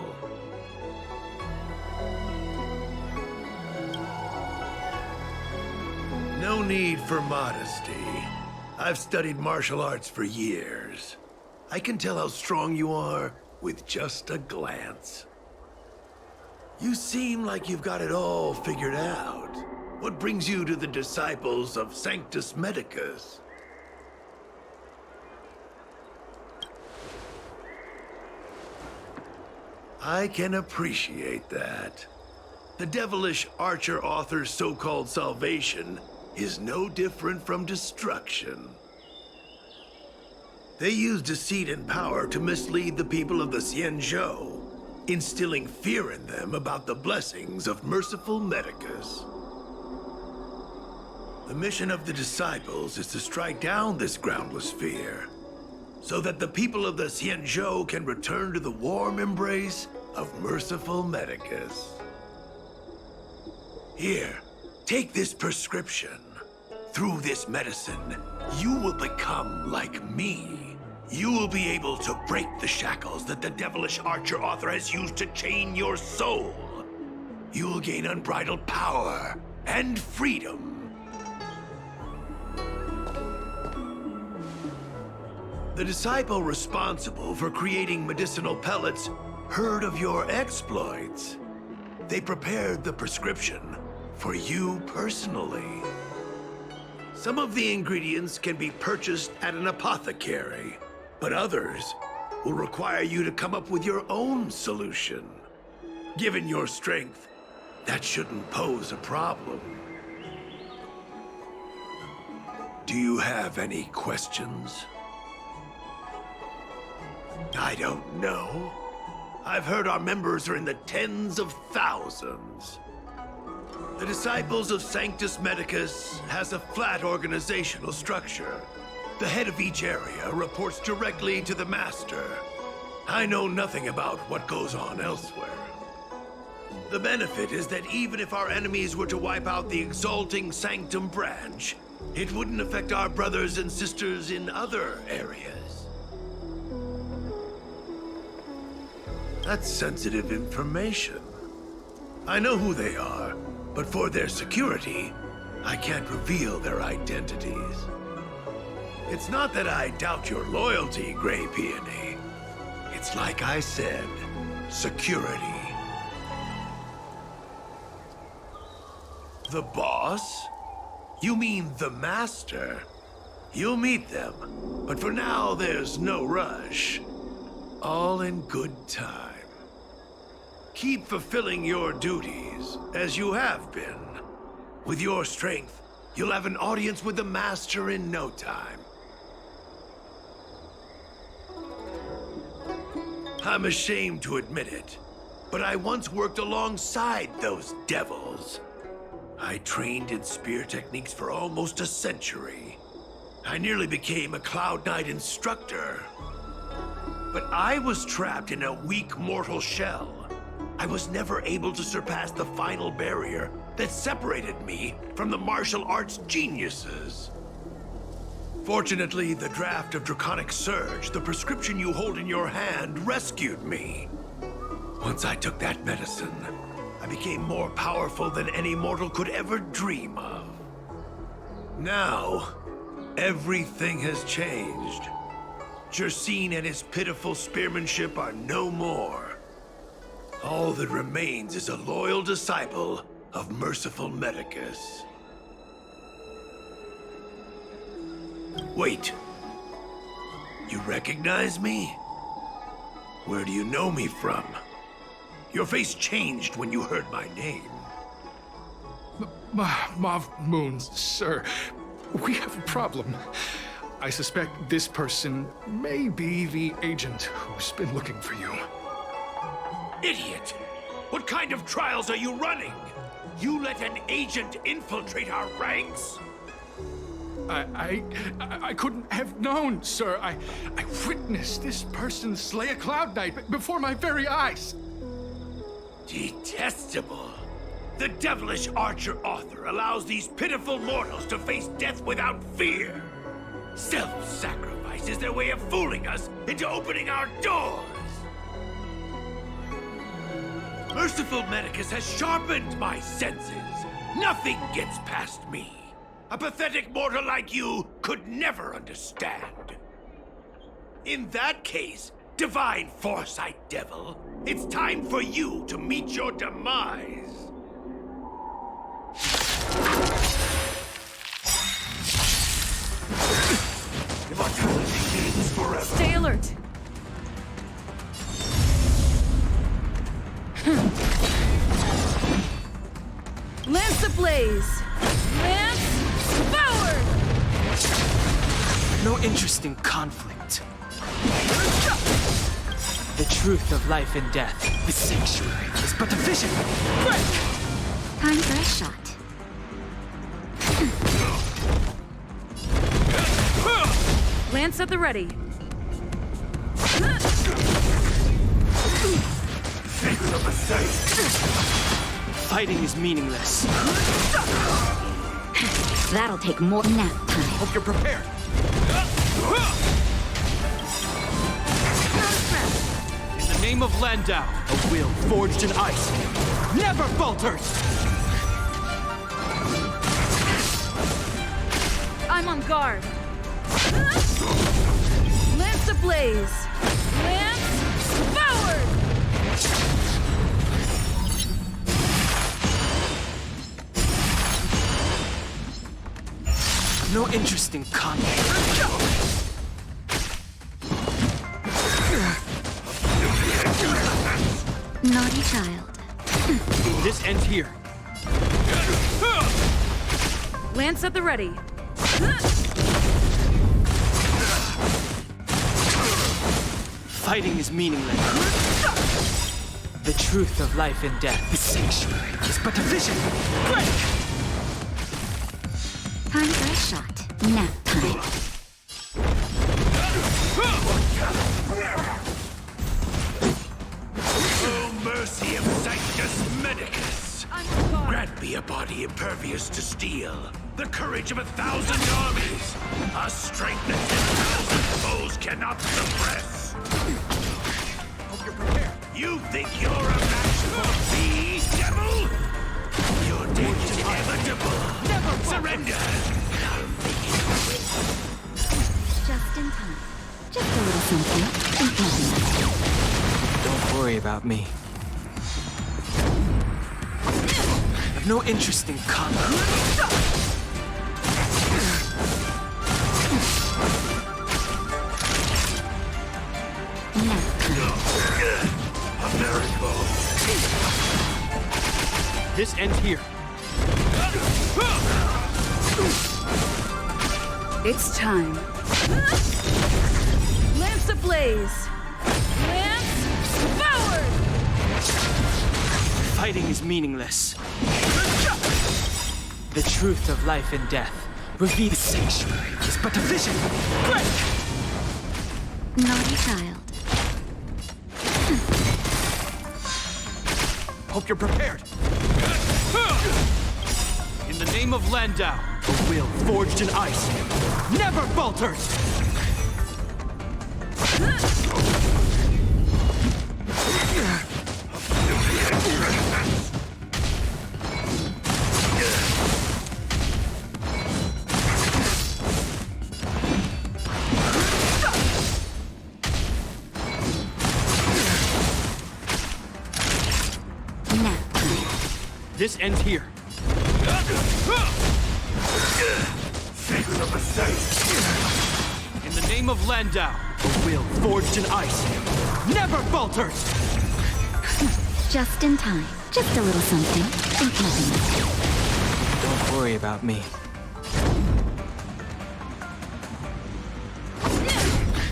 No need for modesty. I've studied martial arts for years. I can tell how strong you are with just a glance. You seem like you've got it all figured out. What brings you to the disciples of Sanctus Medicus? I can appreciate that. The devilish archer author's so-called salvation is no different from destruction. They use deceit and power to mislead the people of the Xianzhou, instilling fear in them about the blessings of merciful Medicus. The mission of the disciples is to strike down this groundless fear, so that the people of the Xianzhou can return to the warm embrace of merciful Medicus. Here, take this prescription. Through this medicine, you will become like me. You will be able to break the shackles that the devilish archer author has used to chain your soul. You will gain unbridled power and freedom. The disciple responsible for creating medicinal pellets heard of your exploits. They prepared the prescription for you personally. Some of the ingredients can be purchased at an apothecary, but others will require you to come up with your own solution. Given your strength, that shouldn't pose a problem. Do you have any questions? I don't know. I've heard our members are in the tens of thousands. The Disciples of Sanctus Medicus has a flat organizational structure. The head of each area reports directly to the Master. I know nothing about what goes on elsewhere. The benefit is that even if our enemies were to wipe out the Exalting Sanctum branch, it wouldn't affect our brothers and sisters in other areas. That's sensitive information. I know who they are, but for their security, I can't reveal their identities. It's not that I doubt your loyalty, Grey Peony. It's like I said, security. The boss? You mean the Master? You'll meet them, but for now there's no rush. All in good time. Keep fulfilling your duties, as you have been. With your strength, you'll have an audience with the Master in no time. I'm ashamed to admit it, but I once worked alongside those devils. I trained in spear techniques for almost a century. I nearly became a Cloud Knight instructor. But I was trapped in a weak mortal shell. I was never able to surpass the final barrier that separated me from the martial arts geniuses. Fortunately, the draft of Draconic Surge, the prescription you hold in your hand, rescued me. Once I took that medicine, I became more powerful than any mortal could ever dream of. Now, everything has changed. Jersine and his pitiful spearmanship are no more. All that remains is a loyal disciple of merciful Medicus. Wait. You recognize me? Where do you know me from? Your face changed when you heard my name. Mav Moons, sir. We have a problem. I suspect this person may be the agent who's been looking for you. Idiot! What kind of trials are you running? You let an agent infiltrate our ranks? I couldn't have known, sir. I witnessed this person slay a Cloud Knight before my very eyes. Detestable. The devilish archer author allows these pitiful mortals to face death without fear. Self-sacrifice is their way of fooling us into opening our doors. Merciful Medicus has sharpened my senses. Nothing gets past me. A pathetic mortal like you could never understand. In that case, Divine Foresight Devil, it's time for you to meet your demise. Immortality means forever. Stay alert. Lance ablaze! Lance forward! No interest in conflict. The truth of life and death, the sanctuary, is but a vision. Time for a shot. Lance at the ready. Fighting is meaningless. That'll take more nap time. Hope you're prepared. In the name of Landau, a will forged in ice never falters! I'm on guard. Lance ablaze! Lance forward! No interest in conflict. Naughty child. This ends here. Lance at the ready. Fighting is meaningless. The truth of life and death, the sanctuary, is but a vision. Time for a shot. Nap time. Oh, mercy of Sanctus Medicus! Grant me a body impervious to steel, the courage of 1,000 armies, a strength that 10,000 foes cannot suppress. Hope you're prepared. You think you're a match for me, devil? Your death is inevitable. Never surrender. I'll make it quick. Just in time. Just a little something. Don't worry about me. I've no interest in conflict. A miracle. This ends here. It's time. Lance ablaze! Lance forward! Fighting is meaningless. The truth of life and death, reveal the sanctuary, is but a vision. Naughty child. Hope you're prepared. In the name of Landau, a will forged in ice never falters! This ends here. In the name of Landau, a will forged in ice never falters! Just in time. Just a little something. Don't worry about me.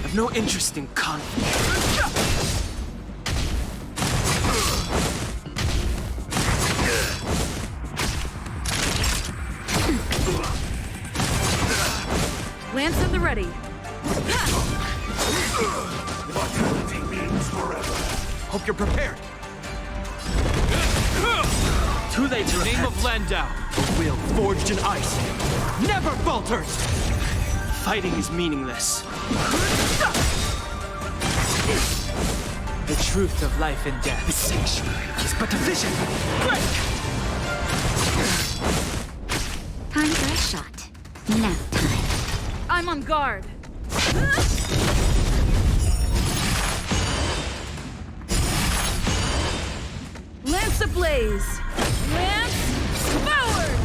I've no interest in conflict. Lance at the ready. Immortality means forever. Hope you're prepared. Too late to name of Landau, a will forged in ice never falters! Fighting is meaningless. The truth of life and death, the sanctuary, is but a vision. Time for a shot. Nap time. I'm on guard. Lance ablaze! Lance forward!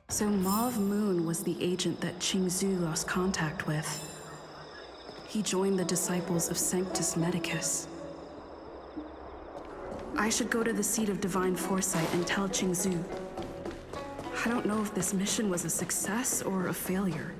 So Mauve Moon was the agent that Qingzhu lost contact with. He joined the disciples of Sanctus Medicus. I should go to the seat of divine foresight and tell Qingzhu. I don't know if this mission was a success or a failure.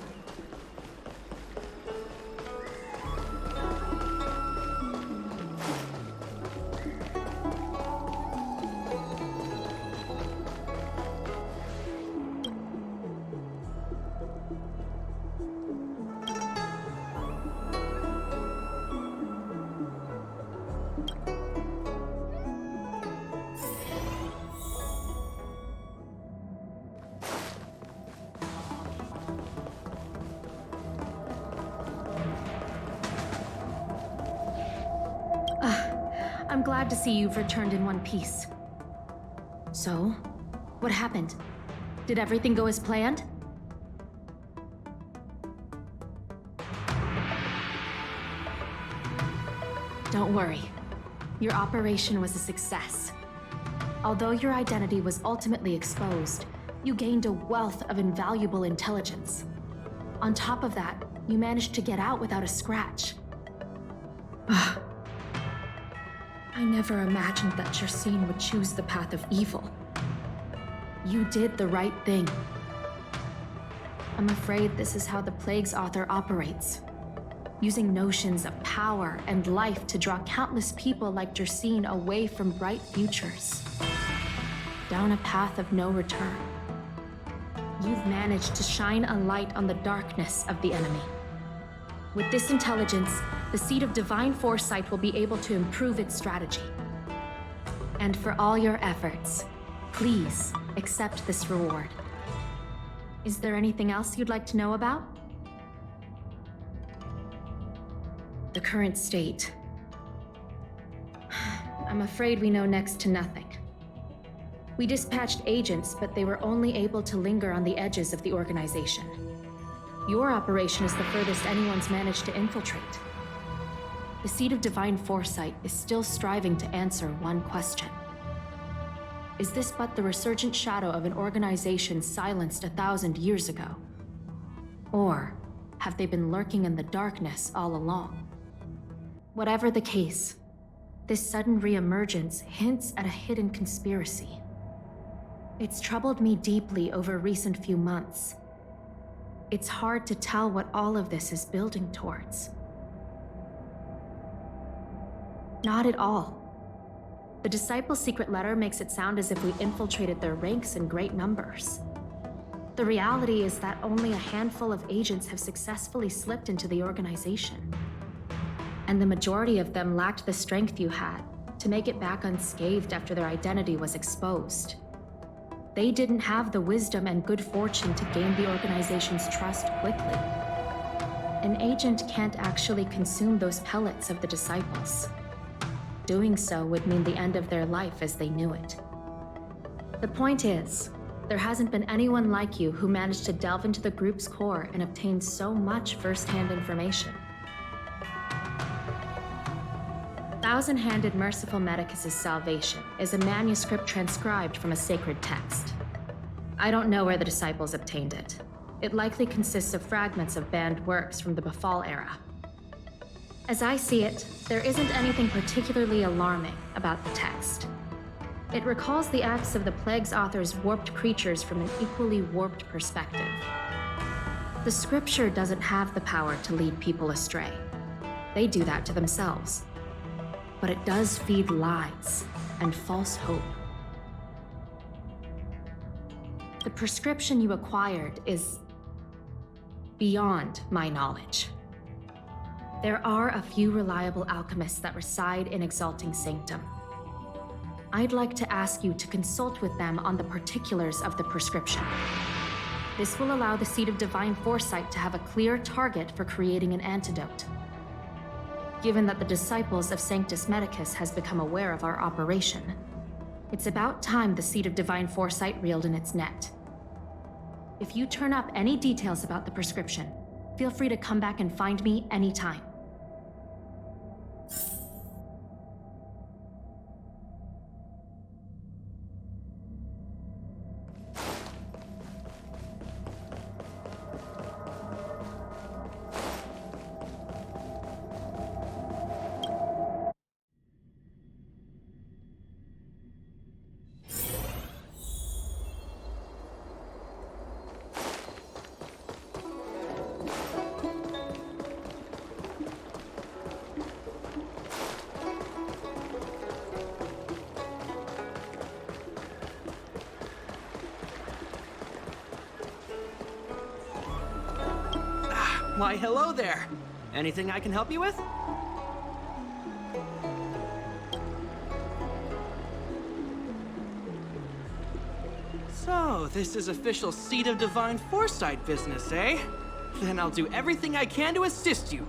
I'm glad to see you've returned in one piece. So, what happened? Did everything go as planned? Don't worry. Your operation was a success. Although your identity was ultimately exposed, you gained a wealth of invaluable intelligence. On top of that, you managed to get out without a scratch. I never imagined that Jersine would choose the path of evil. You did the right thing. I'm afraid this is how the Plague's author operates, using notions of power and life to draw countless people like Jersine away from bright futures, down a path of no return. You've managed to shine a light on the darkness of the enemy. With this intelligence, the Seat of Divine Foresight will be able to improve its strategy. And for all your efforts, please accept this reward. Is there anything else you'd like to know about? The current state. I'm afraid we know next to nothing. We dispatched agents, but they were only able to linger on the edges of the organization. Your operation is the furthest anyone's managed to infiltrate. The Seat of Divine Foresight is still striving to answer one question. Is this but the resurgent shadow of an organization silenced 1,000 years ago? Or have they been lurking in the darkness all along? Whatever the case, this sudden reemergence hints at a hidden conspiracy. It's troubled me deeply over recent few months. It's hard to tell what all of this is building towards. Not at all. The Disciples' secret letter makes it sound as if we infiltrated their ranks in great numbers. The reality is that only a handful of agents have successfully slipped into the organization. And the majority of them lacked the strength you had to make it back unscathed after their identity was exposed. They didn't have the wisdom and good fortune to gain the organization's trust quickly. An agent can't actually consume those pellets of the Disciples. Doing so would mean the end of their life as they knew it. The point is, there hasn't been anyone like you who managed to delve into the group's core and obtain so much first-hand information. Thousand-Handed Merciful Medicus' Salvation is a manuscript transcribed from a sacred text. I don't know where the Disciples obtained it. It likely consists of fragments of banned works from the Befall era. As I see it, there isn't anything particularly alarming about the text. It recalls the acts of the Plague's author's warped creatures from an equally warped perspective. The scripture doesn't have the power to lead people astray. They do that to themselves. But it does feed lies and false hope. The prescription you acquired is beyond my knowledge. There are a few reliable alchemists that reside in Exalting Sanctum. I'd like to ask you to consult with them on the particulars of the prescription. This will allow the Seat of Divine Foresight to have a clear target for creating an antidote. Given that the Disciples of Sanctus Medicus has become aware of our operation, it's about time the Seat of Divine Foresight reeled in its net. If you turn up any details about the prescription, Feel free to come back and find me anytime. Why, hello there. Anything I can help you with? So, this is official Seed of Divine Foresight business, eh? Then I'll do everything I can to assist you.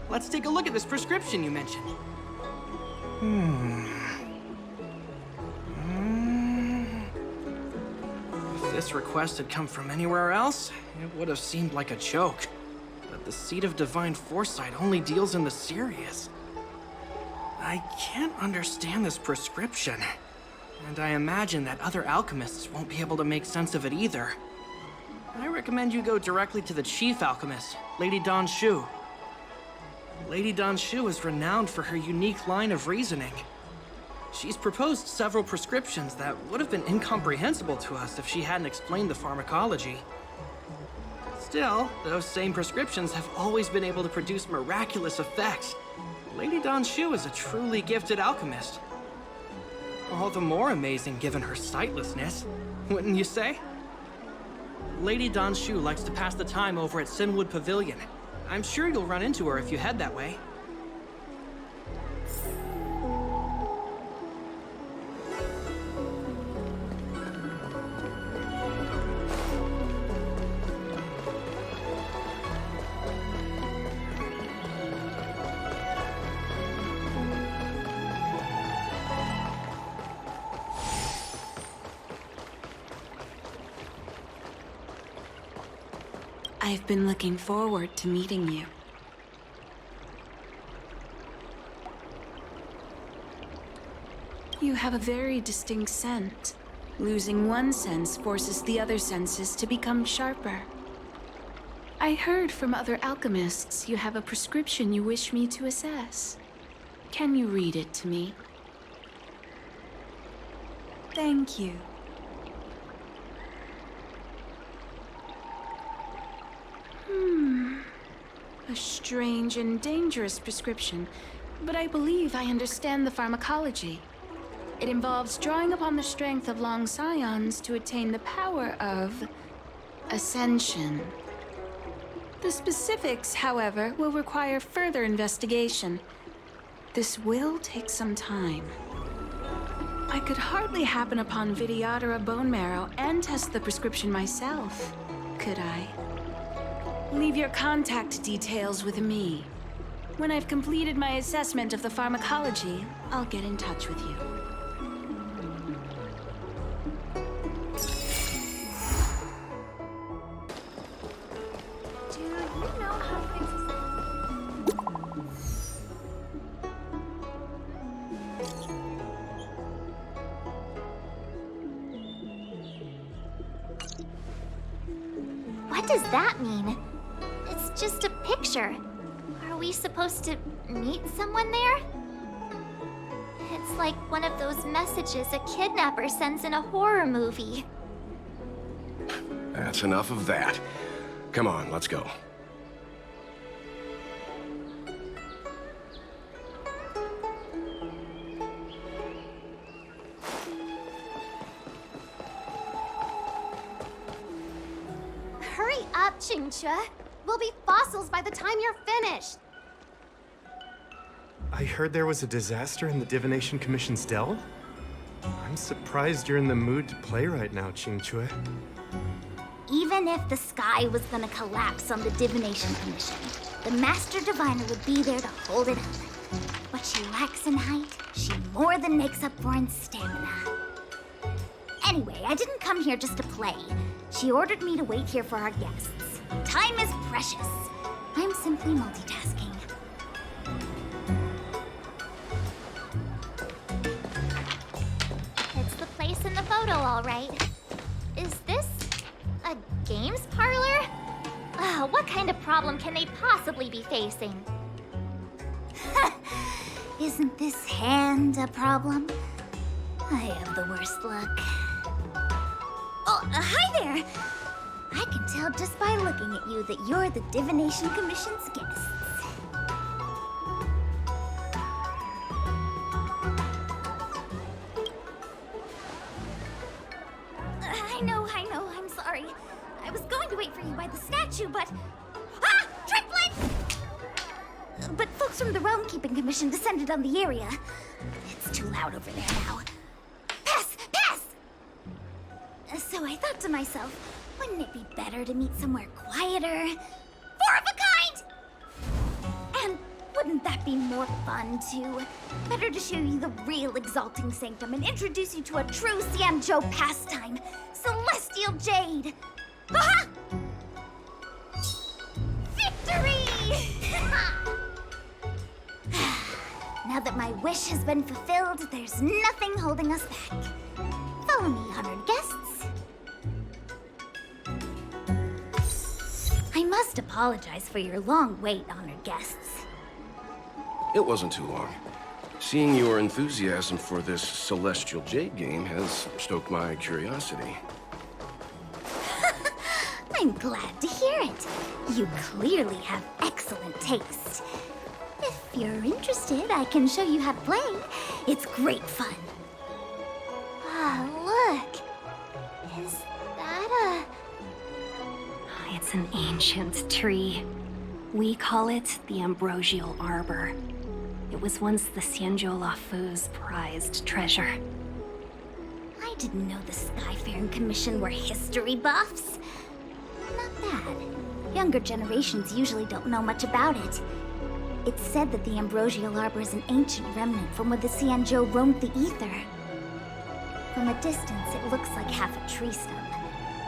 Let's take a look at this prescription you mentioned. If this request had come from anywhere else, it would have seemed like a joke. But the Seed of Divine Foresight only deals in the serious. I can't understand this prescription. And I imagine that other alchemists won't be able to make sense of it either. I recommend you go directly to the chief alchemist, Lady Dan Shu. Lady Dan Shu is renowned for her unique line of reasoning. She's proposed several prescriptions that would have been incomprehensible to us if she hadn't explained the pharmacology. Still, those same prescriptions have always been able to produce miraculous effects. Lady Dan Shu is a truly gifted alchemist. All the more amazing given her sightlessness, wouldn't you say? Lady Dan Shu likes to pass the time over at Sinwood Pavilion. I'm sure you'll run into her if you head that way. I've been looking forward to meeting you. You have a very distinct scent. Losing one sense forces the other senses to become sharper. I heard from other alchemists you have a prescription you wish me to assess. Can you read it to me? Thank you. A strange and dangerous prescription, but I believe I understand the pharmacology. It involves drawing upon the strength of long scions to attain the power of ascension. The specifics, however, will require further investigation. This will take some time. I could hardly happen upon Vidyadhara bone marrow and test the prescription myself, could I? Leave your contact details with me. When I've completed my assessment of the pharmacology, I'll get in touch with you. Do you know how to fix What does that mean? It's just a picture. Are we supposed to meet someone there? It's like one of those messages a kidnapper sends in a horror movie. That's enough of that. Come on, let's go. Hurry up, Qingque. We'll be fossils by the time you're finished. I heard there was a disaster in the Divination Commission's delve? I'm surprised you're in the mood to play right now, Qingque. Even if the sky was gonna collapse on the Divination Commission, the Master Diviner would be there to hold it up. What she lacks in height, she more than makes up for in stamina. Anyway, I didn't come here just to play. She ordered me to wait here for our guests. Time is precious. I'm simply multitasking. It's the place in the photo, all right. Is this a games parlor? What kind of problem can they possibly be facing? Isn't this hand a problem? I have the worst luck. Oh, hi there! I can tell just by looking at you that you're the Divination Commission's guests. I know, I'm sorry. I was going to wait for you by the statue, but... Ah! Trailblaze! But folks from the Realm Keeping Commission descended on the area. It's too loud over there now. Pass! Pass! So I thought to myself, wouldn't it be better to meet somewhere quieter? Four of a kind! And wouldn't that be more fun, too? Better to show you the real Exalting Sanctum and introduce you to a true Xianzhou pastime, Celestial Jade! Aha! Victory! Now that my wish has been fulfilled, there's nothing holding us back. Follow me, honored guests. I must apologize for your long wait, honored guests. It wasn't too long. Seeing your enthusiasm for this Celestial Jade game has stoked my curiosity. I'm glad to hear it. You clearly have excellent taste. If you're interested, I can show you how to play. It's great fun. Ah, look. Is that It's an ancient tree. We call it the Ambrosial Arbor. It was once the Xianzhou Lafu's prized treasure. I didn't know the Skyfaring Commission were history buffs. Not bad. Younger generations usually don't know much about it. It's said that the Ambrosial Arbor is an ancient remnant from when the Xianzhou roamed the ether. From a distance, it looks like half a tree stump.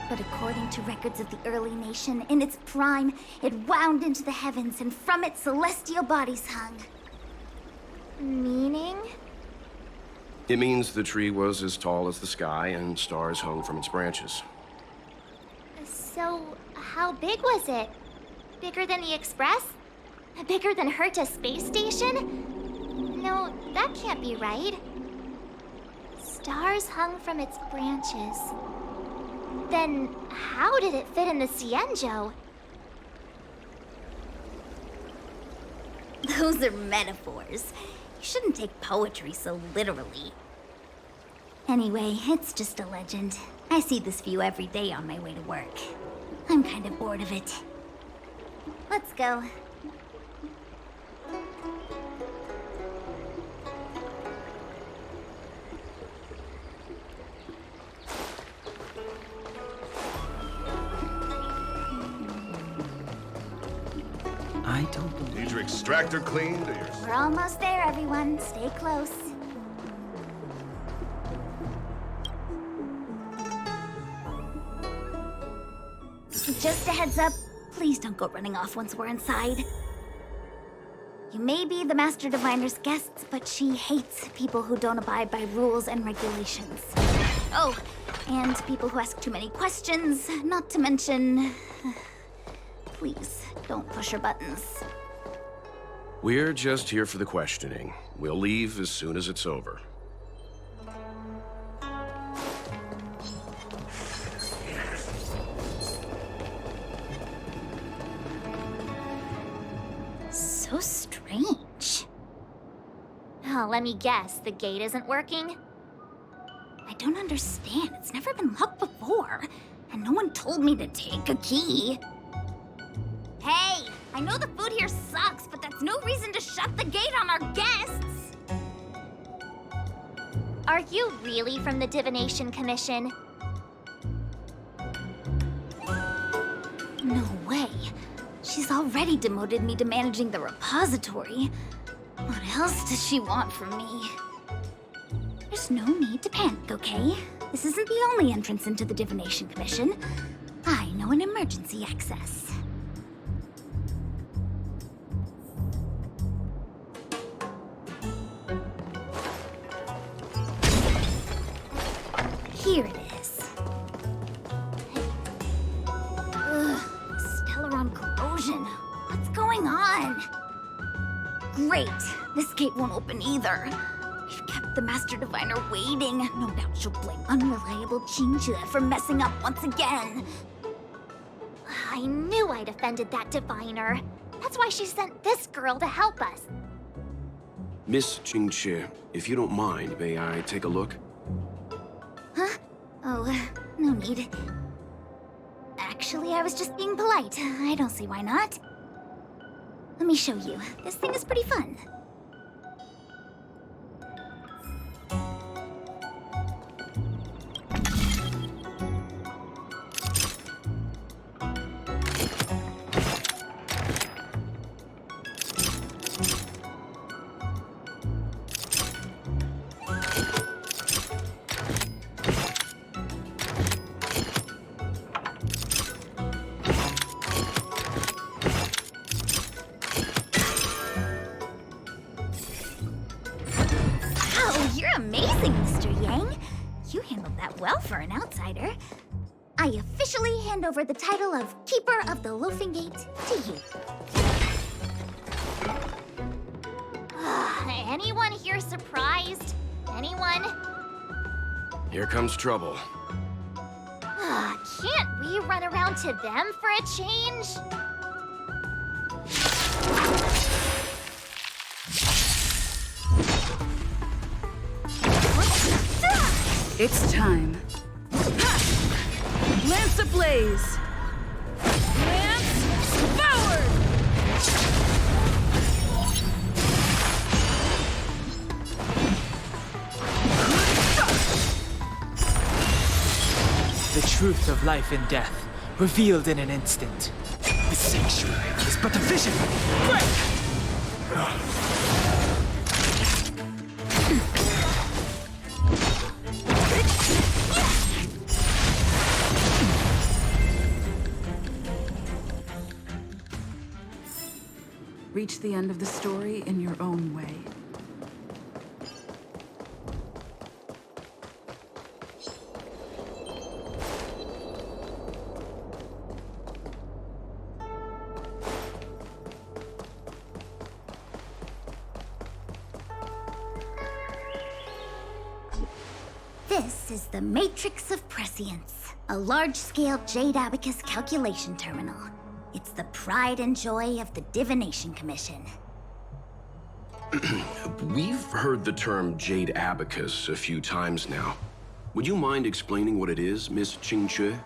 But according to records of the early nation, in its prime, it wound into the heavens, and from it, celestial bodies hung. Meaning? It means the tree was as tall as the sky and stars hung from its branches. So, how big was it? Bigger than the Express? Bigger than Herta Space Station? No, that can't be right. Stars hung from its branches. Then, how did it fit in the Xianzhou? Those are metaphors. You shouldn't take poetry so literally. Anyway, it's just a legend. I see this view every day on my way to work. I'm kind of bored of it. Let's go. I don't believe... Need your extractor cleaned or your... We're almost there, everyone. Stay close. Just a heads up, please don't go running off once we're inside. You may be the Master Diviner's guests, but she hates people who don't abide by rules and regulations. Oh, and people who ask too many questions, not to mention... Please, don't push her buttons. We're just here for the questioning. We'll leave as soon as it's over. So strange. Oh, let me guess, the gate isn't working? I don't understand. It's never been locked before. And no one told me to take a key. Hey, I know the food here sucks, but that's no reason to shut the gate on our guests. Are you really from the Divination Commission? No way. She's already demoted me to managing the repository. What else does she want from me? There's no need to panic, okay? This isn't the only entrance into the Divination Commission. I know allow an emergency access. Here it is. Ugh, Stellaron corrosion. What's going on? Great. This gate won't open either. We've kept the Master Diviner waiting. No doubt she'll blame unreliable Qingque for messing up once again. I knew I'd offended that diviner. That's why she sent this girl to help us. Miss Qingque, if you don't mind, may I take a look? Huh? Oh, no need. Actually, I was just being polite. I don't see why not. Let me show you. This thing is pretty fun. For an outsider, I officially hand over the title of Keeper of the Loafing Gate to you. Anyone here surprised? Anyone? Here comes trouble. Can't we run around to them for a change? It's time. Lance ablaze! Lance forward! The truth of life and death, revealed in an instant. The sanctuary is but a vision. Break! Reach the end of the story in your own way. This is the Matrix of Prescience, a large-scale Jade Abacus calculation terminal. It's the pride and joy of the Divination Commission. We've heard the term Jade Abacus a few times now. Would you mind explaining what it is, Miss Qingque?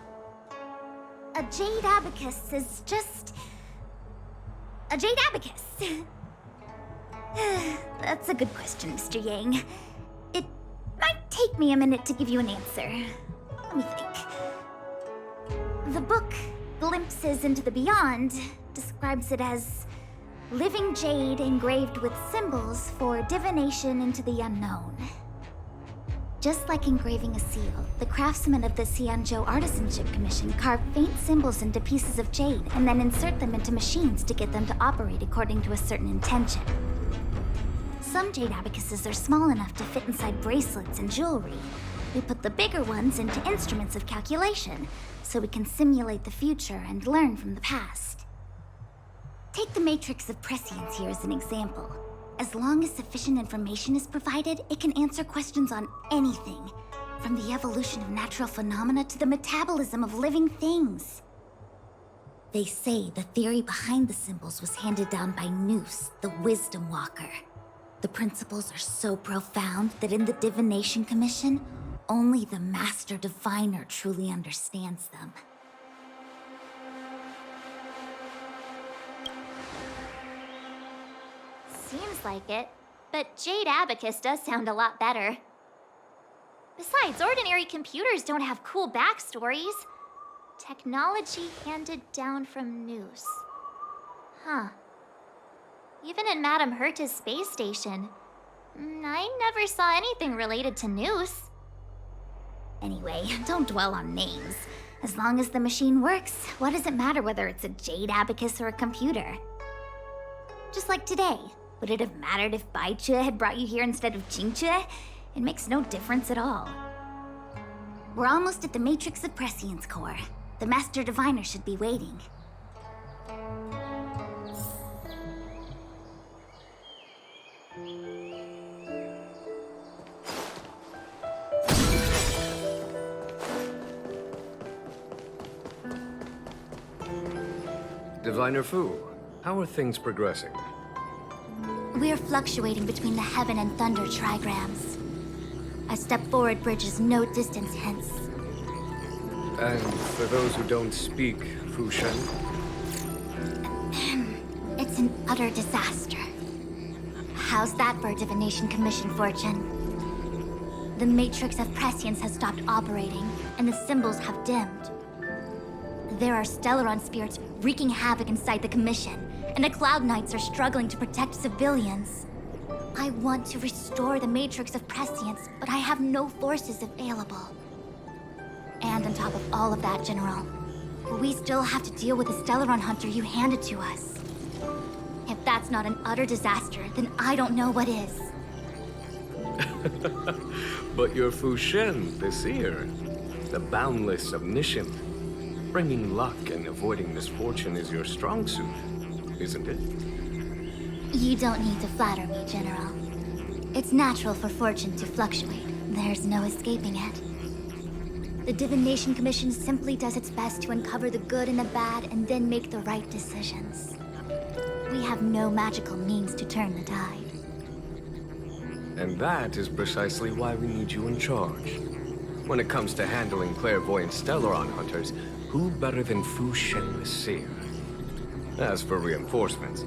A Jade Abacus is just... a Jade Abacus. That's a good question, Mr. Yang. It might take me a minute to give you an answer. Let me think. The book, Glimpses into the Beyond, describes it as living jade engraved with symbols for divination into the unknown. Just like engraving a seal, the craftsmen of the Xianzhou Artisanship Commission carve faint symbols into pieces of jade and then insert them into machines to get them to operate according to a certain intention. Some jade abacuses are small enough to fit inside bracelets and jewelry. We put the bigger ones into instruments of calculation, so we can simulate the future and learn from the past. Take the Matrix of Prescience here as an example. As long as sufficient information is provided, it can answer questions on anything, from the evolution of natural phenomena to the metabolism of living things. They say the theory behind the symbols was handed down by Noose, the Wisdom Walker. The principles are so profound that in the Divination Commission, only the Master Diviner truly understands them. Seems like it, but Jade Abacus does sound a lot better. Besides, ordinary computers don't have cool backstories. Technology handed down from Noose. Huh. Even in Madame Herta's space station, I never saw anything related to Noose. Anyway, don't dwell on names. As long as the machine works, what does it matter whether it's a jade abacus or a computer? Just like today, would it have mattered if Baichue had brought you here instead of Jingchue? It makes no difference at all. We're almost at the Matrix of Prescience core. The Master Diviner should be waiting. Diviner Fu, how are things progressing? We're fluctuating between the heaven and thunder trigrams. A step forward bridges no distance hence. And for those who don't speak Fushen? It's an utter disaster. How's that for a divination commission fortune? The Matrix of Prescience has stopped operating, and the symbols have dimmed. There are Stellaron spirits wreaking havoc inside the commission, and the Cloud Knights are struggling to protect civilians. I want to restore the Matrix of Prescience, but I have no forces available. And on top of all of that, General, we still have to deal with the Stellaron Hunter you handed to us. If that's not an utter disaster, then I don't know what is. But your Fushen, the seer, the boundless omniscient, bringing luck and avoiding misfortune is your strong suit, isn't it? You don't need to flatter me, General. It's natural for fortune to fluctuate. There's no escaping it. The Divination Commission simply does its best to uncover the good and the bad and then make the right decisions. We have no magical means to turn the tide. And that is precisely why we need you in charge. When it comes to handling clairvoyant Stellaron hunters, who better than Fushen the Seer? As for reinforcements,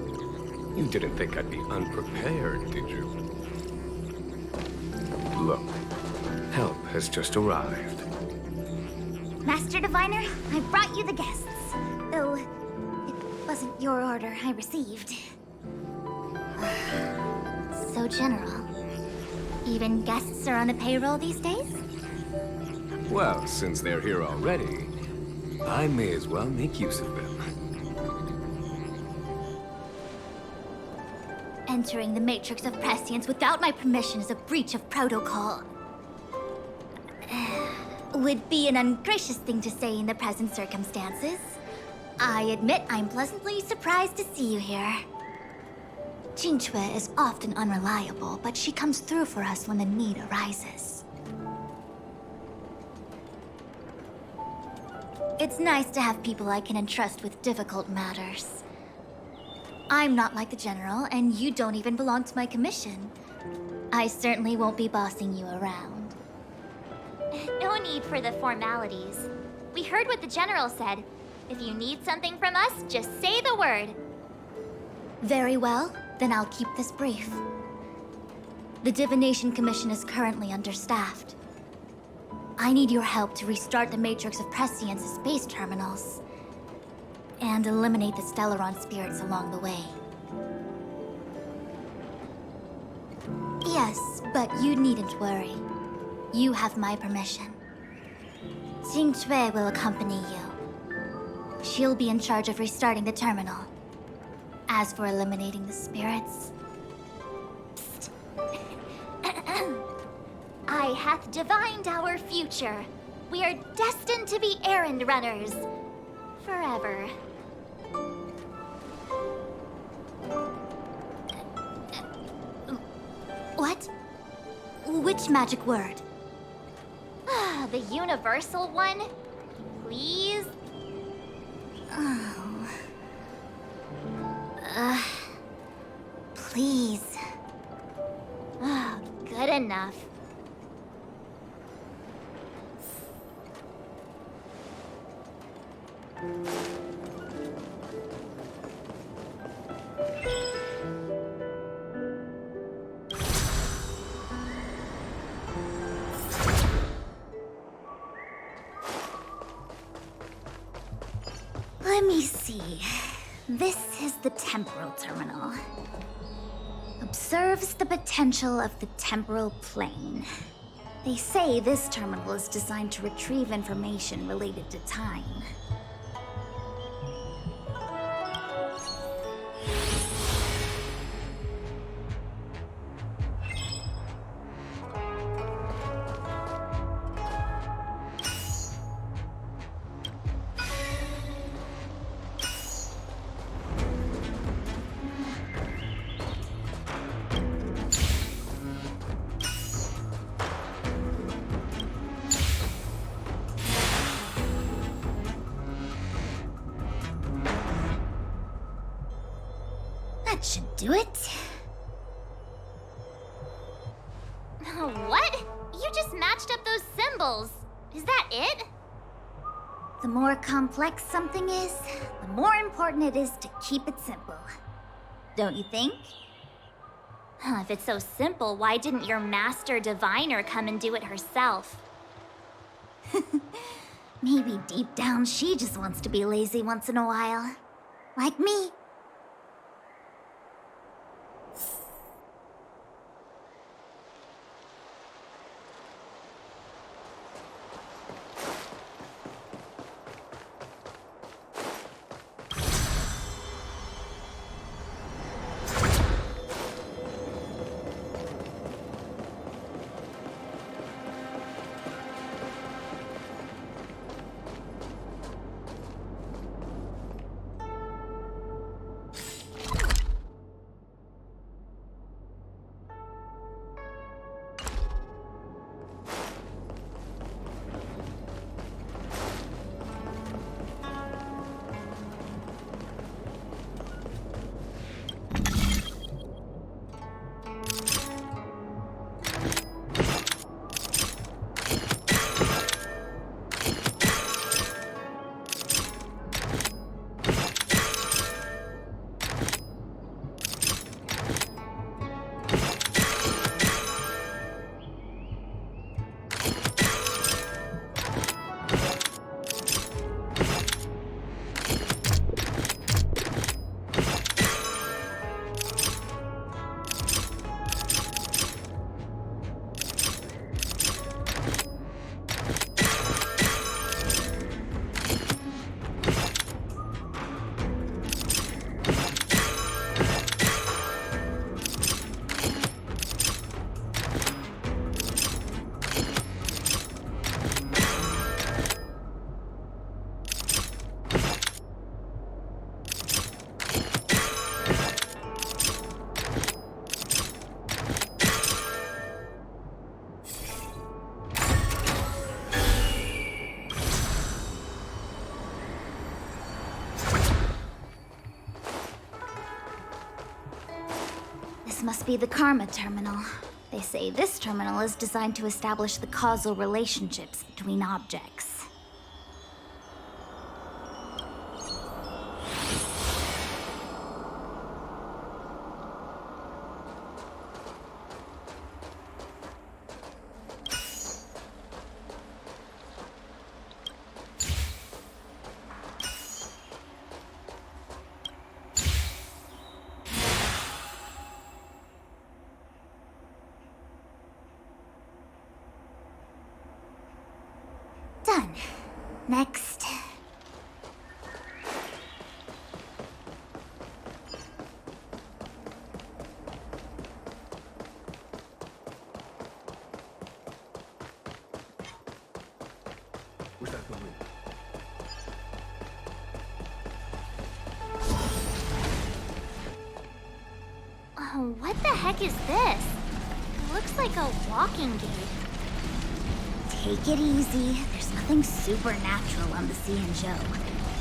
you didn't think I'd be unprepared, did you? Look, help has just arrived. Master Diviner, I brought you the guests. Though, it wasn't your order I received. So, General, even guests are on the payroll these days? Well, since they're here already, I may as well make use of them. Entering the Matrix of Prescience without my permission is a breach of protocol. Would be an ungracious thing to say in the present circumstances. I admit I'm pleasantly surprised to see you here. Jingchue is often unreliable, but she comes through for us when the need arises. It's nice to have people I can entrust with difficult matters. I'm not like the General, and you don't even belong to my commission. I certainly won't be bossing you around. No need for the formalities. We heard what the General said. If you need something from us, just say the word. Very well, then I'll keep this brief. The Divination Commission is currently understaffed. I need your help to restart the Matrix of Prescience's space terminals and eliminate the Stellaron spirits along the way. Yes, but you needn't worry. You have my permission. Jingchue will accompany you. She'll be in charge of restarting the terminal. As for eliminating the spirits... Psst. I hath divined our future. We are destined to be errand runners. Forever. What? Which magic word? The universal one? Please? Oh. Please. Good enough. Let me see. This is the temporal terminal. Observes the potential of the temporal plane. They say this terminal is designed to retrieve information related to time. That should do it. What? You just matched up those symbols. Is that it? The more complex something is, the more important it is to keep it simple. Don't you think? If it's so simple, why didn't your master diviner come and do it herself? Maybe deep down she just wants to be lazy once in a while. Like me. This must be the Karma Terminal. They say this terminal is designed to establish the causal relationships between objects. Done. Next. Where's that going? Oh, what the heck is this? It looks like a walking gate. Take it easy. There's nothing supernatural on the Xianzhou.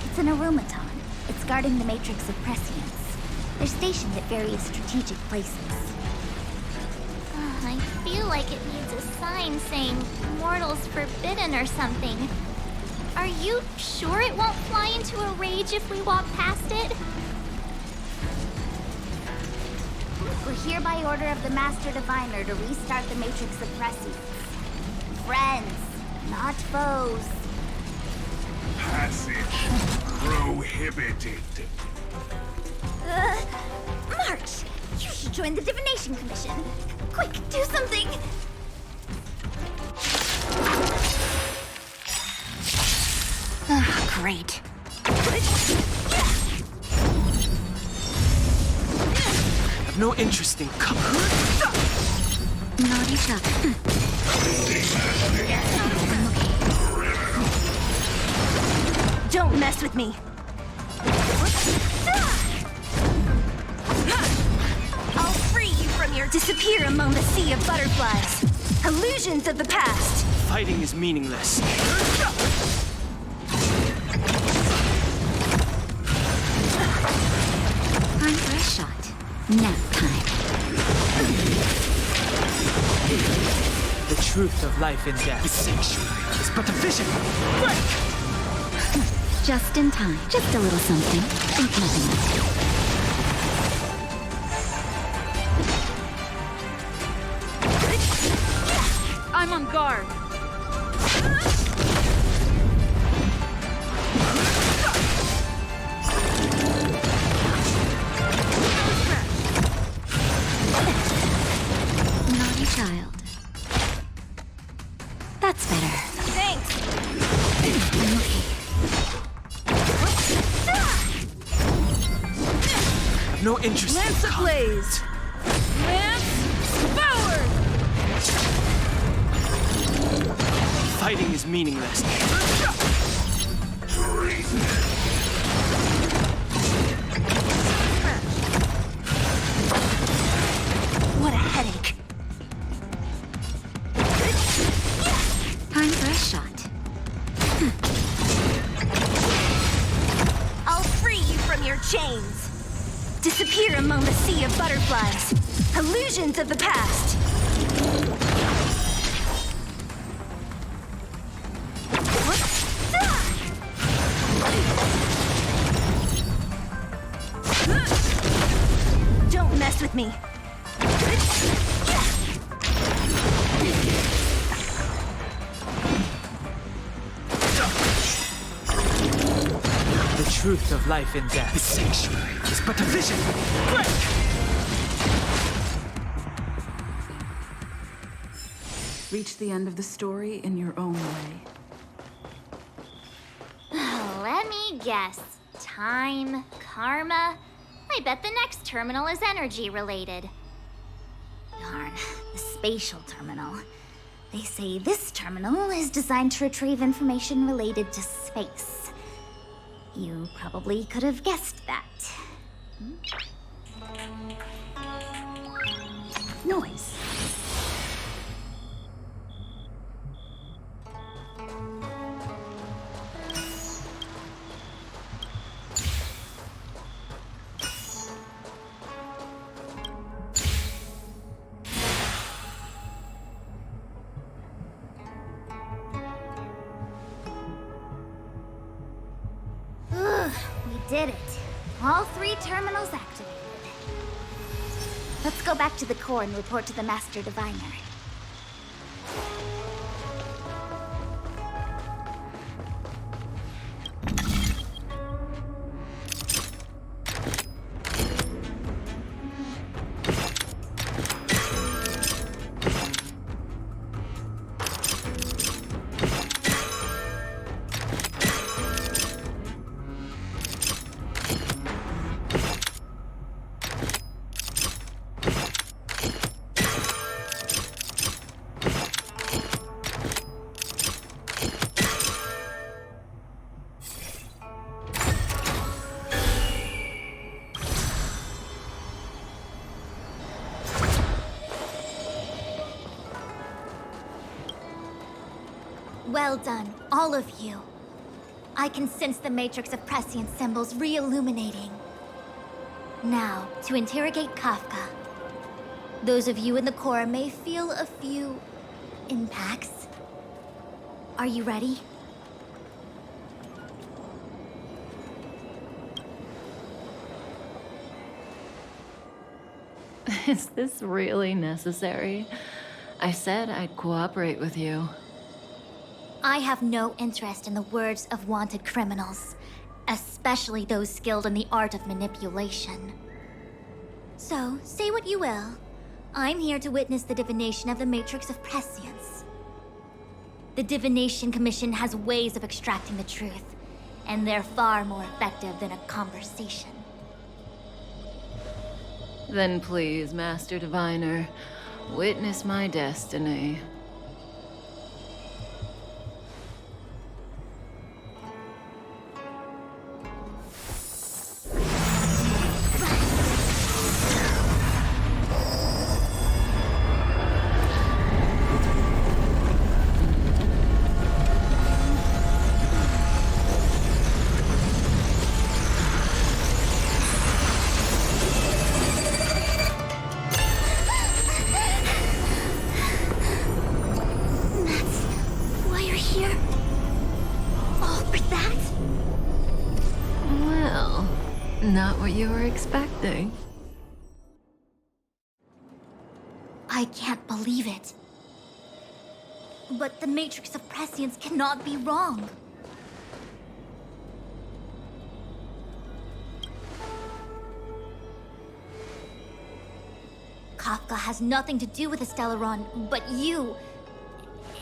It's an automaton. It's guarding the matrix of prescience. They're stationed at various strategic places. I feel like it needs a sign saying "Mortals Forbidden" or something. Are you sure it won't fly into a rage if we walk past it? We're here by order of the Master Diviner to restart the matrix of prescience. Friends, not foes. Passage prohibited. March! You should join the Divination Commission. Quick, do something! Great. Have no interest in Naughty child. Don't mess with me. I'll free you from your disappear among the sea of butterflies. Illusions of the past. Fighting is meaningless. Time for a shot. Nap time. The truth of life and death. The sanctuary is but a vision. Break! Just in time. Just a little something. Think nothing of it. I'm on guard. Naughty child. That's better. Thanks. I'm okay. Have no interest Lance in ablaze. Lance forward. Fighting is meaningless. What a headache. Time for a shot. I'll free you from your chains. Disappear among the sea of butterflies. Illusions of the past. Don't mess with me. The truth of life and death. The sanctuary is but a vision. Break! Reach the end of the story in your own way. Let me guess. Time, karma. I bet the next terminal is energy related. Darn, the spatial terminal. They say this terminal is designed to retrieve information related to space. You probably could have guessed that. Noise. We did it. All 3 terminals activated. Let's go back to the core and report to the Master Diviner. Well done, all of you. I can sense the matrix of prescient symbols re-illuminating. Now, to interrogate Kafka. Those of you in the core may feel a few impacts. Are you ready? Is this really necessary? I said I'd cooperate with you. I have no interest in the words of wanted criminals, especially those skilled in the art of manipulation. So, say what you will. I'm here to witness the divination of the Matrix of Prescience. The Divination Commission has ways of extracting the truth, and they're far more effective than a conversation. Then please, Master Diviner, witness my destiny. Not what you were expecting. I can't believe it. But the Matrix of Prescience cannot be wrong. Kafka has nothing to do with the Stellaron, but you.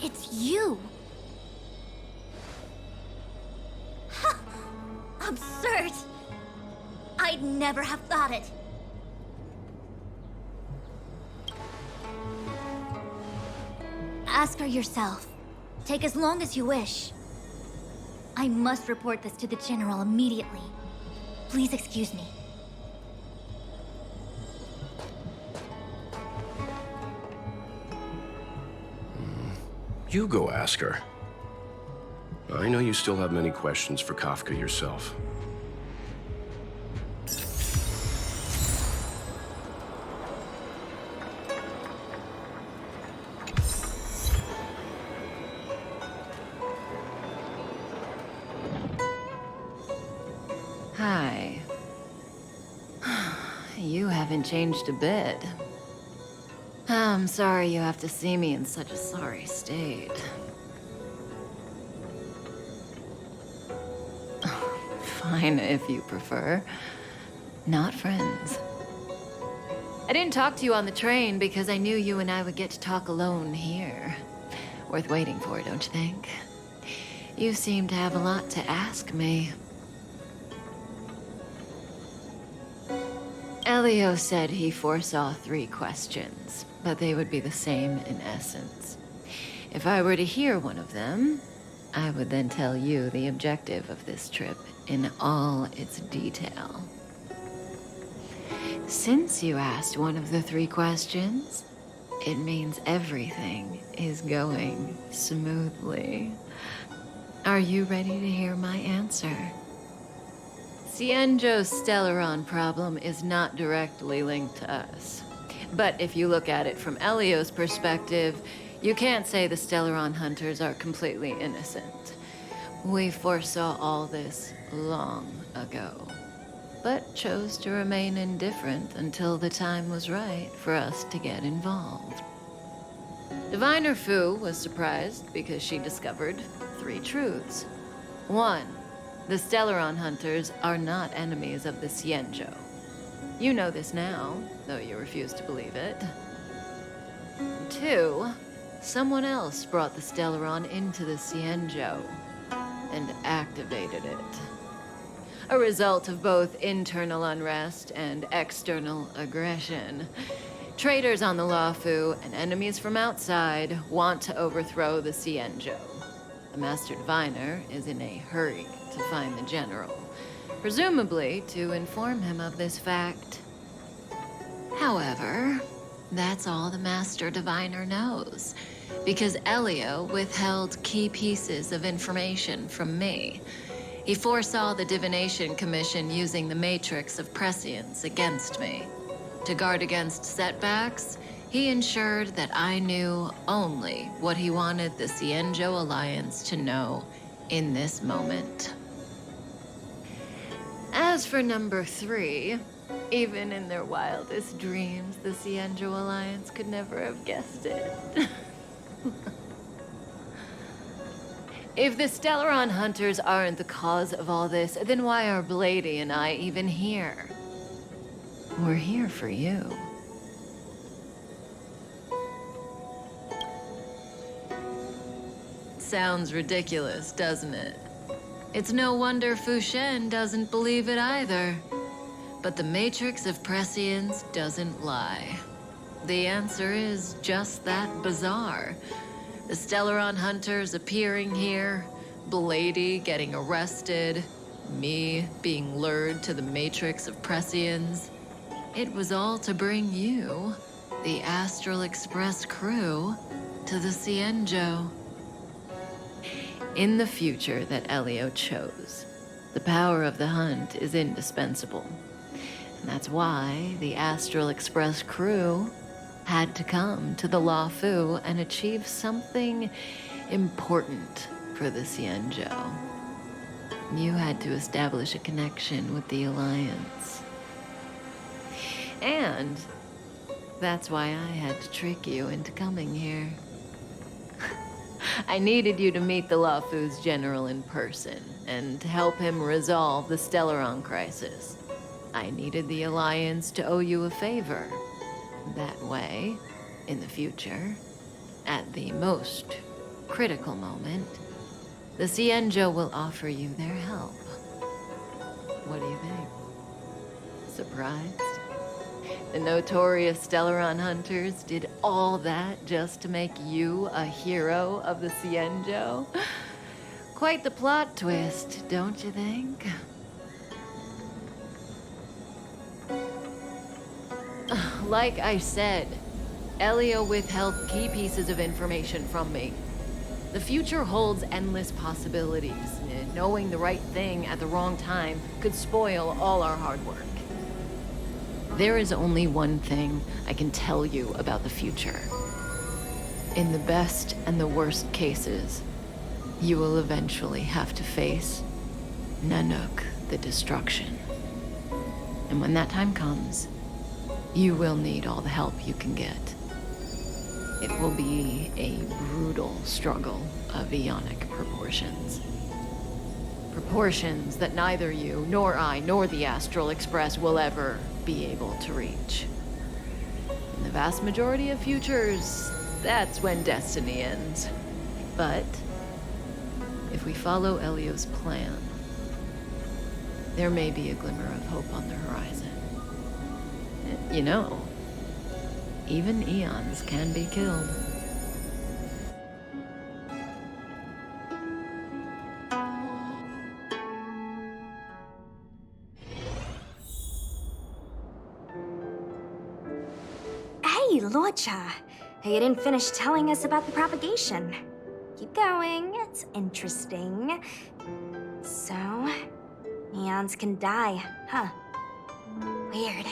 It's you. Ha! Absurd! I'd never have thought it. Ask her yourself. Take as long as you wish. I must report this to the General immediately. Please excuse me. You go ask her. I know you still have many questions for Kafka yourself. Hi. You haven't changed a bit. I'm sorry you have to see me in such a sorry state. Fine, if you prefer. Not friends. I didn't talk to you on the train because I knew you and I would get to talk alone here. Worth waiting for, don't you think? You seem to have a lot to ask me. Elio said he foresaw 3 questions, but they would be the same in essence. If I were to hear one of them, I would then tell you the objective of this trip in all its detail. Since you asked one of the 3 questions, it means everything is going smoothly. Are you ready to hear my answer? Xianzhou's Stellaron problem is not directly linked to us. But if you look at it from Elio's perspective, you can't say the Stellaron hunters are completely innocent. We foresaw all this long ago, but chose to remain indifferent until the time was right for us to get involved. Diviner Fu was surprised because she discovered 3 truths. 1. The Stellaron hunters are not enemies of the Xianzhou. You know this now, though you refuse to believe it. 2. Someone else brought the Stellaron into the Xianzhou and activated it. A result of both internal unrest and external aggression. Traitors on the Luofu and enemies from outside want to overthrow the Xianzhou. The Master Diviner is in a hurry to find the General, presumably to inform him of this fact. However, that's all the Master Diviner knows, because Elio withheld key pieces of information from me. He foresaw the Divination Commission using the Matrix of Prescience against me. To guard against setbacks, he ensured that I knew only what he wanted the Xianzhou Alliance to know in this moment. As for number 3, even in their wildest dreams, the Xianzhou Alliance could never have guessed it. If the Stellaron hunters aren't the cause of all this, then why are Blady and I even here? We're here for you. Sounds ridiculous, doesn't it? It's no wonder Fushen doesn't believe it either. But the matrix of prescience doesn't lie. The answer is just that bizarre. The Stellaron hunters appearing here, Blady getting arrested, me being lured to the matrix of prescience. It was all to bring you, the Astral Express crew, to the Cienjo. In the future that Elio chose, the power of the hunt is indispensable. And that's why the Astral Express crew had to come to the Luofu and achieve something important for the Cienjo. You had to establish a connection with the Alliance. And that's why I had to trick you into coming here. I needed you to meet the Luofu's general in person and help him resolve the Stellaron crisis. I needed the Alliance to owe you a favor. That way, in the future, at the most critical moment, the Cienjo will offer you their help. What do you think? Surprised? The notorious Stellaron hunters did all that just to make you a hero of the Cienjo? Quite the plot twist, don't you think? Like I said, Elio withheld key pieces of information from me. The future holds endless possibilities. Knowing the right thing at the wrong time could spoil all our hard work. There is only one thing I can tell you about the future. In the best and the worst cases, you will eventually have to face Nanook, the destruction. And when that time comes, you will need all the help you can get. It will be a brutal struggle of eonic proportions. Proportions that neither you, nor I, nor the Astral Express will ever be able to reach. In the vast majority of futures, that's when destiny ends. But if we follow Elio's plan, there may be a glimmer of hope on the horizon. You know, even eons can be killed. Hey, Luocha. You didn't finish telling us about the propagation. Keep going, it's interesting. So, eons can die, huh? Weird.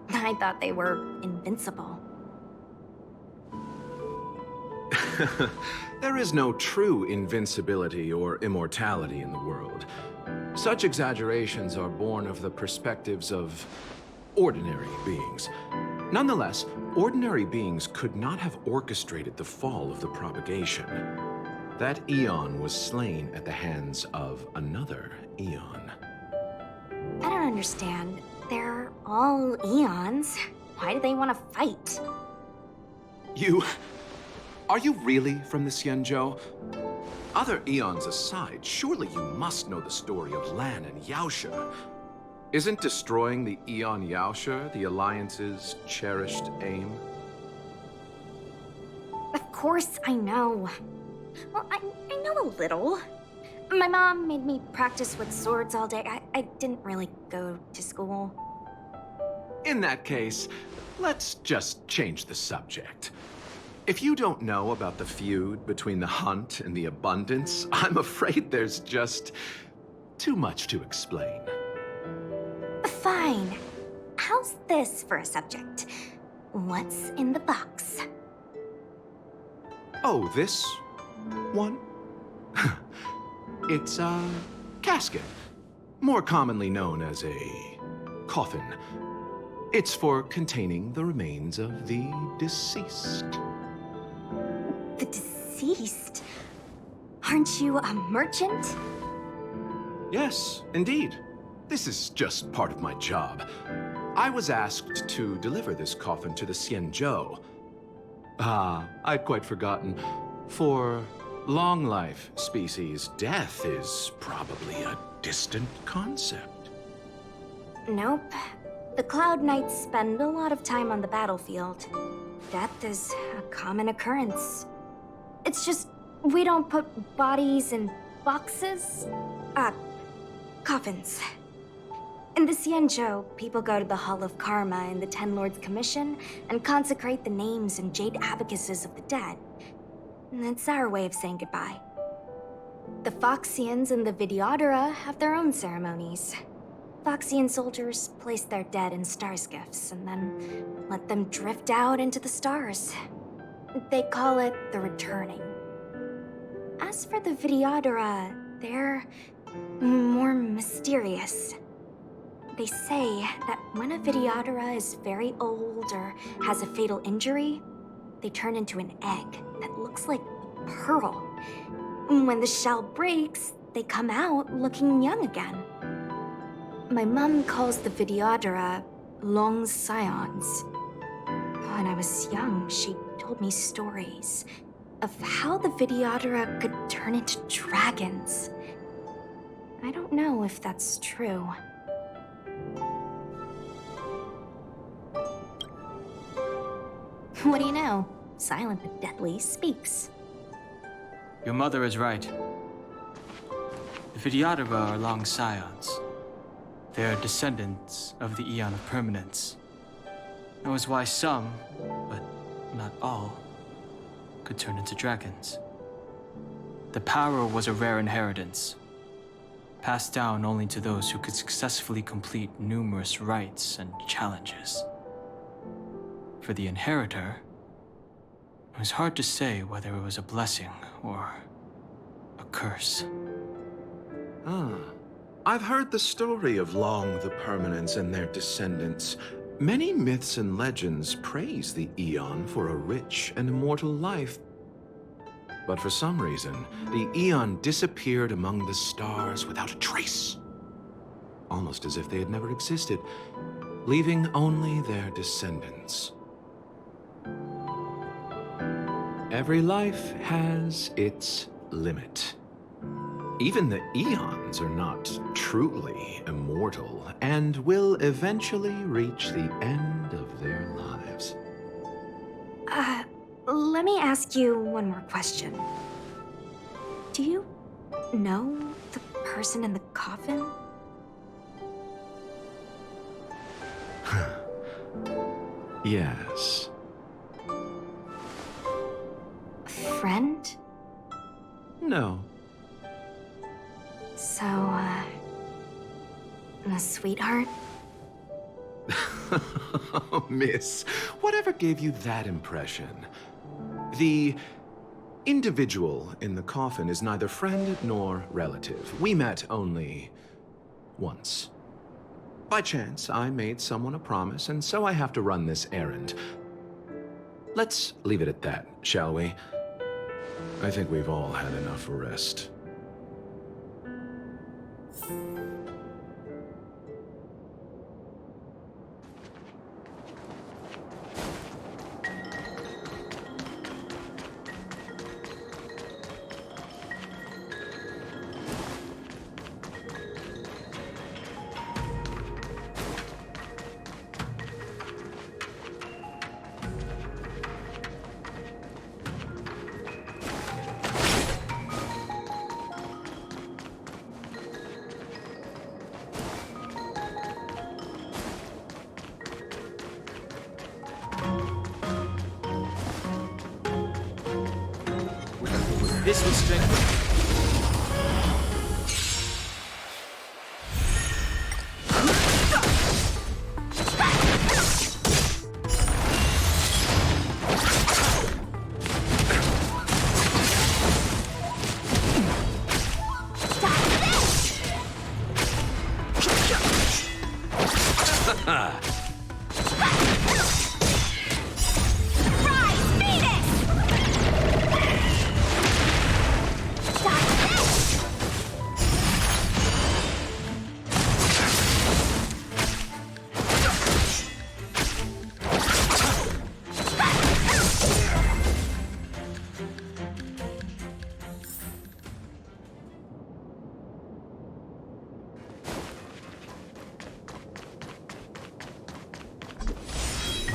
I thought they were invincible. There is no true invincibility or immortality in the world. Such exaggerations are born of the perspectives of ordinary beings. Nonetheless, ordinary beings could not have orchestrated the fall of the propagation. That eon was slain at the hands of another eon. I don't understand. They're all eons. Why do they want to fight? Are you really from the Cienjo? Other eons aside, surely you must know the story of Lan and Yaosha. Isn't destroying the Eon Yaosha the Alliance's cherished aim? Of course I know. Well, I know a little. My mom made me practice with swords all day. I didn't really go to school. In that case, let's just change the subject. If you don't know about the feud between the Hunt and the Abundance, I'm afraid there's just too much to explain. Fine. How's this for a subject? What's in the box? Oh, this one? It's a casket, more commonly known as a coffin. It's for containing the remains of the deceased. The deceased? Aren't you a merchant? Yes, indeed. This is just part of my job. I was asked to deliver this coffin to the Cienjo. I'd quite forgotten. For long life species, death is probably a distant concept. Nope. The Cloud Knights spend a lot of time on the battlefield. Death is a common occurrence. It's just, we don't put bodies in boxes? Coffins. In the Xianzhou, people go to the Hall of Karma in the Ten Lords Commission and consecrate the names and jade abacuses of the dead. And it's our way of saying goodbye. The Foxians and the Videodora have their own ceremonies. Foxian soldiers place their dead in star-skiffs and then let them drift out into the stars. They call it the returning. As for the Videodora, they're more mysterious. They say that when a Videodora is very old or has a fatal injury, they turn into an egg that looks like a pearl. When the shell breaks, they come out looking young again. My mom calls the Videodora long scions. When I was young, she told me stories of how the Videodora could turn into dragons. I don't know if that's true. What do you know? Silent but deadly speaks. Your mother is right. The Videodora are long scions. They are descendants of the Eon of Permanence. That was why some, but not all, could turn into dragons. The power was a rare inheritance, passed down only to those who could successfully complete numerous rites and challenges. For the inheritor, it was hard to say whether it was a blessing or a curse. I've heard the story of Long the Permanents and their descendants. Many myths and legends praise the Eon for a rich and immortal life. But for some reason, the Eon disappeared among the stars without a trace. Almost as if they had never existed, leaving only their descendants. Every life has its limit. Even the Eons are not truly immortal and will eventually reach the end of their lives. Let me ask you one more question. Do you know the person in the coffin? Yes. Friend? No. So, a sweetheart? Miss, whatever gave you that impression? The individual in the coffin is neither friend nor relative. We met only once. By chance, I made someone a promise, and so I have to run this errand. Let's leave it at that, shall we? I think we've all had enough rest. This will strengthen.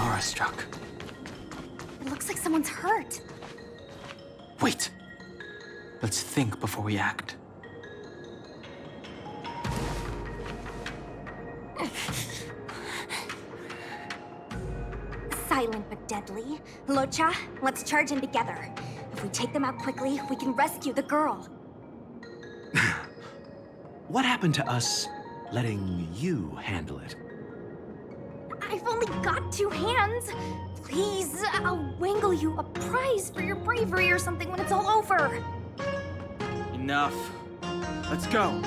Mara struck. It looks like someone's hurt. Wait. Let's think before we act. Silent but deadly. Locha, let's charge in together. If we take them out quickly, we can rescue the girl. What happened to us letting you handle it? I've only got 2 hands. Please, I'll wangle you a prize for your bravery or something when it's all over. Enough. Let's go.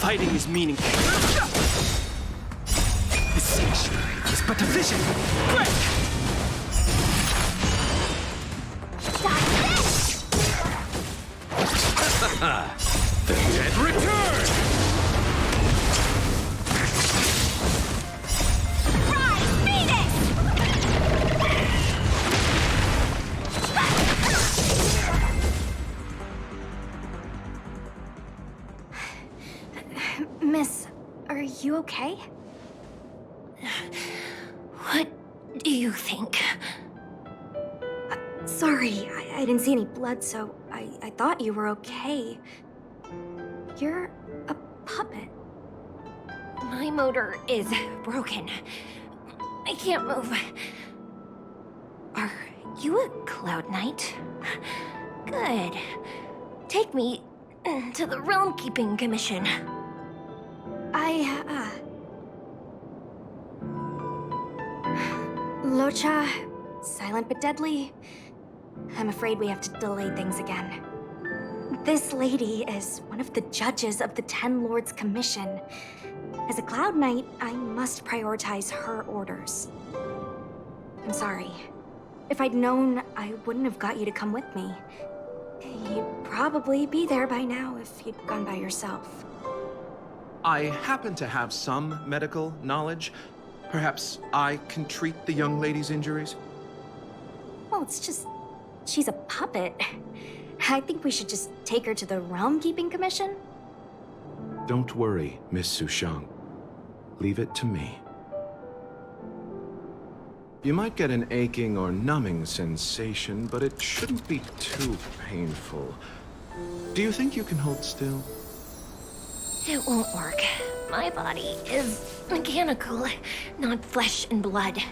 Fighting is meaningful. The sanctuary is but a vision. Quick! The dead return! Miss, are you okay? What do you think? Sorry, I didn't see any blood, so I thought you were okay. You're a puppet. My motor is broken. I can't move. Are you a Cloud Knight? Good. Take me to the Realm Keeping Commission. Locha, silent but deadly. I'm afraid we have to delay things again. This lady is one of the judges of the Ten Lords Commission. As a Cloud Knight, I must prioritize her orders. I'm sorry. If I'd known, I wouldn't have got you to come with me. You'd probably be there by now if you'd gone by yourself. I happen to have some medical knowledge. Perhaps I can treat the young lady's injuries? Well, it's just... she's a puppet. I think we should just take her to the Realm Keeping Commission. Don't worry, Miss Sushang. Leave it to me. You might get an aching or numbing sensation, but it shouldn't be too painful. Do you think you can hold still? It won't work. My body is mechanical, not flesh and blood.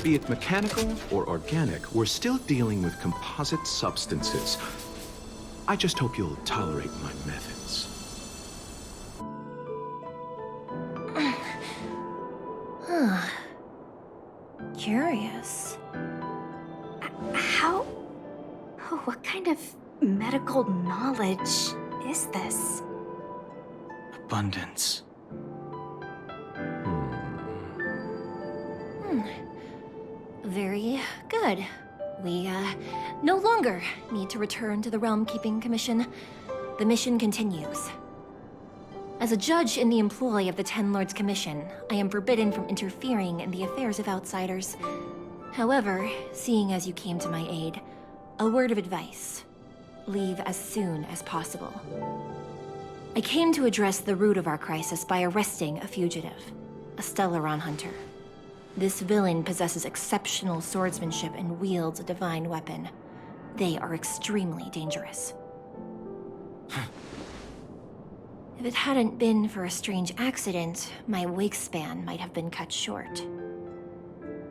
Be it mechanical or organic, we're still dealing with composite substances. I just hope you'll tolerate my methods. Curious. How... what kind of medical knowledge is this? Abundance. Very good. We, no longer need to return to the Realm Keeping Commission. The mission continues. As a judge in the employ of the Ten Lords Commission, I am forbidden from interfering in the affairs of outsiders. However, seeing as you came to my aid, a word of advice. Leave as soon as possible. I came to address the root of our crisis by arresting a fugitive, a Stellaron hunter. This villain possesses exceptional swordsmanship and wields a divine weapon. They are extremely dangerous. If it hadn't been for a strange accident, my wakespan might have been cut short.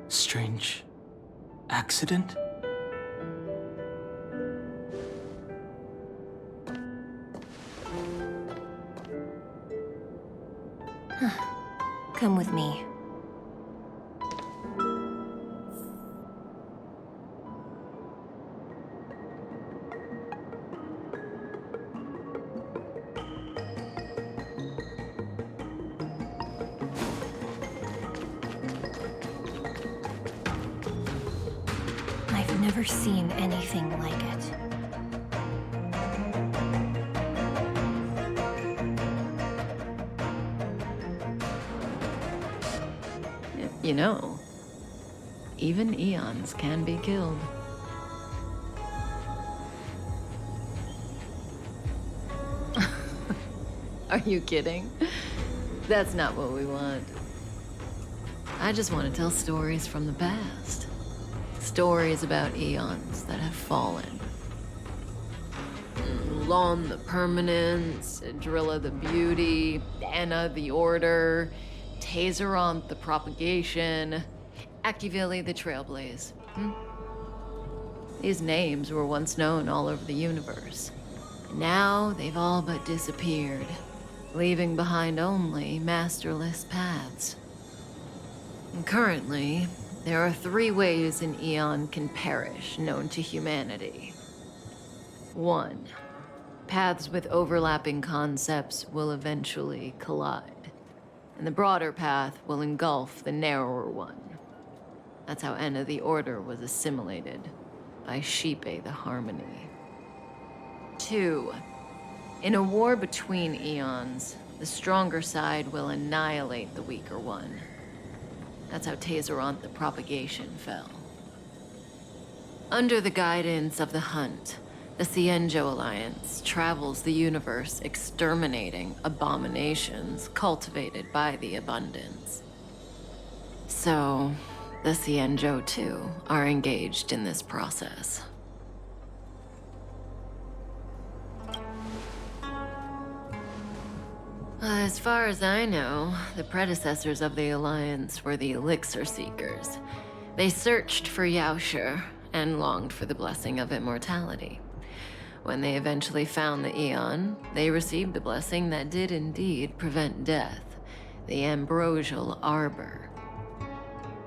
Strange accident? Come with me. I've never seen anything like it. You know, even eons can be killed. Are you kidding? That's not what we want. I just want to tell stories from the past. Stories about eons that have fallen. Lon the Permanence, Drilla the Beauty, Anna the Order, Tazeronth the Propagation, Activili the Trailblaze. These names were once known all over the universe. Now they've all but disappeared, leaving behind only masterless paths. And currently, there are 3 ways an eon can perish known to humanity. 1. Paths with overlapping concepts will eventually collide, and the broader path will engulf the narrower one. That's how Anna the Order was assimilated by Sheepe the Harmony. 2. In a war between eons, the stronger side will annihilate the weaker one. That's how Tazeronth the Propagation fell. Under the guidance of the Hunt, the Cienjo Alliance travels the universe exterminating abominations cultivated by the Abundance. So, the Cienjo, too, are engaged in this process. As far as I know, the predecessors of the Alliance were the Elixir Seekers. They searched for Yaoshe and longed for the blessing of immortality. When they eventually found the Eon, they received a blessing that did indeed prevent death, the Ambrosial Arbor.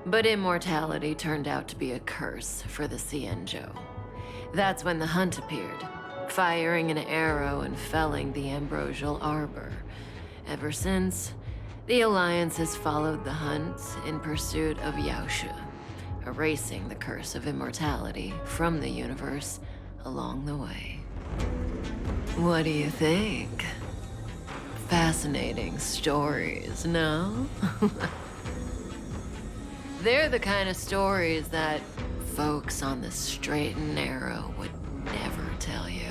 But immortality turned out to be a curse for the Cienjo. That's when the Hunt appeared, firing an arrow and felling the Ambrosial Arbor. Ever since, the Alliance has followed the Hunt in pursuit of Yaoshe, erasing the curse of immortality from the universe along the way. What do you think? Fascinating stories, no? They're the kind of stories that folks on the straight and narrow would never tell you.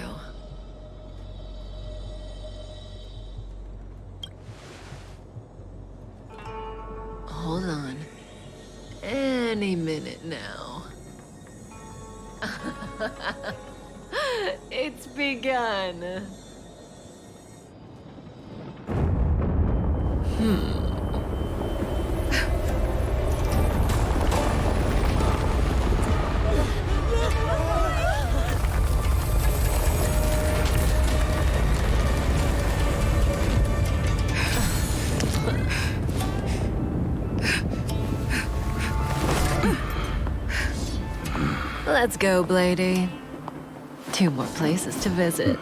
Hold on. Any minute now. It's begun. Let's go, Blady. 2 more places to visit.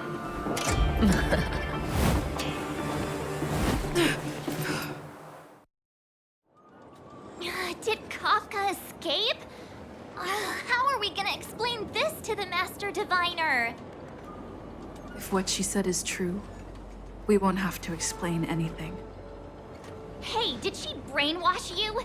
Did Kafka escape? How are we gonna explain this to the Master Diviner? If what she said is true, we won't have to explain anything. Hey, did she brainwash you?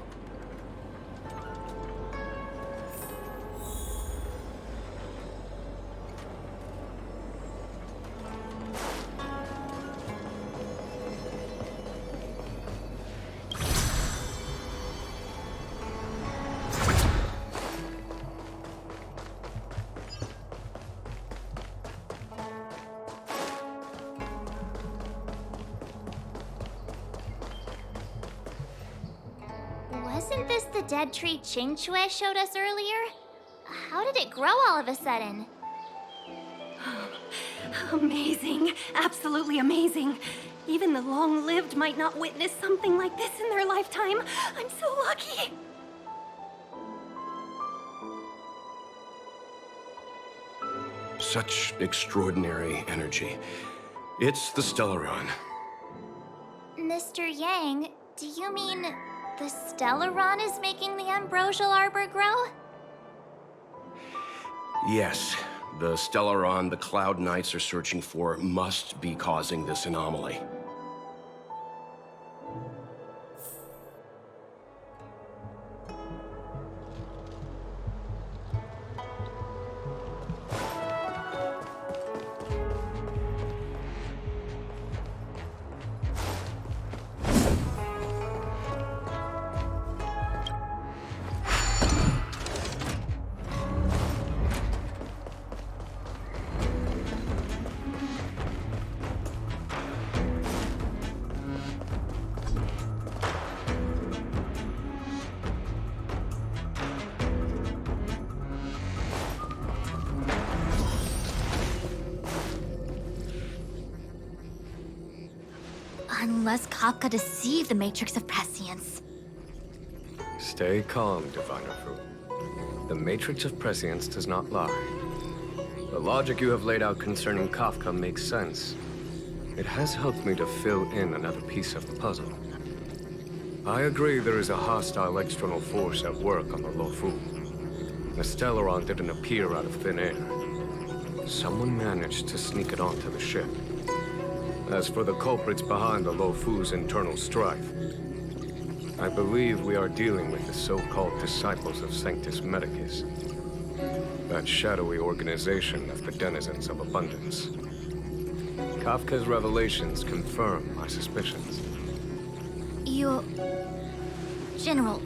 Wasn't this the dead tree Qingxue showed us earlier? How did it grow all of a sudden? Amazing. Absolutely amazing. Even the long-lived might not witness something like this in their lifetime. I'm so lucky. Such extraordinary energy. It's the Stellaron. Mr. Yang, do you mean the Stellaron is making the Ambrosial Arbor grow? Yes, the Stellaron the Cloud Knights are searching for must be causing this anomaly. Unless Kafka deceived the Matrix of Prescience. Stay calm, Diviner Fu. The Matrix of Prescience does not lie. The logic you have laid out concerning Kafka makes sense. It has helped me to fill in another piece of the puzzle. I agree there is a hostile external force at work on the Luofu. The Stellaron didn't appear out of thin air. Someone managed to sneak it onto the ship. As for the culprits behind the Luofu's internal strife, I believe we are dealing with the so-called disciples of Sanctus Medicus. That shadowy organization of the denizens of abundance. Kafka's revelations confirm my suspicions. General,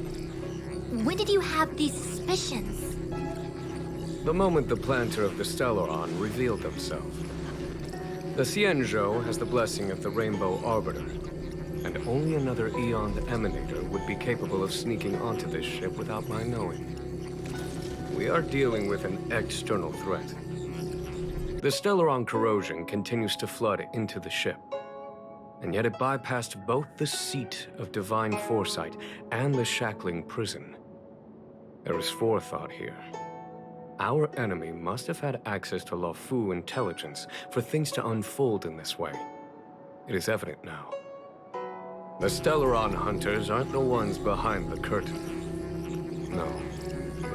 when did you have these suspicions? The moment the planter of the Stellaron revealed himself. The Xianzhou has the blessing of the Rainbow Arbiter, and only another Eon Emanator would be capable of sneaking onto this ship without my knowing. We are dealing with an external threat. The Stellaron corrosion continues to flood into the ship, and yet it bypassed both the seat of divine foresight and the shackling prison. There is forethought here. Our enemy must have had access to Luofu intelligence for things to unfold in this way. It is evident now. The Stellaron hunters aren't the ones behind the curtain. No.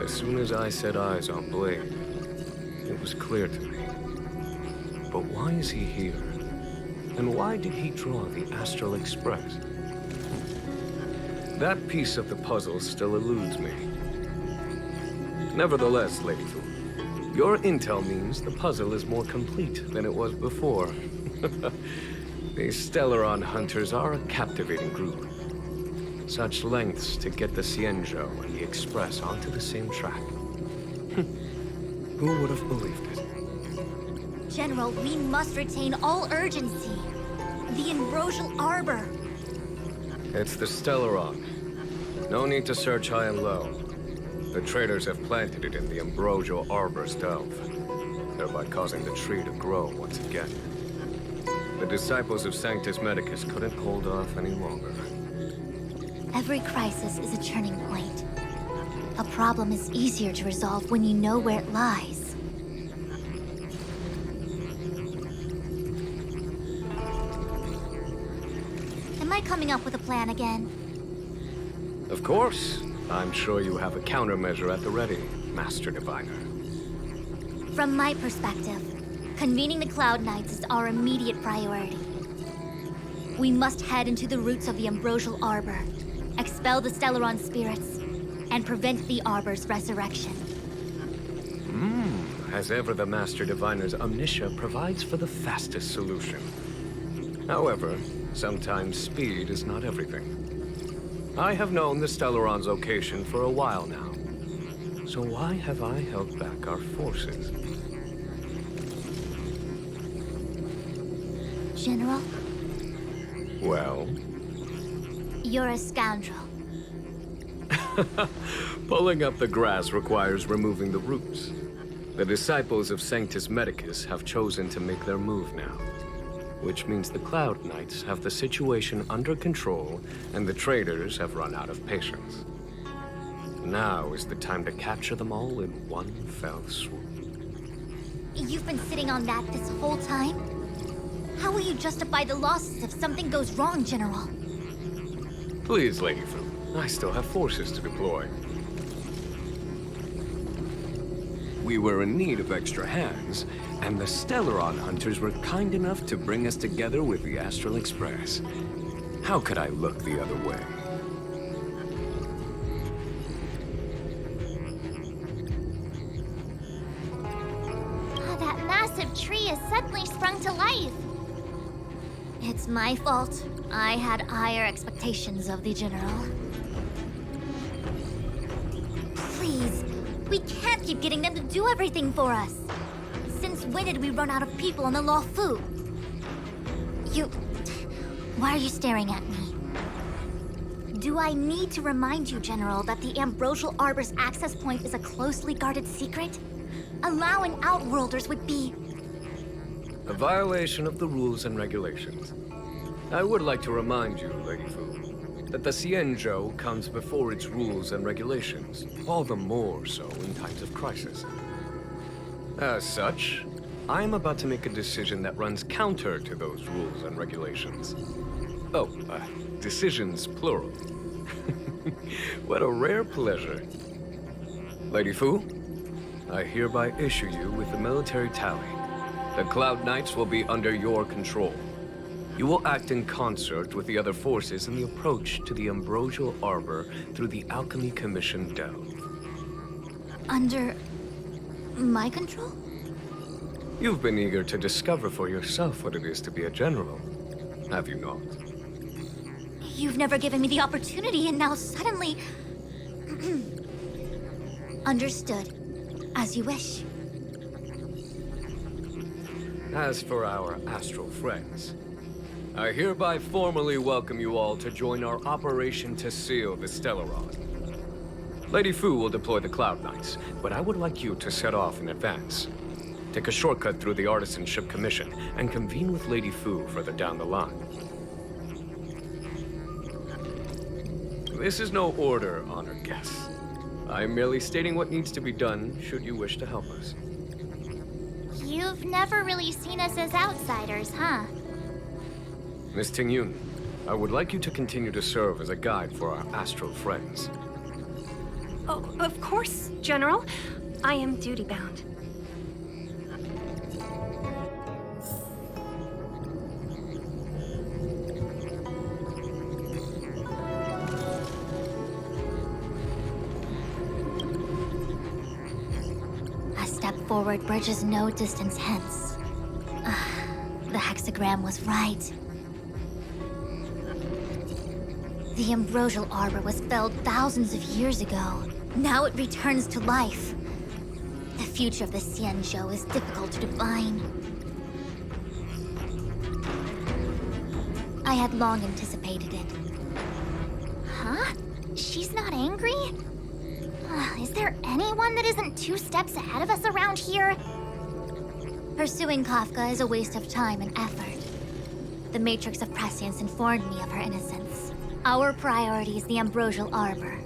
As soon as I set eyes on Blade, it was clear to me. But why is he here? And why did he draw the Astral Express? That piece of the puzzle still eludes me. Nevertheless, Lady Fu, your intel means the puzzle is more complete than it was before. These Stellaron hunters are a captivating group. Such lengths to get the Xianzhou and the Express onto the same track. Who would have believed it? General, we must retain all urgency. The Ambrosial Arbor. It's the Stellaron. No need to search high and low. The traders have planted it in the Ambrosial Arbor's delve, thereby causing the tree to grow once again. The disciples of Sanctus Medicus couldn't hold off any longer. Every crisis is a turning point. A problem is easier to resolve when you know where it lies. Am I coming up with a plan again? Of course. I'm sure you have a countermeasure at the ready, Master Diviner. From my perspective, convening the Cloud Knights is our immediate priority. We must head into the roots of the Ambrosial Arbor, expel the Stellaron spirits, and prevent the Arbor's resurrection. As ever, the Master Diviner's omniscia provides for the fastest solution. However, sometimes speed is not everything. I have known the Stellaron's location for a while now. So why have I held back our forces? General? Well? You're a scoundrel. Pulling up the grass requires removing the roots. The disciples of Sanctus Medicus have chosen to make their move now. Which means the Cloud Knights have the situation under control, and the traders have run out of patience. Now is the time to capture them all in one fell swoop. You've been sitting on that this whole time? How will you justify the losses if something goes wrong, General? Please, Lady Fu, I still have forces to deploy. We were in need of extra hands, and the Stellaron hunters were kind enough to bring us together with the Astral Express. How could I look the other way? Oh, that massive tree has suddenly sprung to life. It's my fault. I had higher expectations of the General. Please, we can't keep getting them to do everything for us. Since when did we run out of people on the Luofu? Why are you staring at me? Do I need to remind you, General, that the Ambrosial Arbor's access point is a closely guarded secret? Allowing Outworlders would be... A violation of the rules and regulations. I would like to remind you, Lady Fu, that the Xianzhou comes before its rules and regulations, all the more so in times of crisis. As such, I'm about to make a decision that runs counter to those rules and regulations. Oh, decisions plural. What a rare pleasure. Lady Fu, I hereby issue you with the military tally. The Cloud Knights will be under your control. You will act in concert with the other forces in the approach to the Ambrosial Arbor through the Alchemy Commission delve. Under my control? You've been eager to discover for yourself what it is to be a general, have you not? You've never given me the opportunity, and now suddenly... Understood. As you wish. As for our astral friends, I hereby formally welcome you all to join our operation to seal the Stellaron. Lady Fu will deploy the Cloud Knights, but I would like you to set off in advance. Take a shortcut through the Artisanship Commission and convene with Lady Fu further down the line. This is no order, honored guests. I'm merely stating what needs to be done should you wish to help us. You've never really seen us as outsiders, huh? Miss Tingyun, I would like you to continue to serve as a guide for our astral friends. Oh, of course, General. I am duty-bound. A step forward bridges no distance hence. The hexagram was right. The Ambrosial Arbor was felled thousands of years ago. Now it returns to life. The future of the Xianzhou is difficult to define. I had long anticipated it. Huh? She's not angry? Is there anyone that isn't 2 steps ahead of us around here? Pursuing Kafka is a waste of time and effort. The Matrix of Prescience informed me of her innocence. Our priority is the Ambrosial Arbor.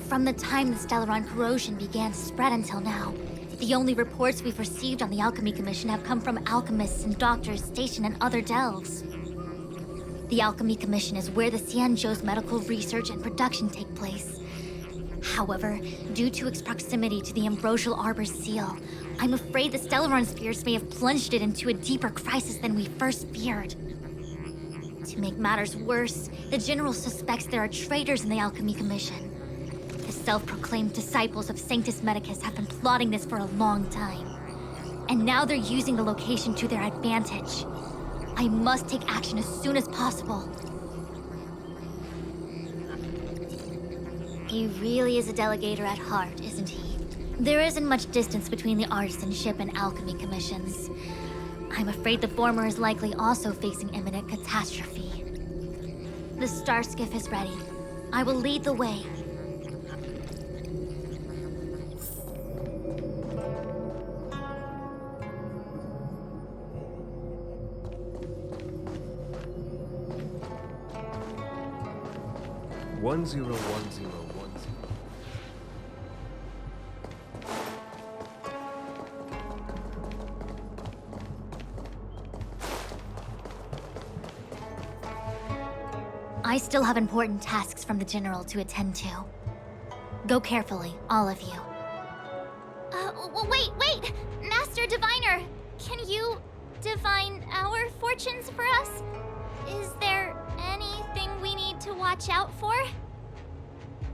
From the time the Stellaron corrosion began to spread until now, the only reports we've received on the Alchemy Commission have come from alchemists and doctors stationed in other delves. The Alchemy Commission is where the Xianzhou's medical research and production take place. However, due to its proximity to the Ambrosial Arbor's seal, I'm afraid the Stellaron spheres may have plunged it into a deeper crisis than we first feared. To make matters worse, the General suspects there are traitors in the Alchemy Commission. The self-proclaimed disciples of Sanctus Medicus have been plotting this for a long time. And now they're using the location to their advantage. I must take action as soon as possible. He really is a delegator at heart, isn't he? There isn't much distance between the Artisanship and Alchemy Commissions. I'm afraid the former is likely also facing imminent catastrophe. The star skiff is ready. I will lead the way. One zero one zero. I still have important tasks from the General to attend to. Go carefully, all of you. Wait! Master Diviner! Can you divine our fortunes for us? Is there anything we need to watch out for?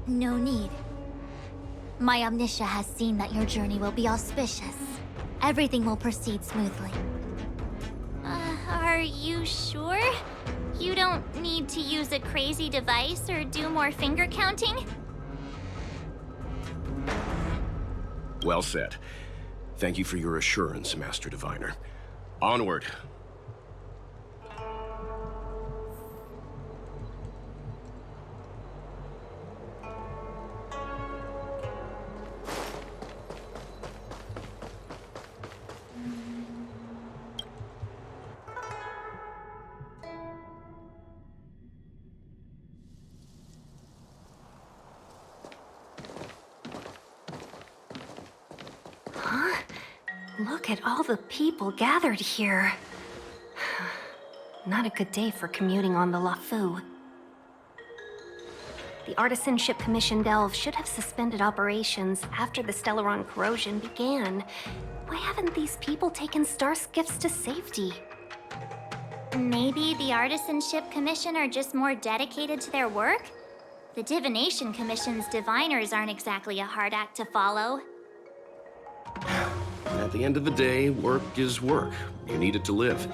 No need. My Omniscia has seen that your journey will be auspicious. Everything will proceed smoothly. Are you sure? You don't need to use a crazy device or do more finger counting? Well said. Thank you for your assurance, Master Diviner. Onward. Huh? Look at all the people gathered here. Not a good day for commuting on the LaFu. The Artisanship Commission Delve should have suspended operations after the Stellaron corrosion began. Why haven't these people taken star skiffs to safety? Maybe the Artisanship Commission are just more dedicated to their work? The Divination Commission's diviners aren't exactly a hard act to follow. At the end of the day, work is work. You need it to live.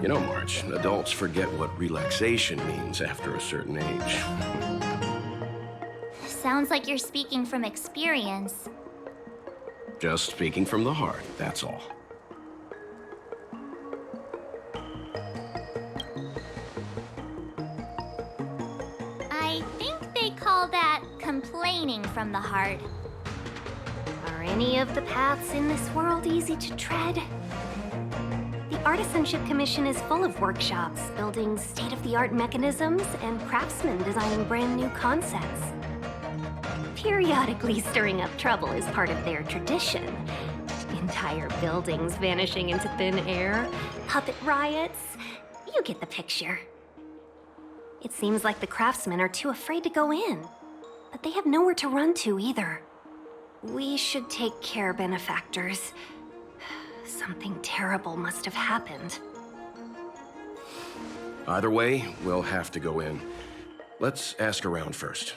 You know, March, adults forget what relaxation means after a certain age. Sounds like you're speaking from experience. Just speaking from the heart, that's all. I think they call that complaining from the heart. Are any of the paths in this world easy to tread? The Artisanship Commission is full of workshops, building state-of-the-art mechanisms, and craftsmen designing brand new concepts. Periodically stirring up trouble is part of their tradition. Entire buildings vanishing into thin air, puppet riots. You get the picture. It seems like the craftsmen are too afraid to go in, but they have nowhere to run to either. We should take care, benefactors. Something terrible must have happened. Either way, we'll have to go in. Let's ask around first.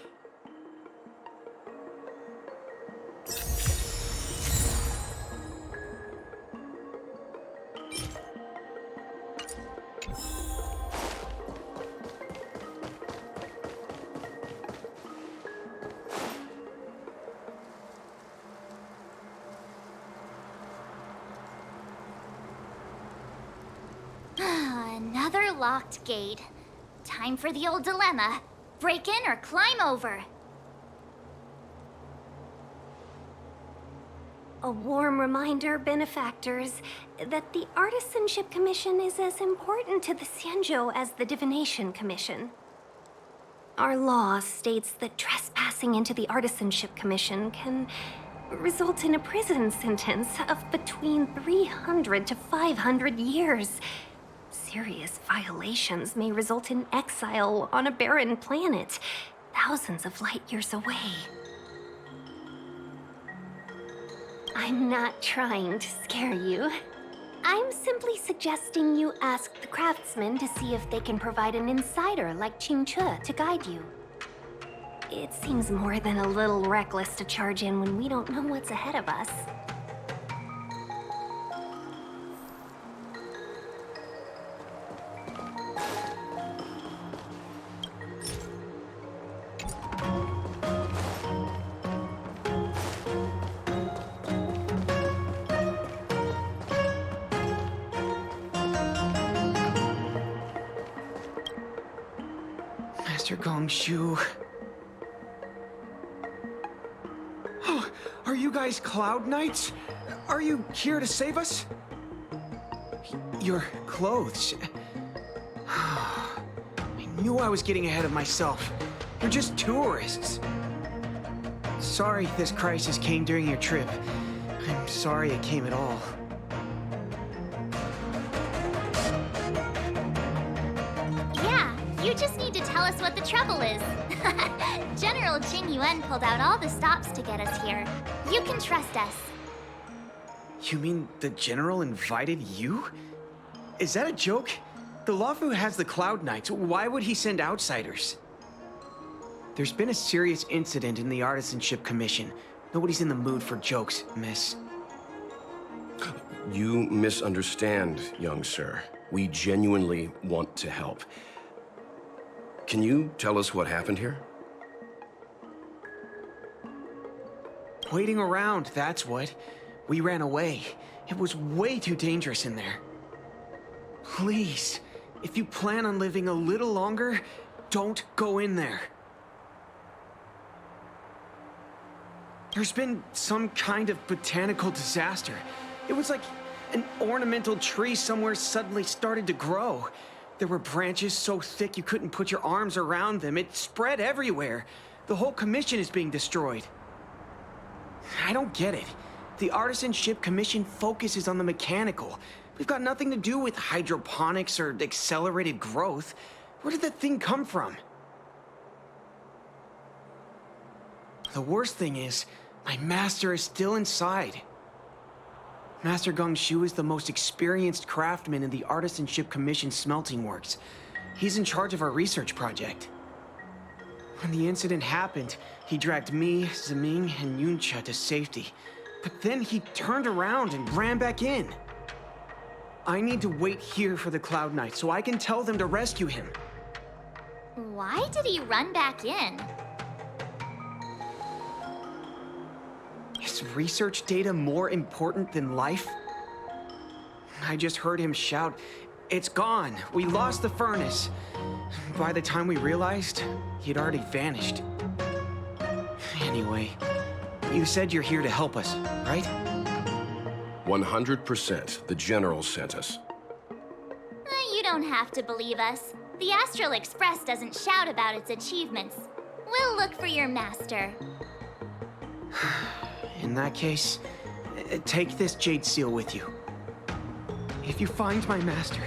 Another locked gate. Time for the old dilemma. Break in or climb over. A warm reminder, benefactors, that the Artisanship Commission is as important to the Xianzhou as the Divination Commission. Our law states that trespassing into the Artisanship Commission can result in a prison sentence of between 300 to 500 years. Serious violations may result in exile on a barren planet, thousands of light years away. I'm not trying to scare you. I'm simply suggesting you ask the craftsmen to see if they can provide an insider like Qingche to guide you. It seems more than a little reckless to charge in when we don't know what's ahead of us. Master Gongshu. Oh, are you guys Cloud Knights? Are you here to save us? Your clothes. I knew I was getting ahead of myself. You're just tourists. Sorry this crisis came during your trip. I'm sorry it came at all. You just need to tell us what the trouble is. General Jing Yuan pulled out all the stops to get us here. You can trust us. You mean the General invited you? Is that a joke? The LaFu has the Cloud Knights. Why would he send outsiders? There's been a serious incident in the Artisanship Commission. Nobody's in the mood for jokes, miss. You misunderstand, young sir. We genuinely want to help. Can you tell us what happened here? Waiting around, that's what. We ran away. It was way too dangerous in there. Please, if you plan on living a little longer, don't go in there. There's been some kind of botanical disaster. It was like an ornamental tree somewhere suddenly started to grow. There were branches so thick you couldn't put your arms around them. It spread everywhere. The whole commission is being destroyed. I don't get it. The Artisanship Commission focuses on the mechanical. We've got nothing to do with hydroponics or accelerated growth. Where did that thing come from? The worst thing is, my master is still inside. Master Gongshu is the most experienced craftsman in the Artisanship Commission smelting works. He's in charge of our research project. When the incident happened, he dragged me, Zeming, and Yuncha to safety. But then he turned around and ran back in. I need to wait here for the Cloud Knight so I can tell them to rescue him. Why did he run back in? Is research data more important than life? I just heard him shout, "It's gone! We lost the furnace!" By the time we realized, he'd already vanished. Anyway, you said you're here to help us, right? 100%. The General sent us. You don't have to believe us. The Astral Express doesn't shout about its achievements. We'll look for your master. In that case, take this jade seal with you. If you find my master,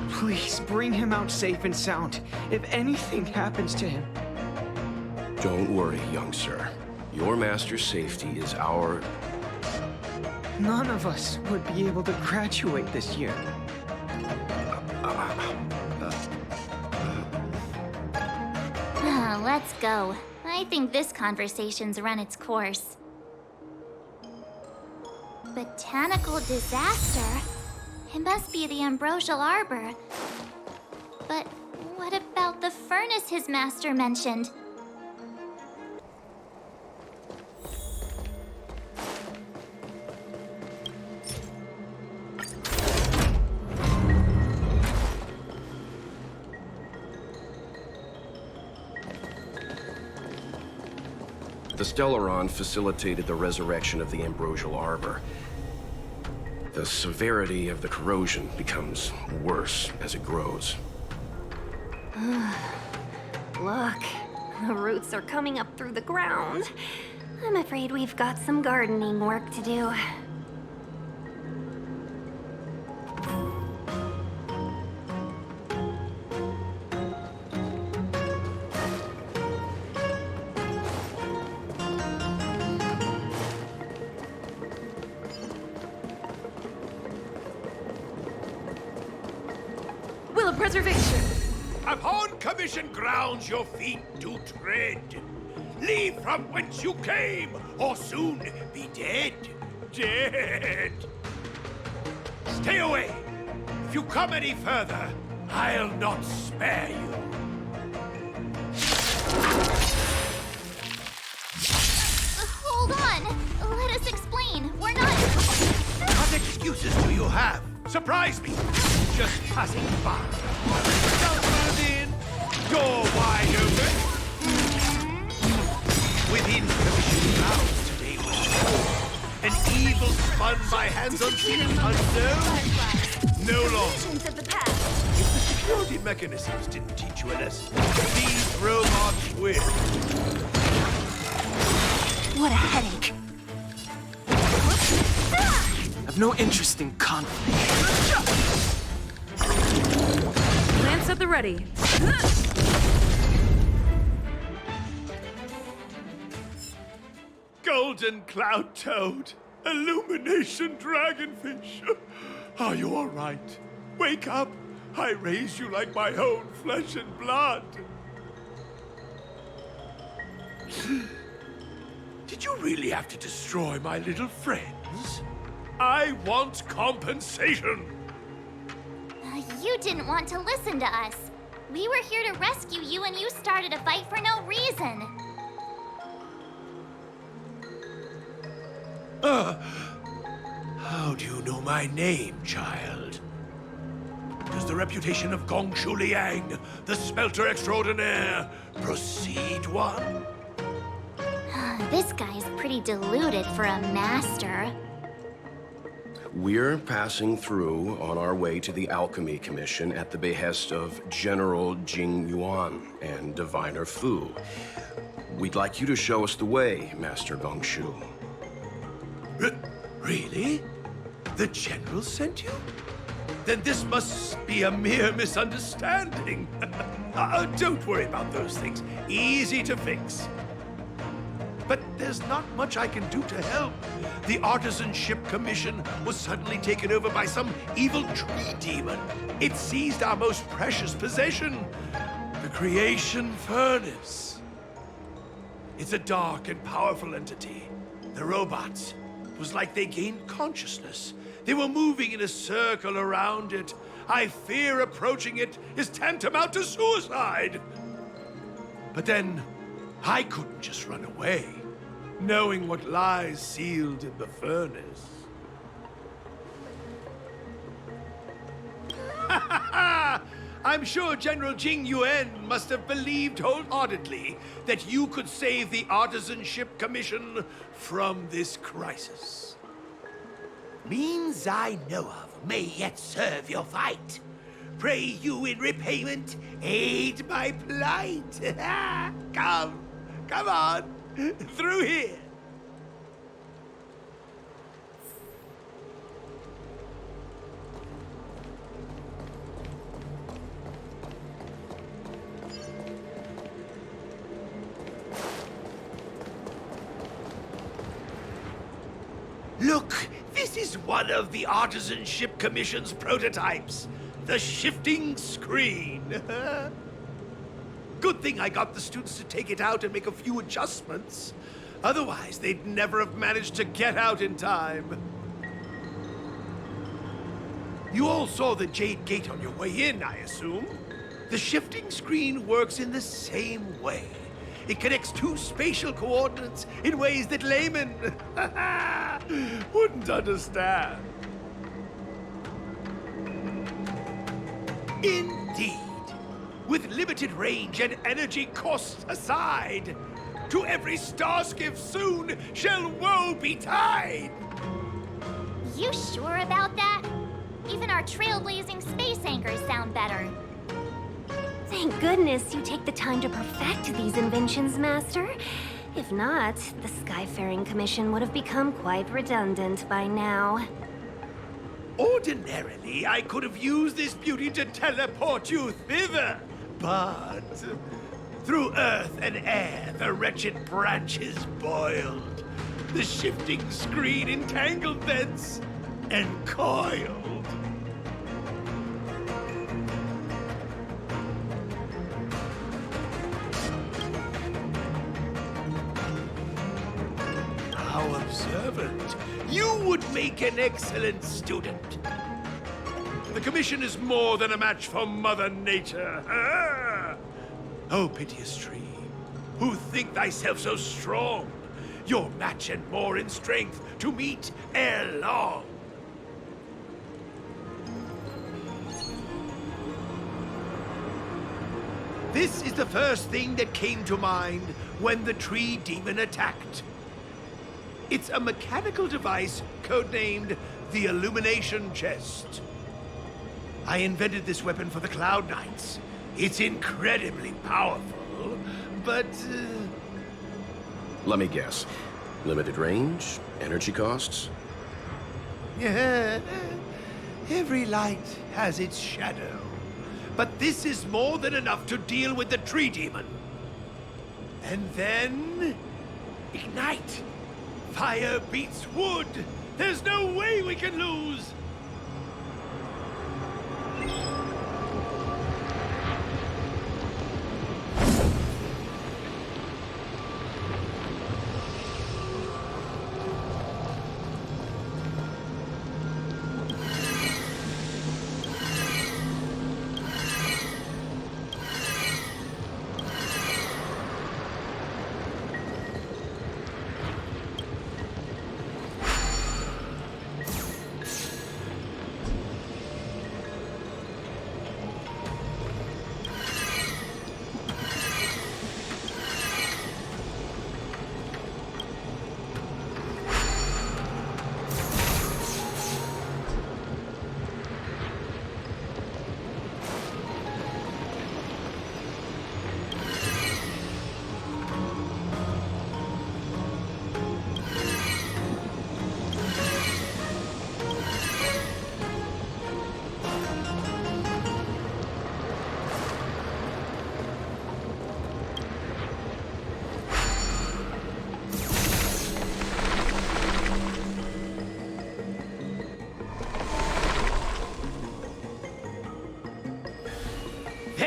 please bring him out safe and sound. If anything happens to him. Don't worry, young sir. Your master's safety is our... None of us would be able to graduate this year. Let's go. I think this conversation's run its course. Botanical disaster? It must be the Ambrosial Arbor. But what about the furnace his master mentioned? The Stellaron facilitated the resurrection of the Ambrosial Arbor. The severity of the corrosion becomes worse as it grows. Look, the roots are coming up through the ground. I'm afraid we've got some gardening work to do. Will of preservation! Upon commission grounds your feet do tread. Leave from whence you came, or soon be dead. Dead! Stay away! If you come any further, I'll not spare you. Hold on! Let us explain. We're not... What excuses do you have? Surprise me! Just passing by. Come in. Door wide open. Within commission grounds today was an evil spun by hands unseen and unknown. No longer. Of the past. If the security mechanisms didn't teach you a lesson, these robots will. What a headache. I've no interest in conflict. Lance at the ready. Golden cloud toad, illumination dragonfish. Are you all right? Wake up. I raised you like my own flesh and blood. Did you really have to destroy my little friends? I want compensation. You didn't want to listen to us. We were here to rescue you and you started a fight for no reason. How do you know my name, child? Does the reputation of Gongshu Liang, the smelter extraordinaire, precede one? This guy's pretty deluded for a master. We're passing through on our way to the Alchemy Commission at the behest of General Jing Yuan and Diviner Fu. We'd like you to show us the way, Master Gongshu. Really? The General sent you? Then this must be a mere misunderstanding. Don't worry about those things. Easy to fix. But there's not much I can do to help. The Artisanship Commission was suddenly taken over by some evil tree demon. It seized our most precious possession, the Creation Furnace. It's a dark and powerful entity. The robots, it was like they gained consciousness. They were moving in a circle around it. I fear approaching it is tantamount to suicide. But then, I couldn't just run away, knowing what lies sealed in the furnace. I'm sure General Jing Yuan must have believed wholeheartedly that you could save the Artisanship Commission from this crisis. Means I know of may yet serve your fight. Pray you in repayment aid my plight. Come on, through here. Look, this is one of the Artisanship Commission's prototypes. The shifting screen. Good thing I got the students to take it out and make a few adjustments. Otherwise, they'd never have managed to get out in time. You all saw the Jade Gate on your way in, I assume? The shifting screen works in the same way. It connects two spatial coordinates in ways that laymen wouldn't understand. Indeed. With limited range and energy costs aside, to every starskiff soon shall woe betide! You sure about that? Even our trailblazing space anchors sound better. Thank goodness you take the time to perfect these inventions, Master. If not, the Skyfaring Commission would have become quite redundant by now. Ordinarily, I could have used this beauty to teleport you thither, but through earth and air, the wretched branches boiled. The shifting screen entangled thence and coiled. How observant. You would make an excellent student. The Commission is more than a match for Mother Nature. Oh, piteous tree, who think thyself so strong, your match and more in strength to meet ere long. This is the first thing that came to mind when the tree demon attacked. It's a mechanical device codenamed the Illumination Chest. I invented this weapon for the Cloud Knights. It's incredibly powerful, but... Let me guess. Limited range? Energy costs? Yeah, every light has its shadow. But this is more than enough to deal with the tree demon. And then... ignite! Fire beats wood! There's no way we can lose!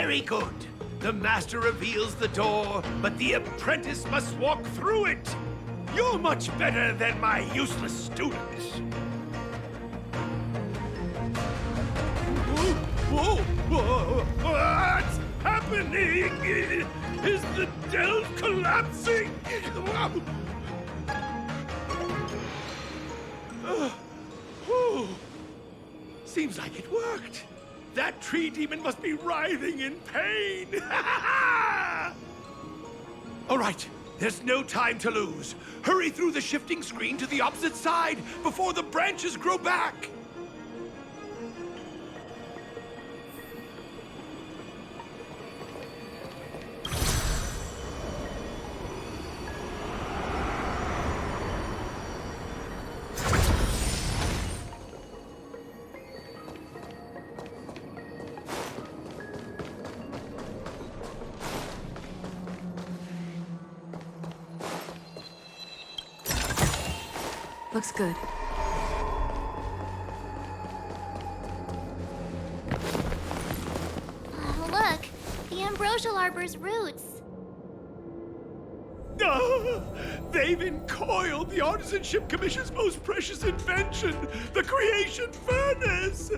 Very good. The master reveals the door, but the apprentice must walk through it. You're much better than my useless students. Whoa! What's happening? Is the delve collapsing? Seems like it worked. That tree demon must be writhing in pain. All right, there's no time to lose. Hurry through the shifting screen to the opposite side before the branches grow back. Looks good. Oh, look! The ambrosial arbor's roots. They've encoiled the Artisanship Commission's most precious invention, the creation furnace!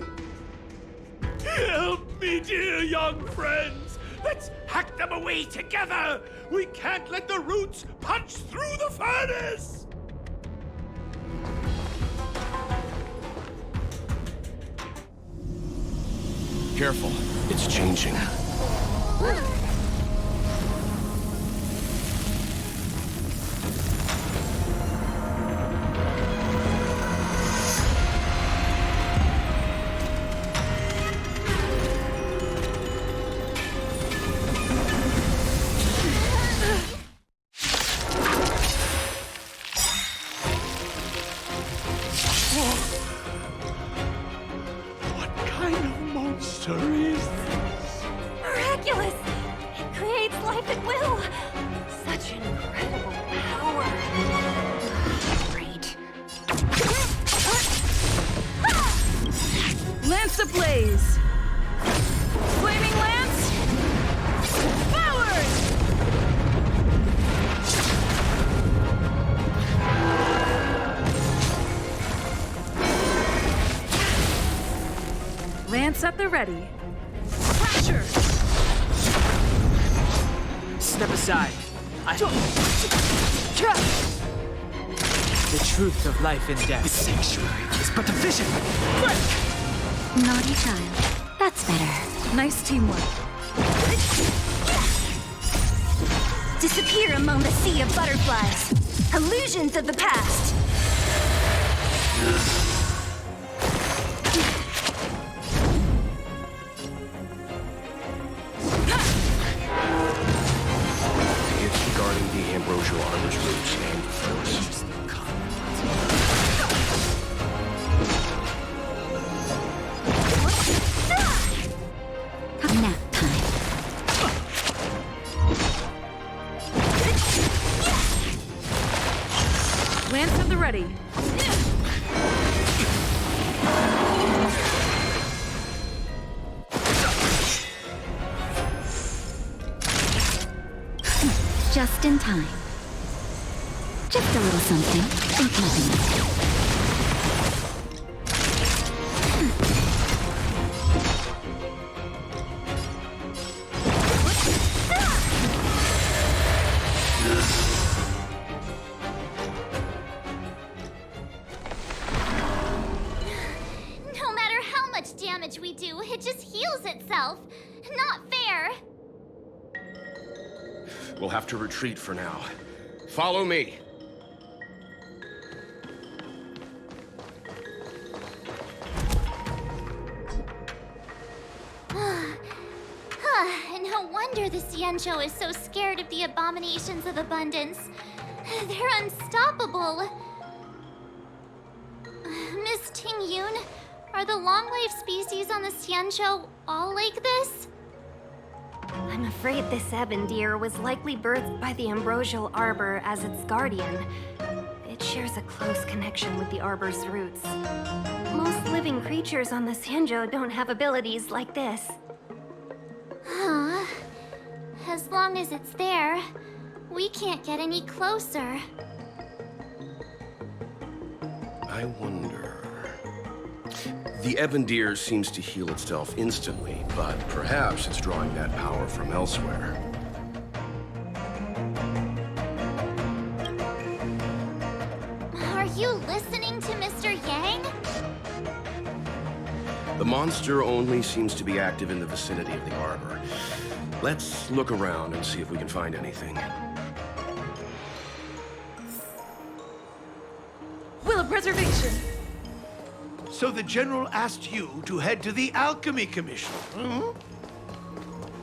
Help me, dear young friends! Let's hack them away together! We can't let the roots punch through the furnace! Careful, it's changing. Miraculous! It creates life at will! Such incredible power! Great. Lance ablaze! Flaming lance! Forward! Lance at the ready. Pressure! Step aside. The truth of life and death. The sanctuary is but a vision. Naughty child. That's better. Nice teamwork. Disappear among the sea of butterflies. Illusions of the past. Guarding the ambrosial arbor's roots and furnace. Nap time. Lance at the ready. Just in time. Just a little something. Think nothing. No matter how much damage we do, it just heals itself. Not fair. We'll have to retreat for now. Follow me. No wonder the Xianzhou is so scared of the abominations of abundance. They're unstoppable. Miss Ting Yun, are the long-life species on the Xianzhou all like this? I'm afraid this ebon deer was likely birthed by the ambrosial arbor as its guardian. It shares a close connection with the arbor's roots. Most living creatures on the Xianzhou don't have abilities like this. Huh? long as it's there, we can't get any closer. I wonder... The Ebendir seems to heal itself instantly, but perhaps it's drawing that power from elsewhere. Are you listening to Mr. Yang? The monster only seems to be active in the vicinity of the arbor. Let's look around and see if we can find anything. Will of preservation. So the General asked you to head to the Alchemy Commission,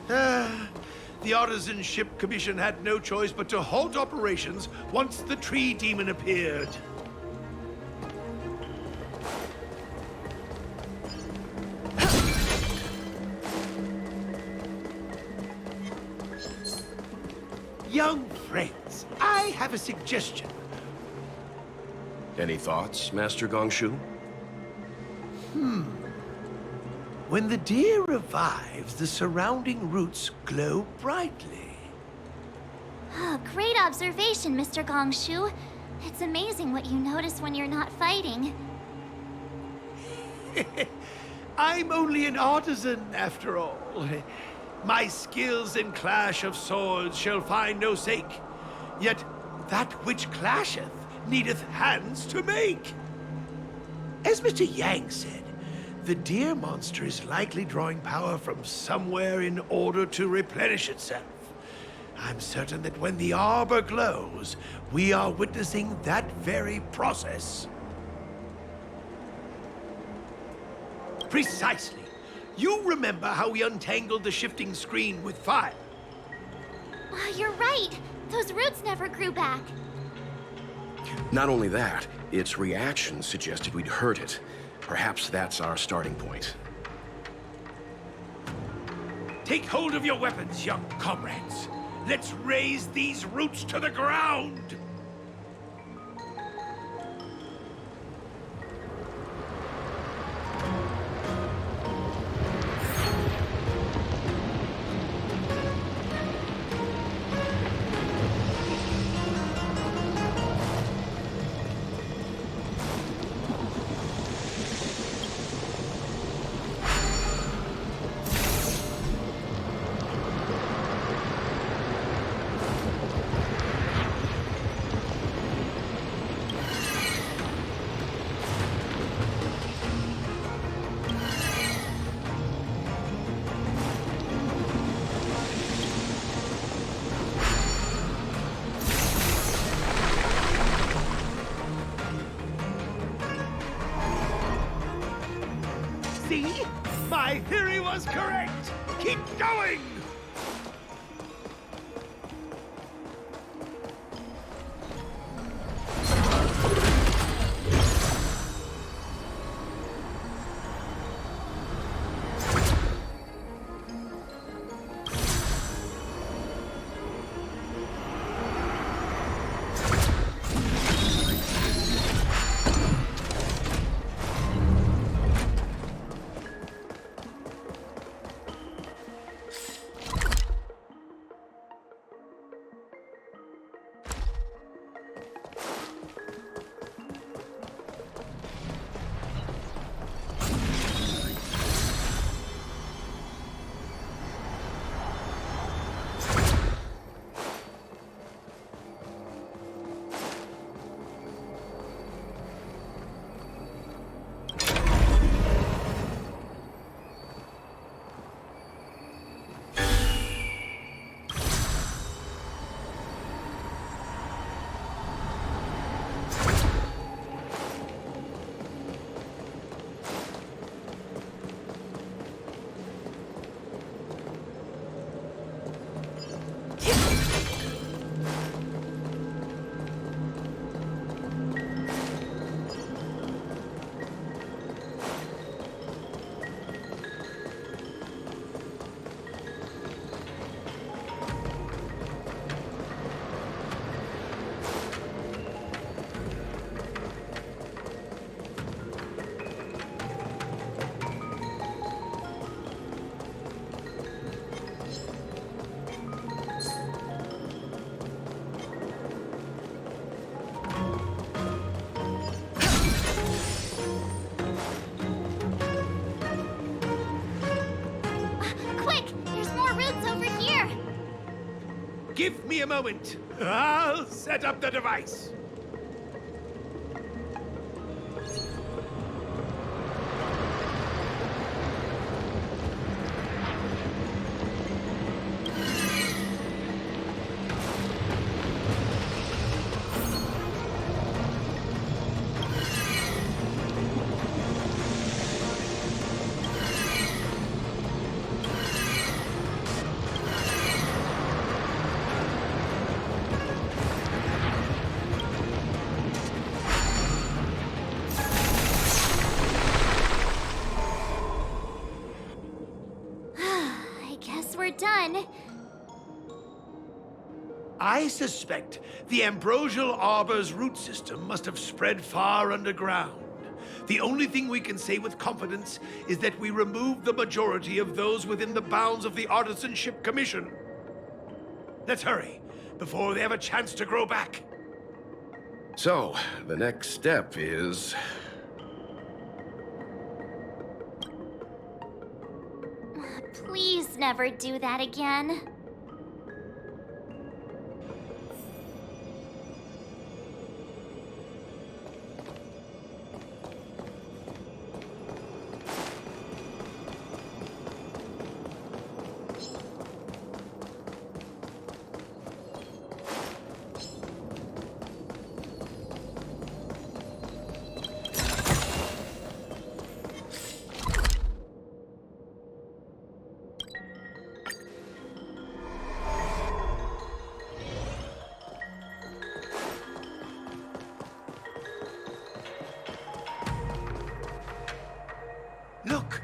the Artisan Ship Commission had no choice but to halt operations once the tree demon appeared. Young friends, I have a suggestion. Any thoughts, Master Gongshu? When the deer revives, the surrounding roots glow brightly. Oh, great observation, Mr. Gongshu. It's amazing what you notice when you're not fighting. I'm only an artisan, after all. My skills in clash of swords shall find no sake. Yet that which clasheth needeth hands to make. As Mr. Yang said, the deer monster is likely drawing power from somewhere in order to replenish itself. I'm certain that when the arbor glows, we are witnessing that very process. Precisely. You remember how we untangled the shifting screen with fire? You're right. Those roots never grew back. Not only that, its reaction suggested we'd hurt it. Perhaps that's our starting point. Take hold of your weapons, young comrades. Let's raise these roots to the ground! See? My theory was correct! Keep going! Give me a moment. I'll set up the device. We're done. I suspect the ambrosial arbor's root system must have spread far underground. The only thing we can say with confidence is that we removed the majority of those within the bounds of the Artisanship Commission. Let's hurry, before they have a chance to grow back. So, the next step is... Please never do that again. Look!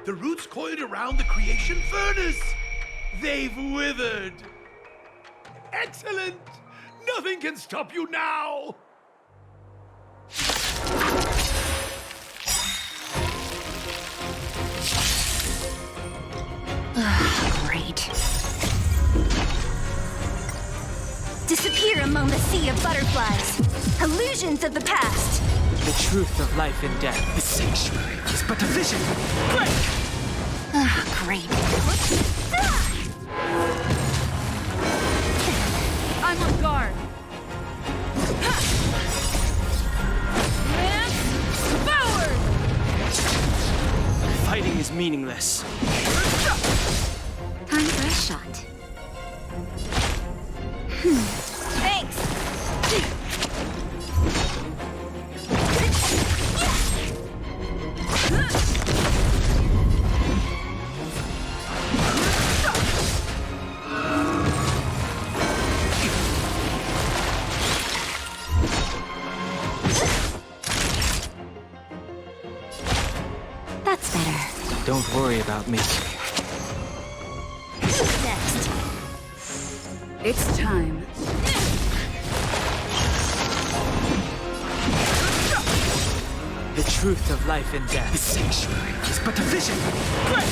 The roots coiled around the creation furnace! They've withered! Excellent! Nothing can stop you now! Great. Disappear among the sea of butterflies. Illusions of the past. The truth of life and death. The sanctuary is but a vision. Break! Great. I'm on guard. Lance forward! Fighting is meaningless. Time for a shot. Thanks. That's better. Don't worry about me. Who's next? It's time. The truth of life and death. The sanctuary is but a vision. Break!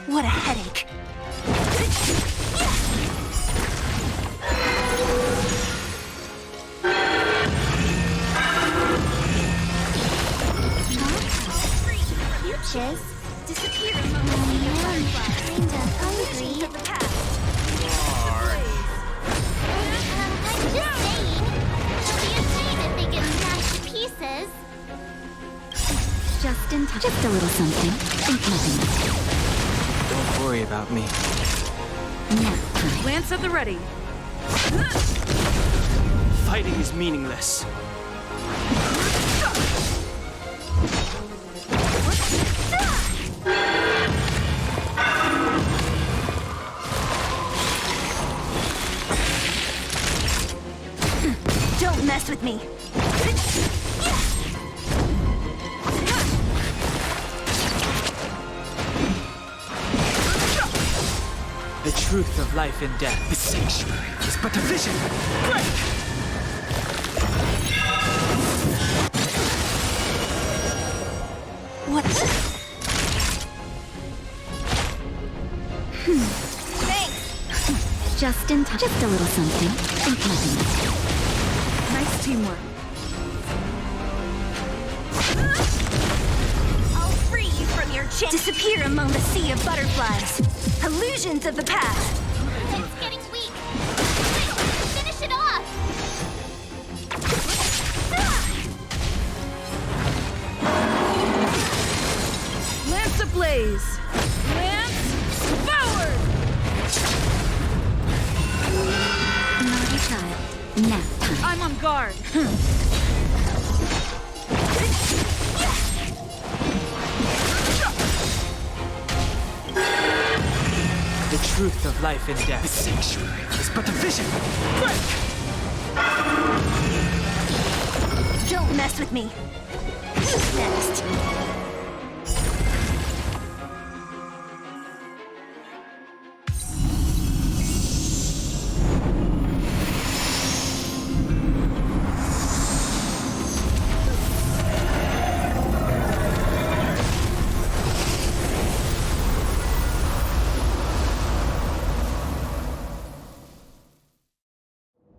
What a headache. Peaches? Disappear among the sea of butterflies. Kinda hungry. Illusions of the past. I'm just saying. It'll be a shame if they get smashed to pieces. Just in time. Just a little something. Think nothing. Don't worry about me. Lance at the ready. Fighting is meaningless. Don't mess with me. The truth of life and death. The sanctuary is but a vision. Break! What? Thanks! Just in time. Just a little something. Think nothing. Nice teamwork. I'll free you from your chain. Disappear among the sea of butterflies. Illusions of the past. It's getting weak. Quick, finish it off! Lance ablaze! Lance forward! Naughty child. Nap time. I'm on guard. The truth of life and death. The sanctuary is but a vision. Quick! Don't mess with me. Who's next?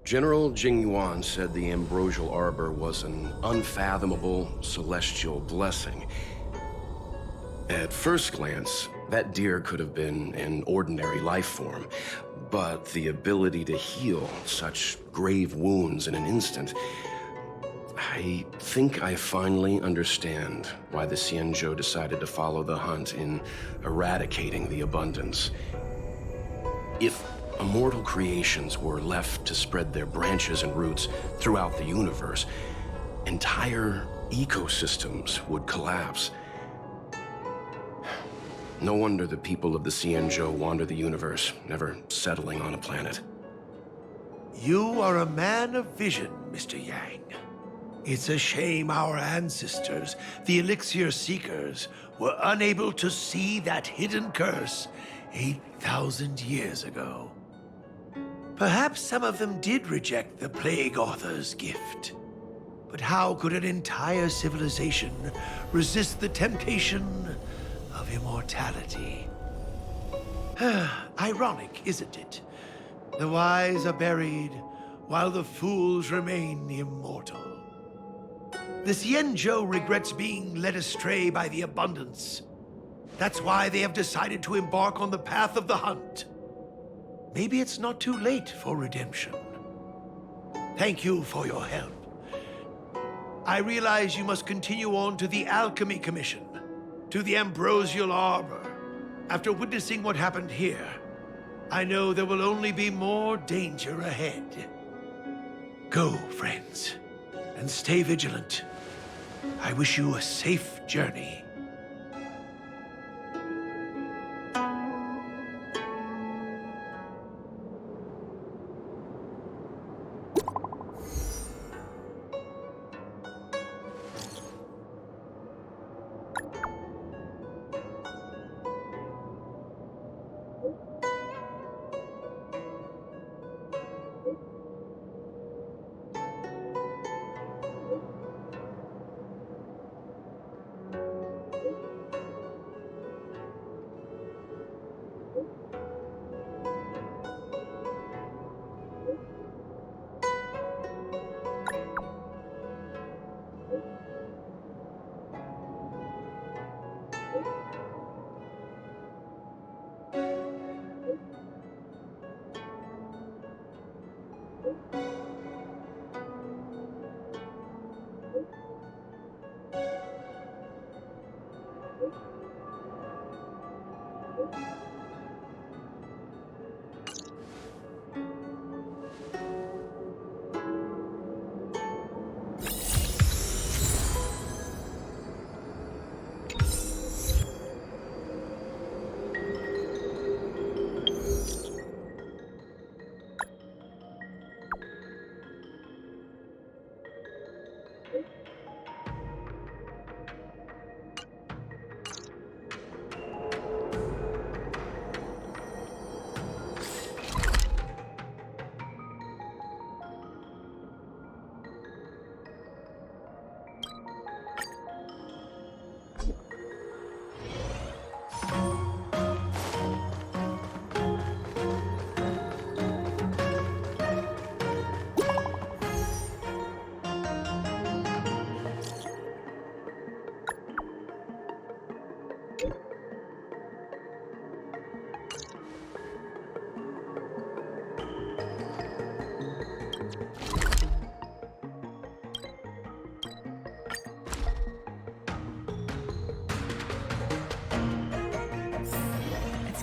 General Jing Yuan said the ambrosial arbor was an unfathomable celestial blessing. At first glance, that deer could have been an ordinary life form, but the ability to heal such grave wounds in an instant, I think I finally understand why the Xianzhou decided to follow the hunt in eradicating the abundance. If immortal creations were left to spread their branches and roots throughout the universe, entire ecosystems would collapse. No wonder the people of the Xianzhou wander the universe, never settling on a planet. You are a man of vision, Mr. Yang. It's a shame our ancestors, the Elixir Seekers, were unable to see that hidden curse 8,000 years ago. Perhaps some of them did reject the Plague Author's gift. But how could an entire civilization resist the temptation of immortality? Ironic, isn't it? The wise are buried, while the fools remain immortal. The Xianzhou regrets being led astray by the abundance. That's why they have decided to embark on the path of the hunt. Maybe it's not too late for redemption. Thank you for your help. I realize you must continue on to the Alchemy Commission, to the Ambrosial Arbor. After witnessing what happened here, I know there will only be more danger ahead. Go, friends, and stay vigilant. I wish you a safe journey.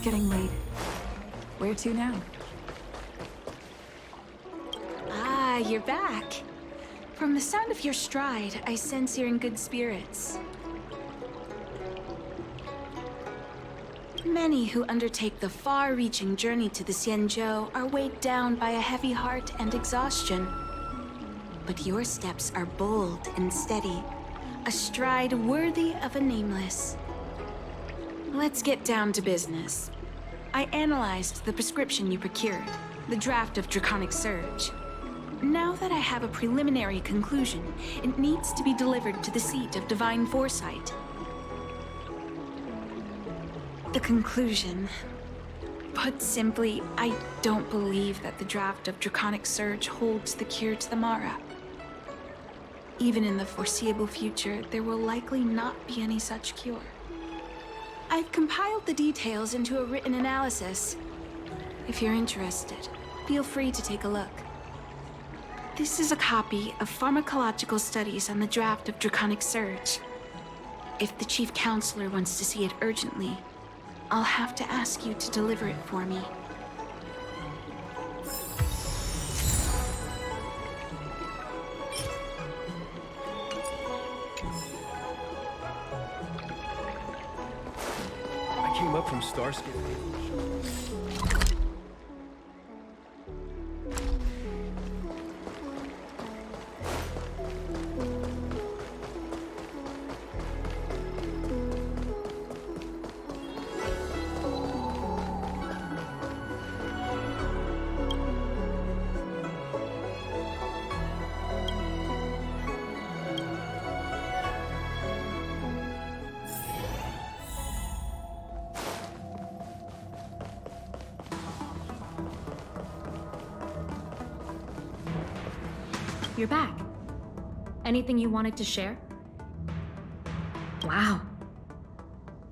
getting late. Where to now? Ah, you're back. From the sound of your stride, I sense you're in good spirits. Many who undertake the far-reaching journey to the Xianzhou are weighed down by a heavy heart and exhaustion. But your steps are bold and steady, a stride worthy of a nameless. Let's get down to business. I analyzed the prescription you procured, the draft of Draconic Surge. Now that I have a preliminary conclusion, it needs to be delivered to the seat of Divine Foresight. The conclusion. Put simply, I don't believe that the draft of Draconic Surge holds the cure to the Mara. Even in the foreseeable future, there will likely not be any such cure. I've compiled the details into a written analysis. If you're interested, feel free to take a look. This is a copy of pharmacological studies on the draft of Draconic Surge. If the Chief Counselor wants to see it urgently, I'll have to ask you to deliver it for me. I came up from Starscape. You're back. Anything you wanted to share? Wow.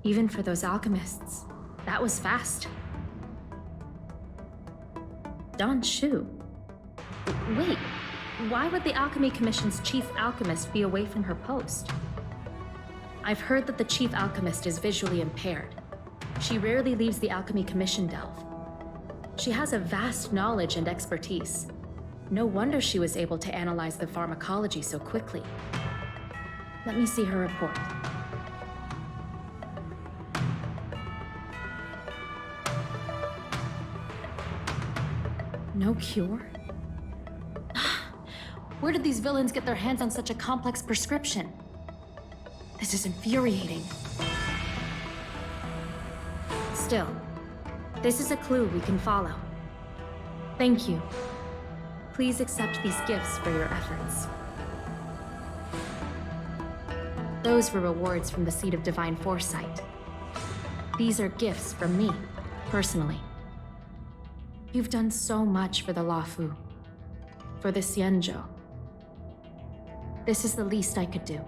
Even for those alchemists, that was fast. Don Shu. Wait, why would the Alchemy Commission's chief alchemist be away from her post? I've heard that the chief alchemist is visually impaired. She rarely leaves the Alchemy Commission delve. She has a vast knowledge and expertise. No wonder she was able to analyze the pharmacology so quickly. Let me see her report. No cure? Where did these villains get their hands on such a complex prescription? This is infuriating. Still, this is a clue we can follow. Thank you. Please accept these gifts for your efforts. Those were rewards from the Seat of Divine Foresight. These are gifts from me, personally. You've done so much for the Luofu, for the Xianzhou. This is the least I could do.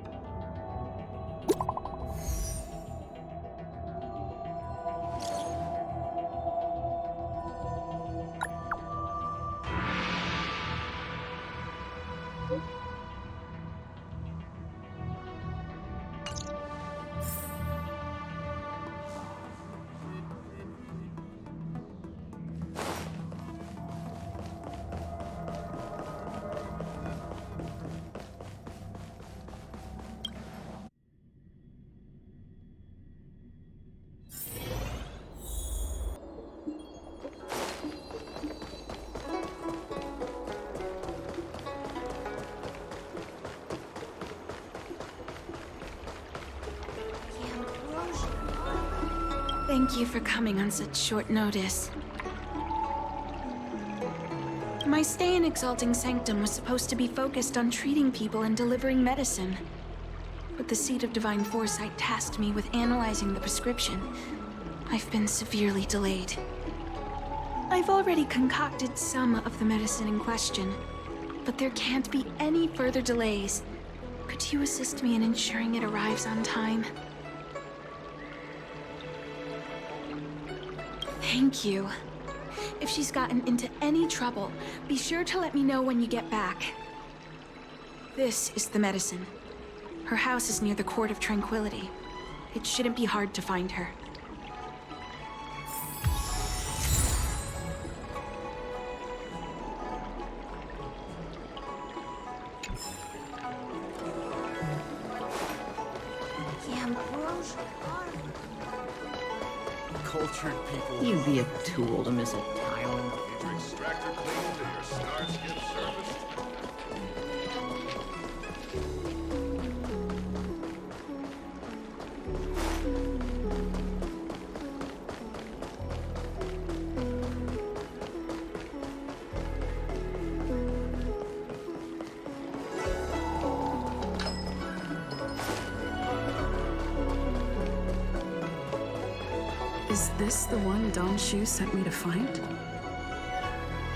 Thank you for coming on such short notice. My stay in Exalting Sanctum was supposed to be focused on treating people and delivering medicine. But the Seat of Divine Foresight tasked me with analyzing the prescription. I've been severely delayed. I've already concocted some of the medicine in question, but there can't be any further delays. Could you assist me in ensuring it arrives on time? Thank you. If she's gotten into any trouble, be sure to let me know when you get back. This is the medicine. Her house is near the Court of Tranquility. It shouldn't be hard to find her. cultured people. You'd be a tool to miss a tile. Need your extractor cleaned or your Starscape serviced? Is this the one Don Shu sent me to find?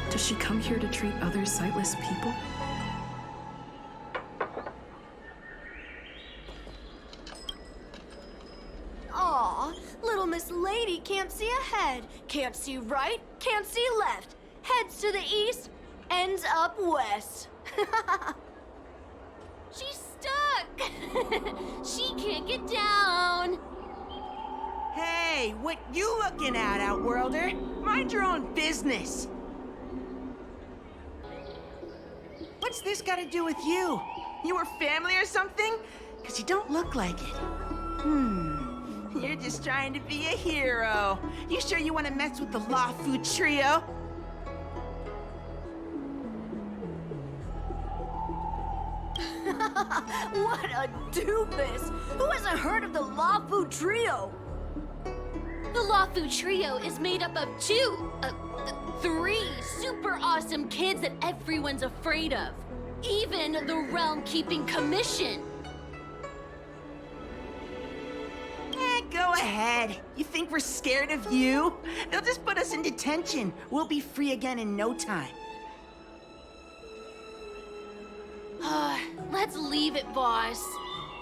Does she come here to treat other sightless people? Aw, little Miss Lady can't see ahead, can't see right, can't see left. Heads to the east, ends up west. She's stuck! She can't get down! Hey, what you looking at, Outworlder? Mind your own business. What's this got to do with you? You were family or something? Because you don't look like it. You're just trying to be a hero. You sure you want to mess with the Lafu trio? What a doofus! Who hasn't heard of the Lafu trio? The Lafu Trio is made up of three super awesome kids that everyone's afraid of. Even the Realm Keeping Commission. Go ahead. You think we're scared of you? They'll just put us in detention. We'll be free again in no time. Let's leave it, boss.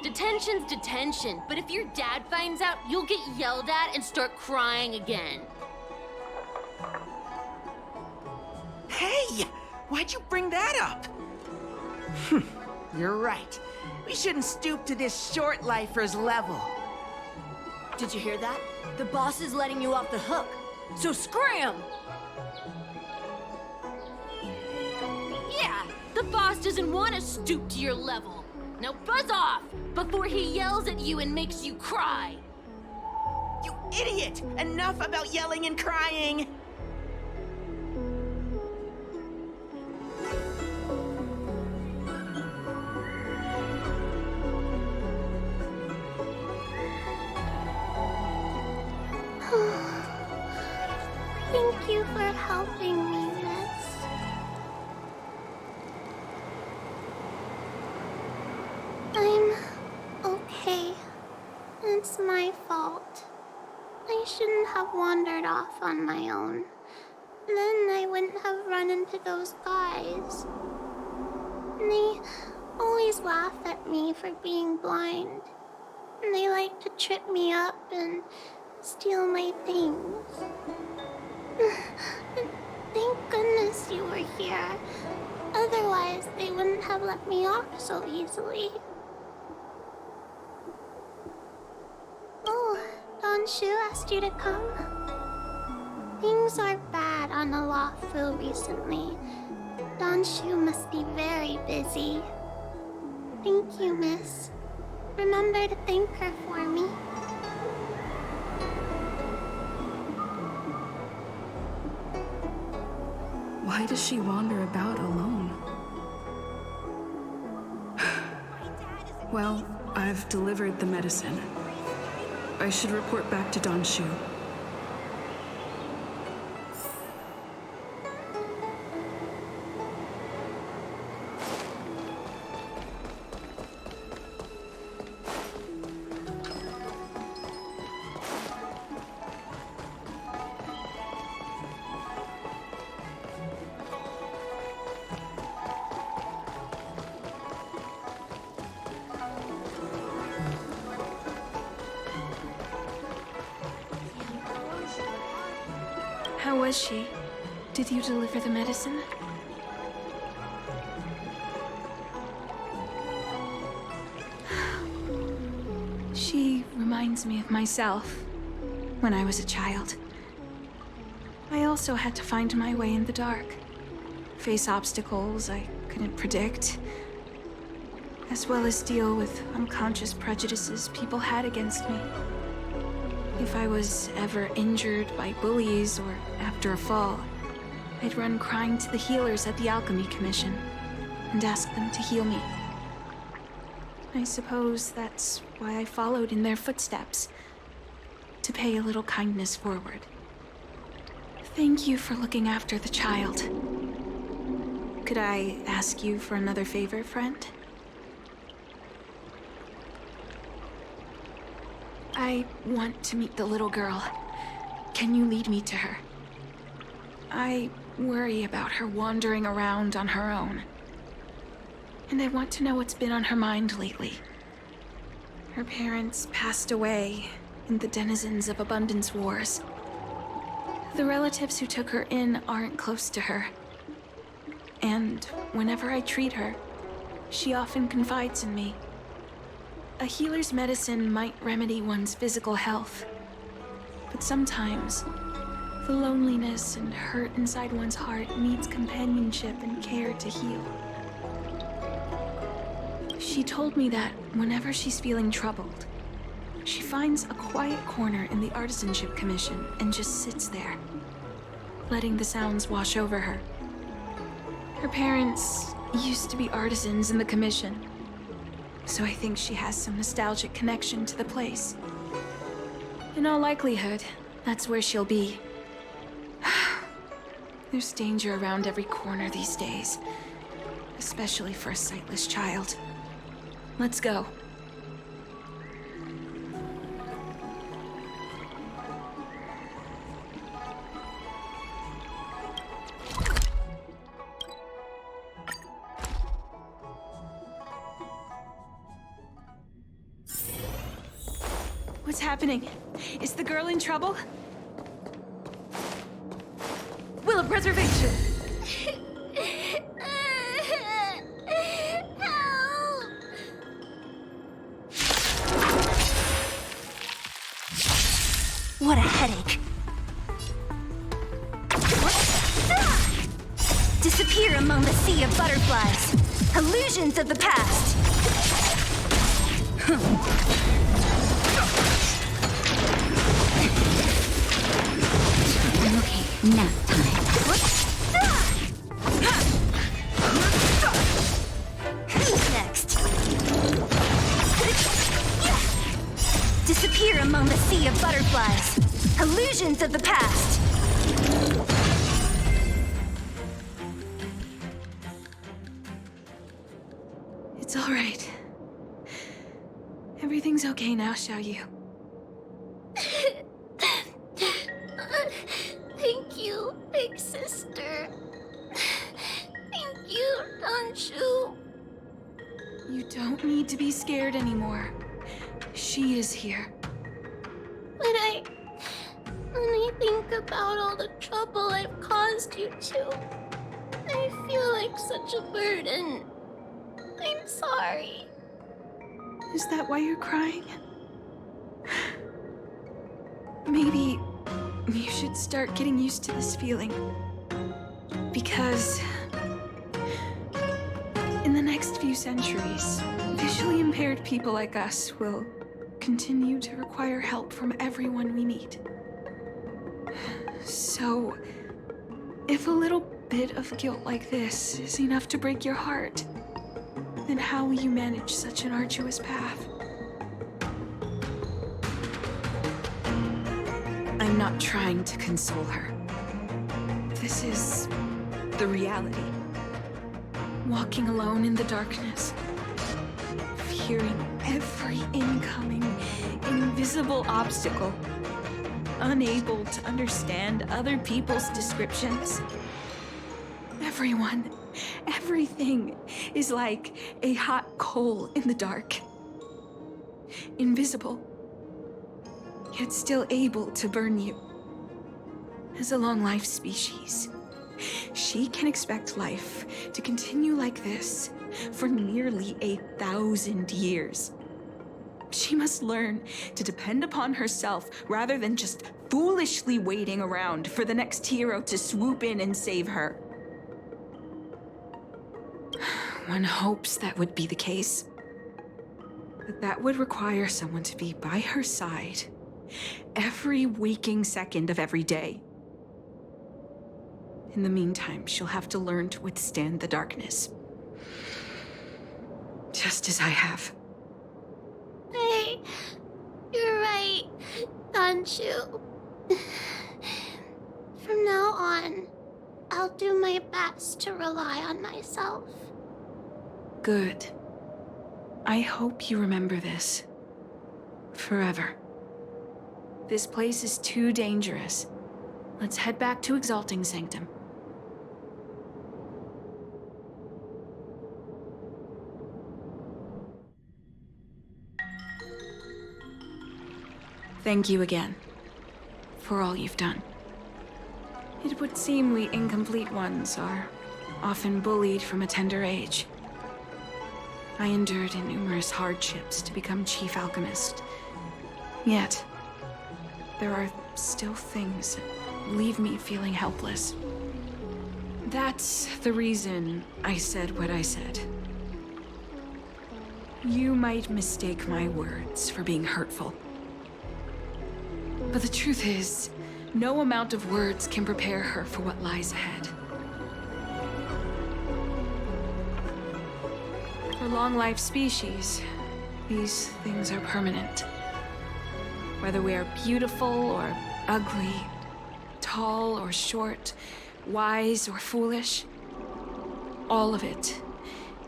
Detention's detention, but if your dad finds out, you'll get yelled at and start crying again. Hey! Why'd you bring that up? You're right. We shouldn't stoop to this short lifer's level. Did you hear that? The boss is letting you off the hook. So scram! Yeah, the boss doesn't want to stoop to your level. Now buzz off before he yells at you and makes you cry. You idiot! Enough about yelling and crying! Thank you for helping me, miss. I'm okay. It's my fault. I shouldn't have wandered off on my own. Then I wouldn't have run into those guys. They always laugh at me for being blind. And they like to trip me up and steal my things. Thank goodness you were here. Otherwise, they wouldn't have let me off so easily. Oh, Don Shu asked you to come? Things are bad on the Lafu recently. Don Shu must be very busy. Thank you, miss. Remember to thank her for me. Why does she wander about alone? Well, I've delivered the medicine. I should report back to Don Shu. How was she? Did you deliver the medicine? She reminds me of myself when I was a child. I also had to find my way in the dark, face obstacles I couldn't predict, as well as deal with unconscious prejudices people had against me. If I was ever injured by bullies or after a fall, I'd run crying to the healers at the Alchemy Commission and ask them to heal me. I suppose that's why I followed in their footsteps, to pay a little kindness forward. Thank you for looking after the child. Could I ask you for another favor, friend? I want to meet the little girl. Can you lead me to her? I worry about her wandering around on her own. And I want to know what's been on her mind lately. Her parents passed away in the denizens of Abundance Wars. The relatives who took her in aren't close to her. And whenever I treat her, she often confides in me. A healer's medicine might remedy one's physical health, but sometimes the loneliness and hurt inside one's heart needs companionship and care to heal. She told me that whenever she's feeling troubled, she finds a quiet corner in the Artisanship Commission and just sits there, letting the sounds wash over her. Her parents used to be artisans in the Commission, so I think she has some nostalgic connection to the place. In all likelihood, that's where she'll be. There's danger around every corner these days, especially for a sightless child. Let's go. What's happening? Is the girl in trouble? Will of Preservation! What a headache. Disappear among the sea of butterflies. Illusions of the past. Okay, nap time. Who's next? Disappear among the sea of butterflies. Illusions of the past. It's all right. Everything's okay now, Xiaoyu. Thank you, big sister. Thank you, Danshu. You don't need to be scared anymore. She is here. When I think about all the trouble I've caused you two, I feel like such a burden. I'm sorry. Is that why you're crying? Maybe you should start getting used to this feeling. Because in the next few centuries, visually impaired people like us will continue to require help from everyone we meet. So, if a little bit of guilt like this is enough to break your heart, then how will you manage such an arduous path? I'm not trying to console her. This is the reality. Walking alone in the darkness, fearing every incoming, invisible obstacle, unable to understand other people's descriptions. Everyone, everything is like a hot coal in the dark. Invisible, yet still able to burn you. As a long-life species, she can expect life to continue like this for nearly 1,000 years. She must learn to depend upon herself rather than just foolishly waiting around for the next hero to swoop in and save her. One hopes that would be the case. But that would require someone to be by her side Every waking second of every day. In the meantime, she'll have to learn to withstand the darkness. Just as I have. Hey, you're right, Danchu. From now on, I'll do my best to rely on myself. Good. I hope you remember this. Forever. This place is too dangerous. Let's head back to Exalting Sanctum. Thank you again for all you've done. It would seem we incomplete ones are often bullied from a tender age. I endured numerous hardships to become Chief Alchemist. Yet, there are still things that leave me feeling helpless. That's the reason I said what I said. You might mistake my words for being hurtful. But the truth is, no amount of words can prepare her for what lies ahead. For long-life species, these things are permanent. Whether we are beautiful or ugly, tall or short, wise or foolish, all of it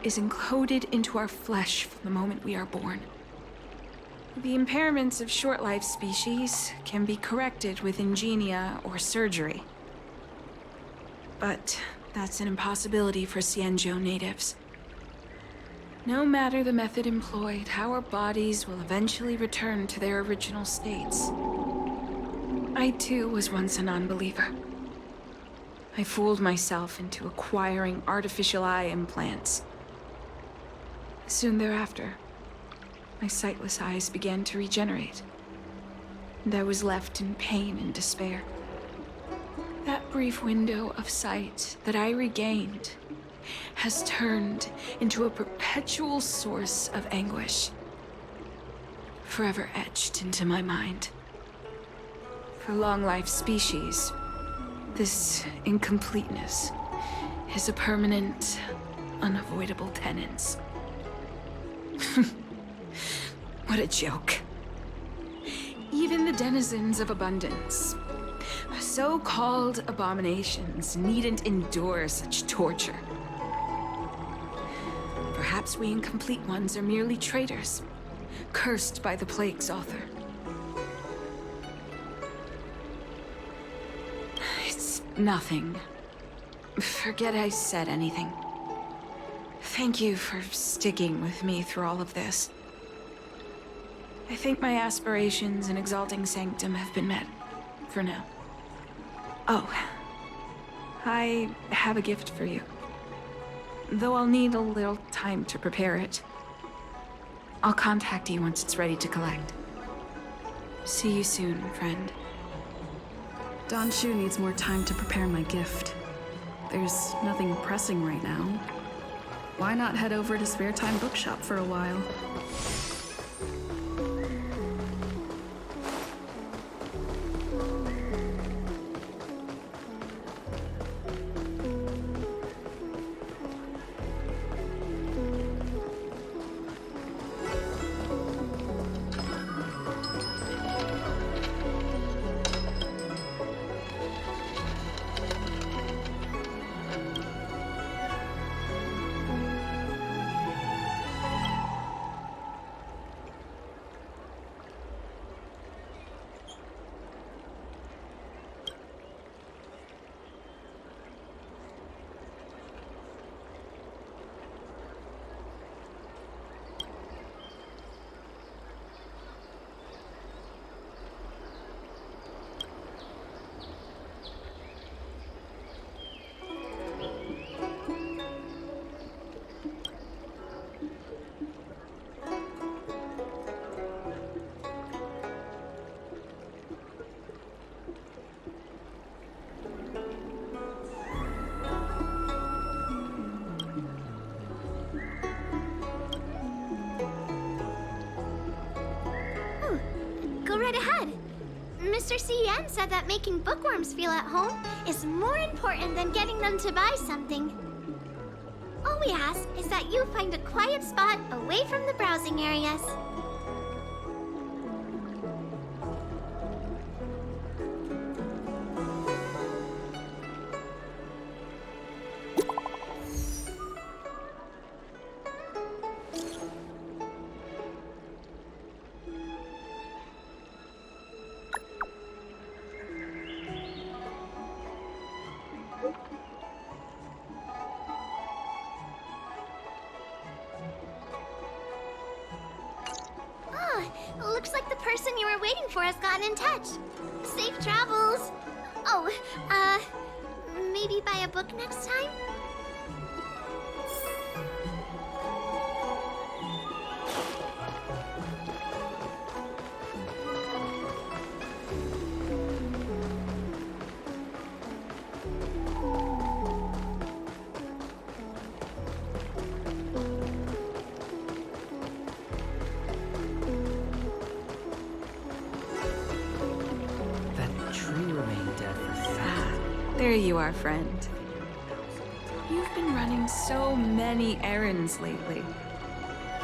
is encoded into our flesh from the moment we are born. The impairments of short-life species can be corrected with ingenia or surgery. But that's an impossibility for Xianzhou natives. No matter the method employed, our bodies will eventually return to their original states. I too was once a non-believer. I fooled myself into acquiring artificial eye implants. Soon thereafter, my sightless eyes began to regenerate, and I was left in pain and despair. That brief window of sight that I regained has turned into a perpetual source of anguish, forever etched into my mind. For long-life species, this incompleteness is a permanent, unavoidable tenance. What a joke. Even the denizens of abundance, so-called abominations, needn't endure such torture. Perhaps we incomplete ones are merely traitors, cursed by the plague's author. It's nothing. Forget I said anything. Thank you for sticking with me through all of this. I think my aspirations in Exalting Sanctum have been met, for now. Oh, I have a gift for you. Though I'll need a little time to prepare it. I'll contact you once it's ready to collect. See you soon, friend. Danshu needs more time to prepare my gift. There's nothing pressing right now. Why not head over to Spare Time Bookshop for a while? Go right ahead. Mr. CN said that making bookworms feel at home is more important than getting them to buy something. All we ask is that you find a quiet spot away from the browsing areas. Looks like the person you were waiting for has gotten in touch. Safe travels. Oh, maybe buy a book next time? There you are, friend. You've been running so many errands lately.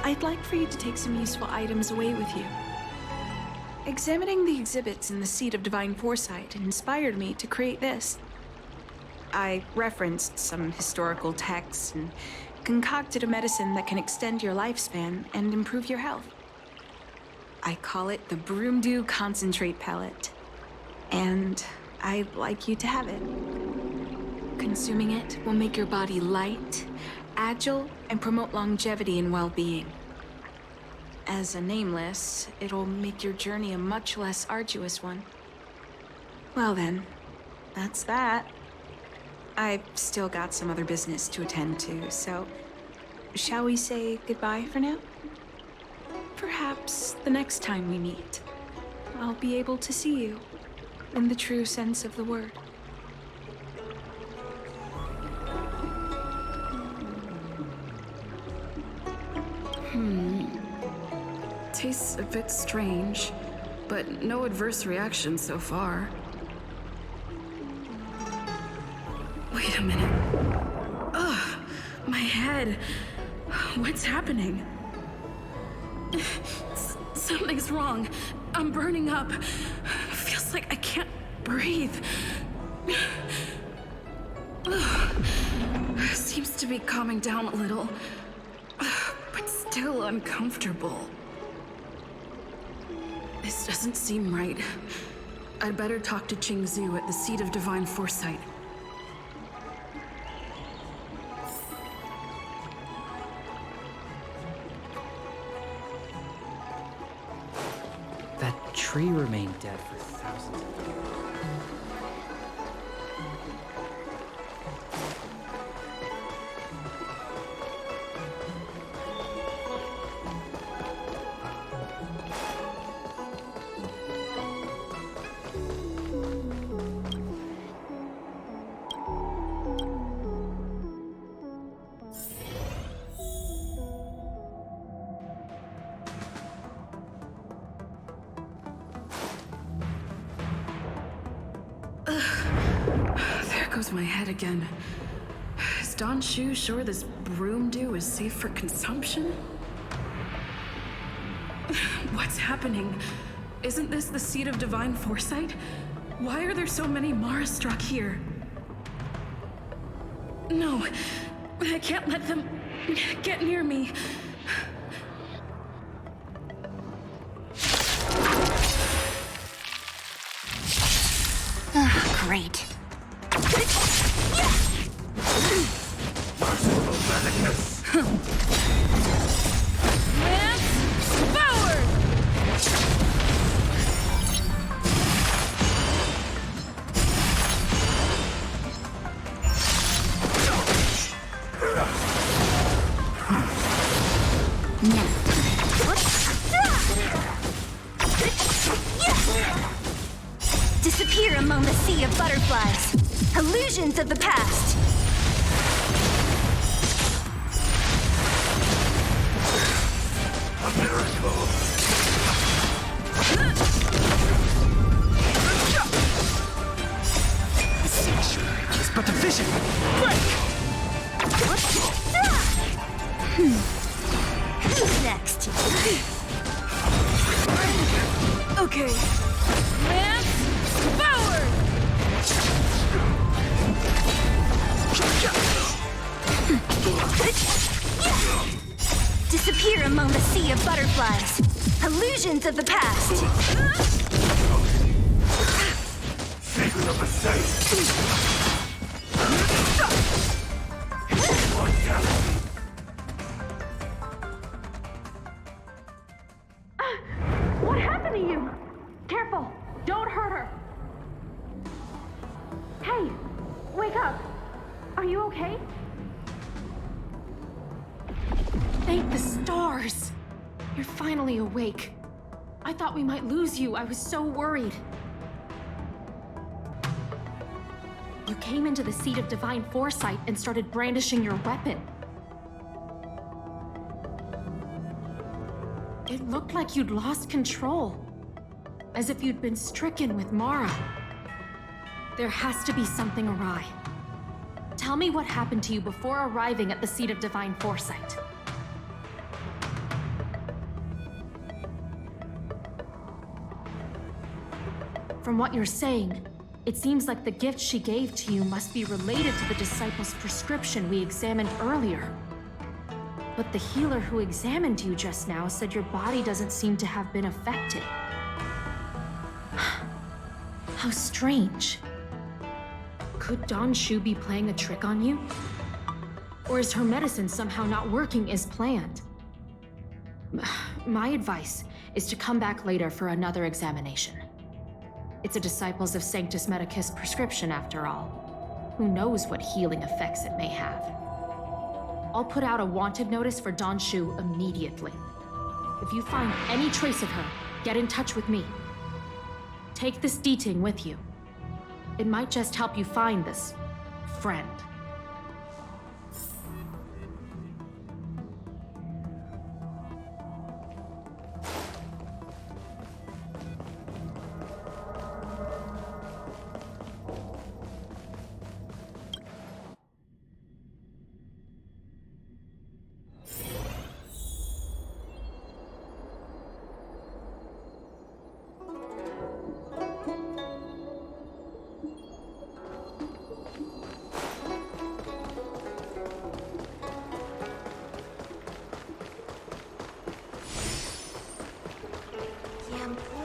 I'd like for you to take some useful items away with you. Examining the exhibits in the Seat of Divine Foresight inspired me to create this. I referenced some historical texts and concocted a medicine that can extend your lifespan and improve your health. I call it the Broomdew Concentrate Pellet. And I'd like you to have it. Consuming it will make your body light, agile, and promote longevity and well-being. As a nameless, it'll make your journey a much less arduous one. Well then, that's that. I've still got some other business to attend to, so shall we say goodbye for now? Perhaps the next time we meet, I'll be able to see you. In the true sense of the word. Tastes a bit strange, but no adverse reaction so far. Wait a minute. Ugh, my head. What's happening? Something's wrong. I'm burning up. Feels like I can't breathe. Seems to be calming down a little, but still uncomfortable. This doesn't seem right. I'd better talk to Qingzhu at the Seat of Divine Foresight. That tree remained dead for thousands of years. There goes my head again. Is Don Shu sure this Broomdew is safe for consumption? What's happening? Isn't this the Seat of Divine Foresight? Why are there so many Marastruck here? No, I can't let them get near me. Great. Disappear among the sea of butterflies. Illusions of the past. A miracle. Disappear among the sea of butterflies. Illusions of the past. Secret of the safe. What happened to you? Careful! Don't hurt her! Hey! Wake up! Are you okay? Thank the stars! You're finally awake. I thought we might lose you. I was so worried. You came into the seat of divine foresight and started brandishing your weapon. It looked like you'd lost control, as if you'd been stricken with Mara. There has to be something awry. Tell me what happened to you before arriving at the seat of divine foresight. From what you're saying, it seems like the gift she gave to you must be related to the disciple's prescription we examined earlier. But the healer who examined you just now said your body doesn't seem to have been affected. How strange. Could Don Shu be playing a trick on you? Or is her medicine somehow not working as planned? My advice is to come back later for another examination. It's a Disciples of Sanctus Medicus prescription after all. Who knows what healing effects it may have? I'll put out a wanted notice for Don Shu immediately. If you find any trace of her, get in touch with me. Take this D-Ting with you. It might just help you find this friend.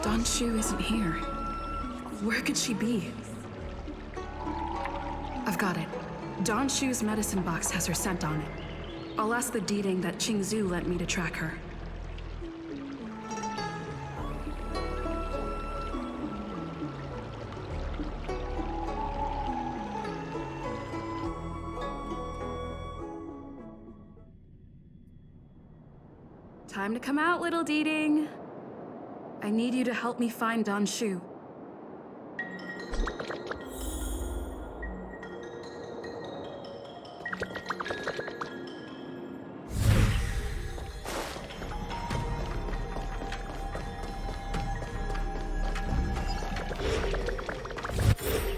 Don Shu isn't here. Where could she be? I've got it. Don Shu's medicine box has her scent on it. I'll ask the D-Ting that Qingzu lent me to track her. Time to come out, little D-Ting. I need you to help me find Don Shu.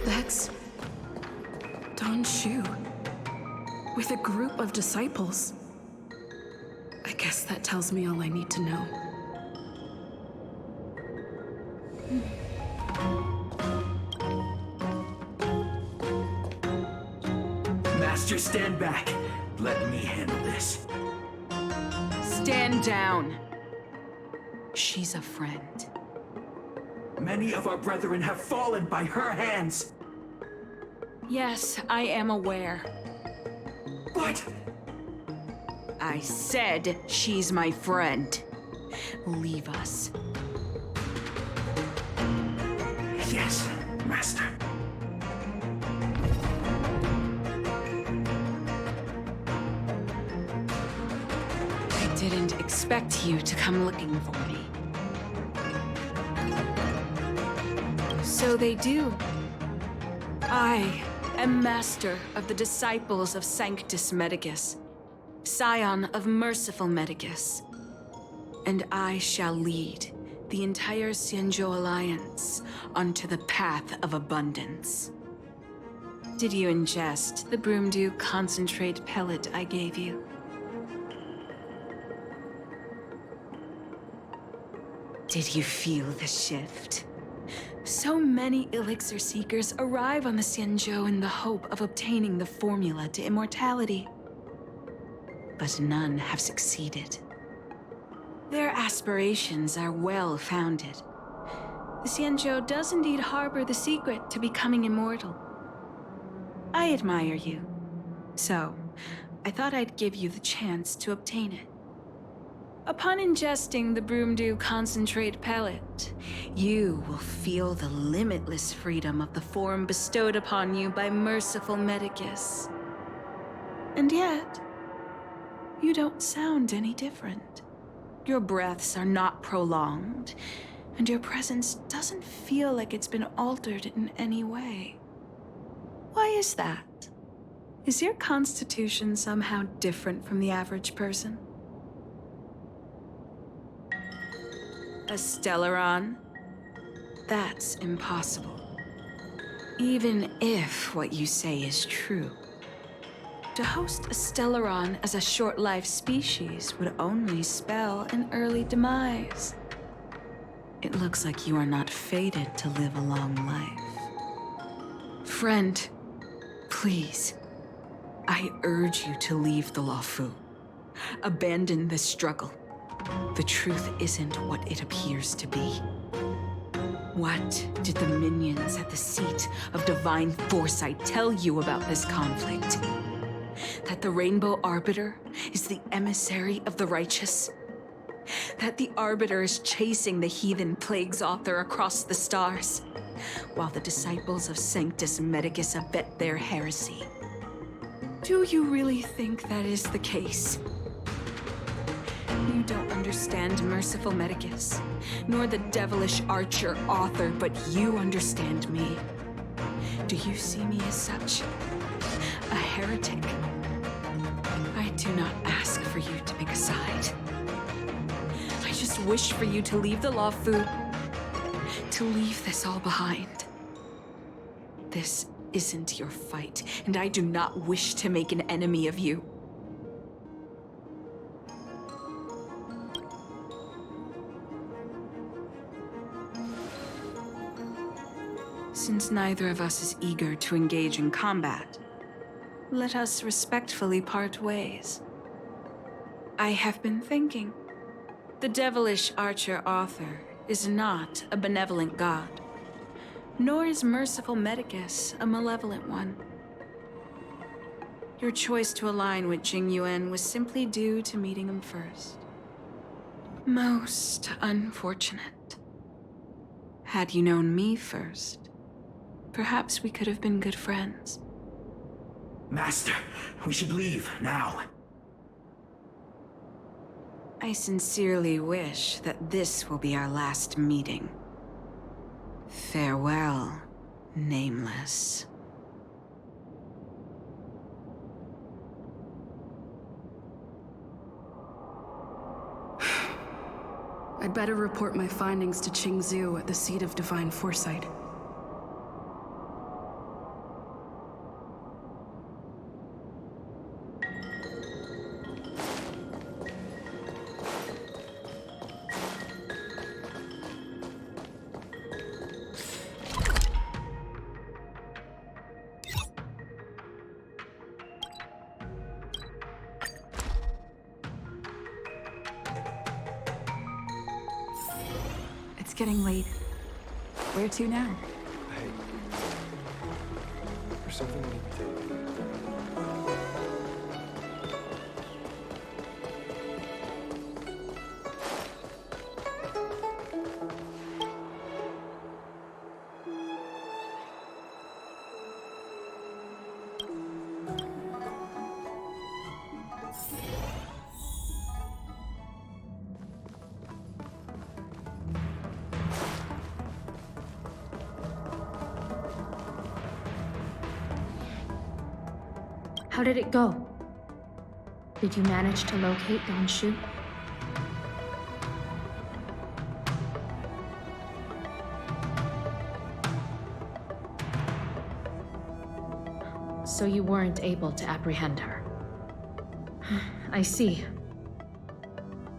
That's Don Shu with a group of disciples. I guess that tells me all I need to know. Master, stand back. Let me handle this. Stand down. She's a friend. Many of our brethren have fallen by her hands. Yes, I am aware. What? I said she's my friend. Leave us. Yes, Master. I didn't expect you to come looking for me. So they do. I am master of the Disciples of Sanctus Medicus, scion of Merciful Medicus, and I shall lead the entire Xianzhou Alliance onto the path of abundance. Did you ingest the Broomdew concentrate pellet I gave you? Did you feel the shift? So many elixir seekers arrive on the Xianzhou in the hope of obtaining the formula to immortality. but none have succeeded. Their aspirations are well-founded. The Xianzhou does indeed harbor the secret to becoming immortal. I admire you, so I thought I'd give you the chance to obtain it. Upon ingesting the Broomdew concentrate pellet, you will feel the limitless freedom of the form bestowed upon you by merciful Medicus. And yet, you don't sound any different. Your breaths are not prolonged, and your presence doesn't feel like it's been altered in any way. Why is that? Is your constitution somehow different from the average person? A Stellaron? That's impossible. Even if what you say is true. To host a Stellaron as a short-lived species would only spell an early demise. It looks like you are not fated to live a long life. Friend, please, I urge you to leave the Luofu. Abandon this struggle. The truth isn't what it appears to be. What did the minions at the seat of divine foresight tell you about this conflict? That the Rainbow Arbiter is the emissary of the righteous? That the Arbiter is chasing the heathen plagues author across the stars, while the disciples of Sanctus Medicus abet their heresy? Do you really think that is the case? You don't understand Merciful Medicus, nor the devilish archer author, but you understand me. Do you see me as such? A heretic? I do not ask for you to pick a side. I just wish for you to leave the Luofu, to leave this all behind. This isn't your fight, and I do not wish to make an enemy of you. Since neither of us is eager to engage in combat, let us respectfully part ways. I have been thinking. The devilish archer author is not a benevolent god, nor is Merciful Medicus a malevolent one. Your choice to align with Jing Yuan was simply due to meeting him first. Most unfortunate. Had you known me first, perhaps we could have been good friends. Master, we should leave now. I sincerely wish that this will be our last meeting. Farewell, Nameless. I'd better report my findings to Qingzhou at the seat of divine foresight. It's getting late. Where to now? Hey. There's something we need to do. How did it go? Did you manage to locate Don Shu? So you weren't able to apprehend her. I see.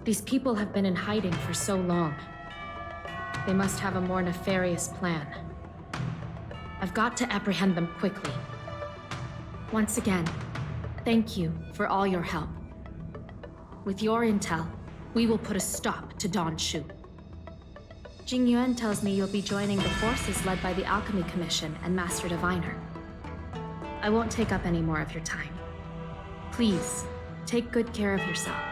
These people have been in hiding for so long. They must have a more nefarious plan. I've got to apprehend them quickly. Once again, thank you for all your help. With your intel, we will put a stop to Don Shu. Jing Yuan tells me you'll be joining the forces led by the Alchemy Commission and Master Diviner. I won't take up any more of your time. Please, take good care of yourself.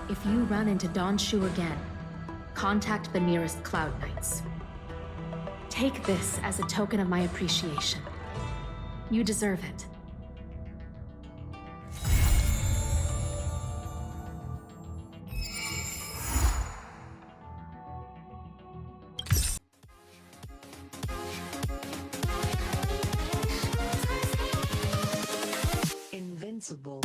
If you run into Don Shu again, contact the nearest Cloud Knights. Take this as a token of my appreciation. You deserve it. Invincible.